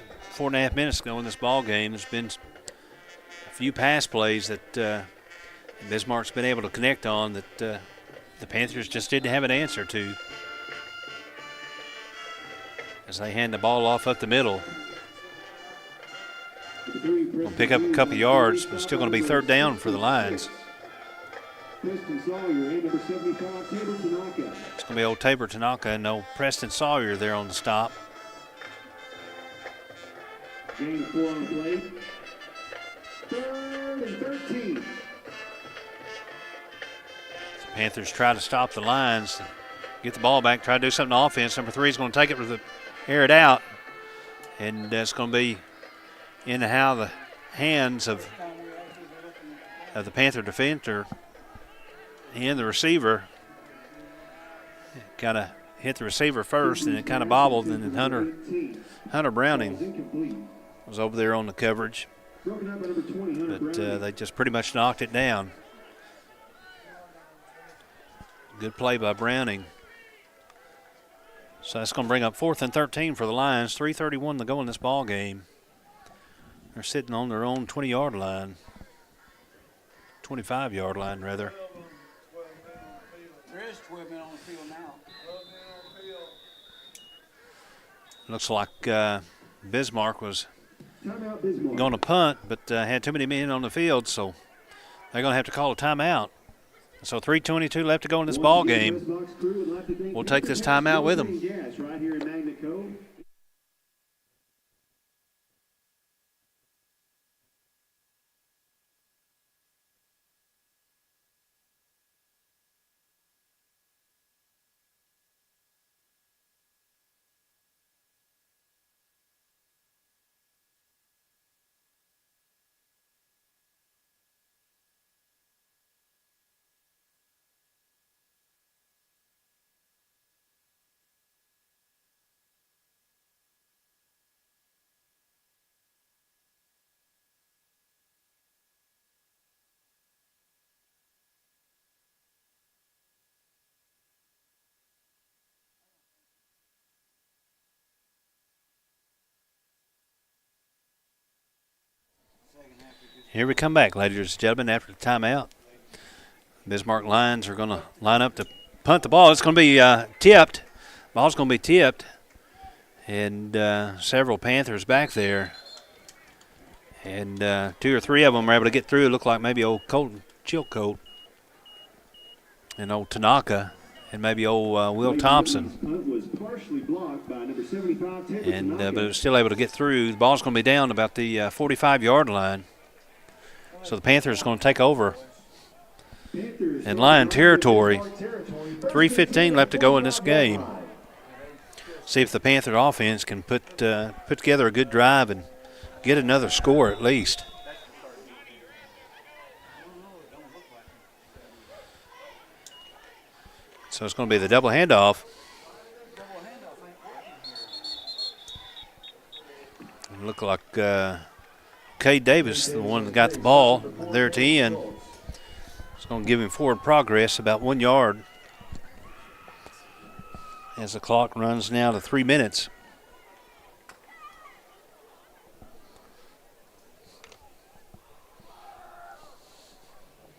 minutes ago in this ball game, there's been a few pass plays that Bismarck's been able to connect on that the Panthers just didn't have an answer to. As they hand the ball off up the middle. Will pick up a couple yards, but still going to be third down for the Lions. Preston Sawyer, number 75, Tabor Tanaka. It's going to be old Tabor Tanaka and old Preston Sawyer there on the stop. Gain 4 on the play. 3rd and 13. The Panthers try to stop the Lions, get the ball back, try to do something on offense. Number 3 is going to take it air it out, and it's going to be in the hands of the Panther defender and the receiver. Kind of hit the receiver first, and it kind of bobbled, and then Hunter Browning was over there on the coverage. But they just pretty much knocked it down. Good play by Browning. So that's going to bring up 4th and 13 for the Lions. 3:31 to go in this ball game. They're sitting on their own 20-yard line. 25-yard line, rather. There is 12 men on the field now. Looks like Bismarck was going to punt, but had too many men on the field, so they're going to have to call a timeout. So 3:22 left to go in this ball game. We'll take this timeout with them. Here we come back, ladies and gentlemen, after the timeout. Bismarck Lions are going to line up to punt the ball. It's going to be tipped. Ball's going to be tipped. And several Panthers back there. And 2 or 3 of them are able to get through. It looked like maybe old Colton Chilcote and old Tanaka and maybe old Will Thompson. And but it was still able to get through. The ball's going to be down about the 45-yard line. So the Panthers are going to take over in Lion territory. 3:15 left to go in this game. See if the Panther offense can put together a good drive and get another score at least. So it's going to be the double handoff. Look like Cade Davis, the one that got the ball there at the end. It's going to give him forward progress about 1 yard as the clock runs now to 3 minutes.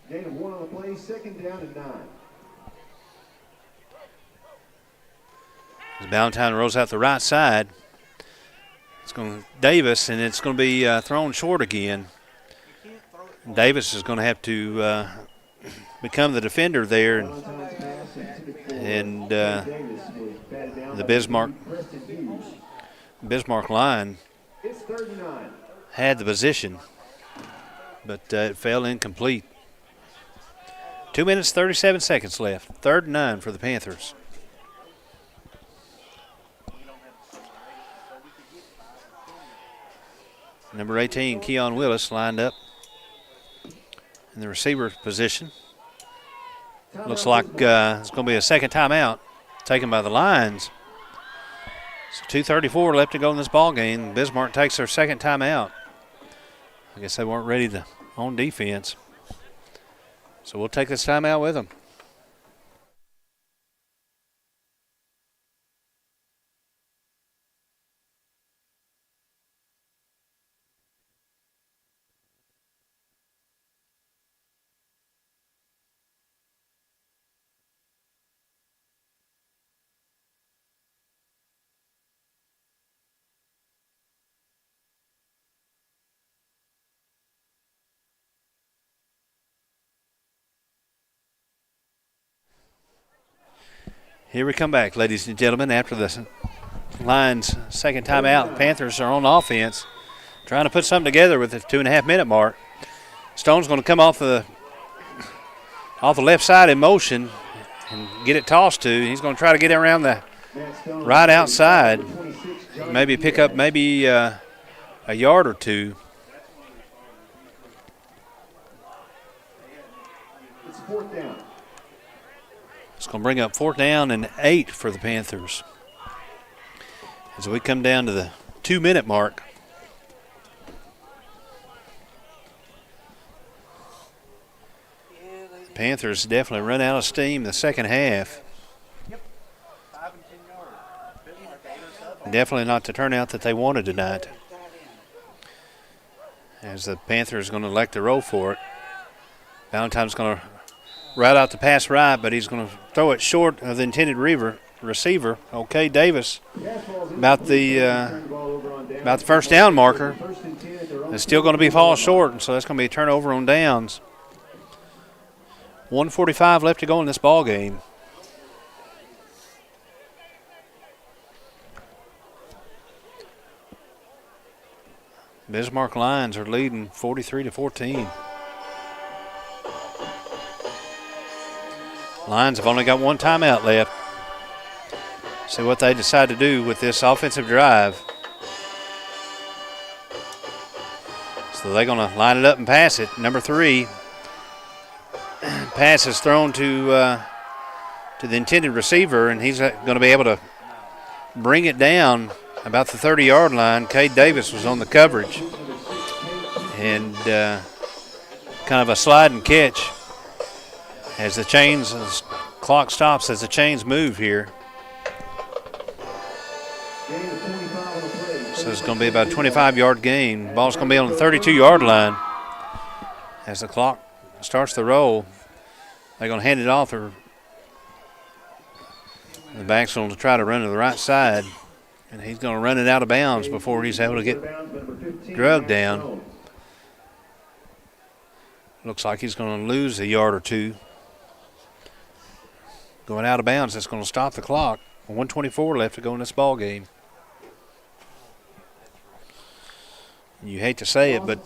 Gain of 1 on the play, 2nd down and 9. As Ballantyne rolls out the right side, it's going to Davis, and it's going to be thrown short again. Davis is going to have to become the defender there, and the Bismarck line had the position, but it fell incomplete. 2 minutes, 37 seconds left. 3rd and 9 for the Panthers. Number 18, Keon Willis, lined up in in the receiver position. Looks like it's going to be a second timeout taken by the Lions. So 2:34 left to go in this ball game. Bismarck takes their second timeout. I guess they weren't ready on defense. So we'll take this timeout with them. Here we come back, ladies and gentlemen, after the Lions' second time out. The Panthers are on offense, trying to put something together with the 2.5-minute mark. Stone's going to come off the left side in motion and get it tossed to. He's going to try to get it around the right outside, maybe pick up a yard or two. It's 4th down. It's going to bring up 4th down and 8 for the Panthers. As we come down to the 2-minute mark. The Panthers definitely run out of steam the second half. Definitely not the turnout that they wanted tonight. As the Panthers are going to elect to roll for it. Valentine's going to route out the pass right, but he's going to throw it short of the intended receiver. Okay, Davis, about the first down marker. It's still going to be fall short, and so that's going to be a turnover on downs. 1:45 left to go in this ball game. Bismarck Lions are leading 43-14. Lions have only got one timeout left. See what they decide to do with this offensive drive. So they're going to line it up and pass it. Number 3. Pass is thrown to the intended receiver, and he's going to be able to bring it down about the 30-yard line. Cade Davis was on the coverage. And kind of a slide and catch as the clock stops as the chains move here. So it's going to be about a 25-yard gain. Ball's going to be on the 32-yard line. As the clock starts to roll, they're going to hand it off. The back's going to try to run to the right side, and he's going to run it out of bounds before he's able to get drugged down. Looks like he's going to lose a yard or two. Going out of bounds, that's going to stop the clock. 1:24 left to go in this ball game. You hate to say it, but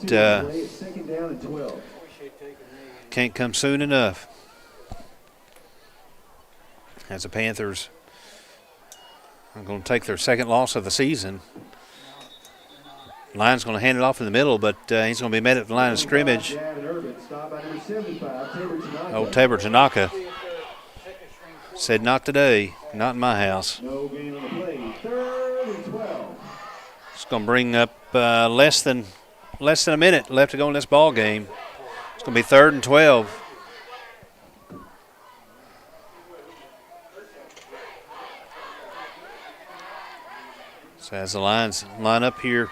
can't come soon enough. As the Panthers are going to take their second loss of the season. Lions going to hand it off in the middle, but he's going to be met at the line of scrimmage. Old Tabor Tanaka said, "Not today, not in my house." It's going to bring up less than a minute left to go in this ball game. It's going to be 3rd and 12. So as the Lions line up here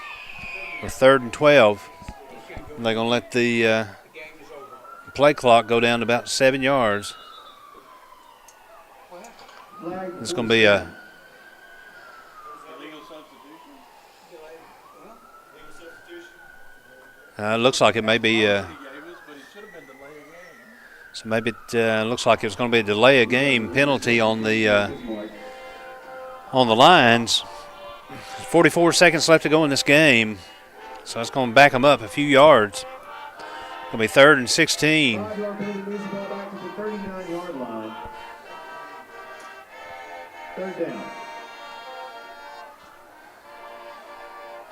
with 3rd and 12, they're going to let the play clock go down to about 7 yards. It's going to be a looks like it may be so maybe it looks like it's going to be a delay of game penalty on the Lions. 44 seconds left to go in this game, so it's going to back them up a few yards. It's going to be 3rd and 16.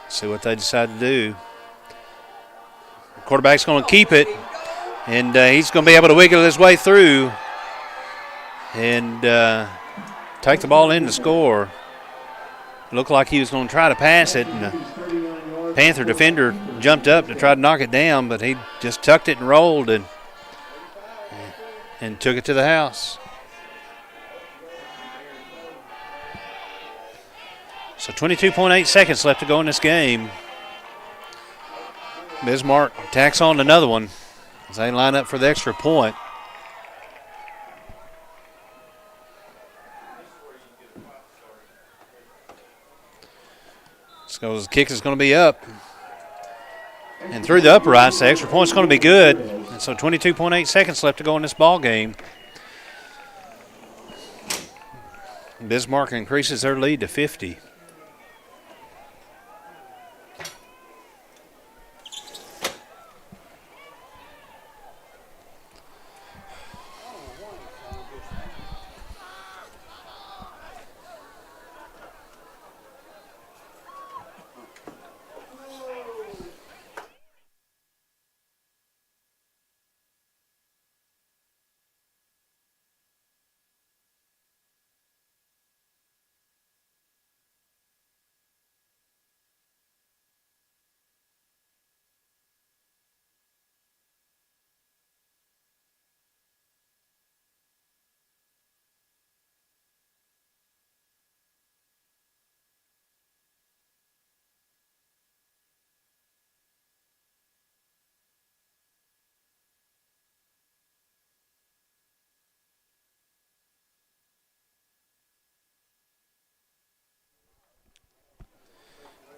See what they decide to do. The quarterback's going to keep it, And he's going to be able to wiggle his way through and take the ball in to score. Looked like he was going to try to pass it, and the Panther defender jumped up to try to knock it down, but he just tucked it and rolled and took it to the house. So 22.8 seconds left to go in this game. Bismarck tacks on another one as they line up for the extra point. So the kick is going to be up and through the uprights. The extra point's going to be good. And so 22.8 seconds left to go in this ball game. Bismarck increases their lead to 50.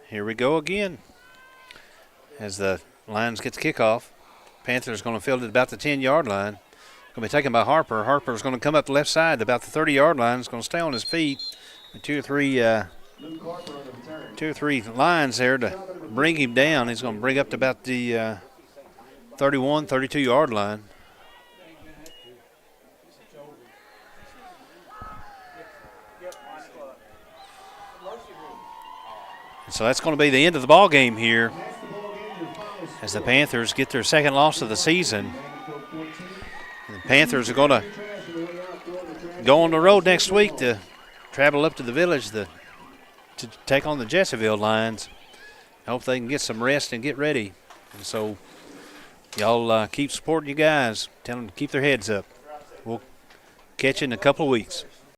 Here we go again. As the Lions get the kickoff, Panthers going to field it about the 10-yard line. Going to be taken by Harper. Harper's going to come up the left side about the 30-yard line. He's going to stay on his feet. Two or three lines there to bring him down. He's going to bring up to about the 31, 32-yard line. So that's going to be the end of the ball game here as the Panthers get their second loss of the season. The Panthers are going to go on the road next week to travel up to the village to take on the Jesseville Lions. I hope they can get some rest and get ready. And so y'all keep supporting you guys. Tell them to keep their heads up. We'll catch you in a couple of weeks.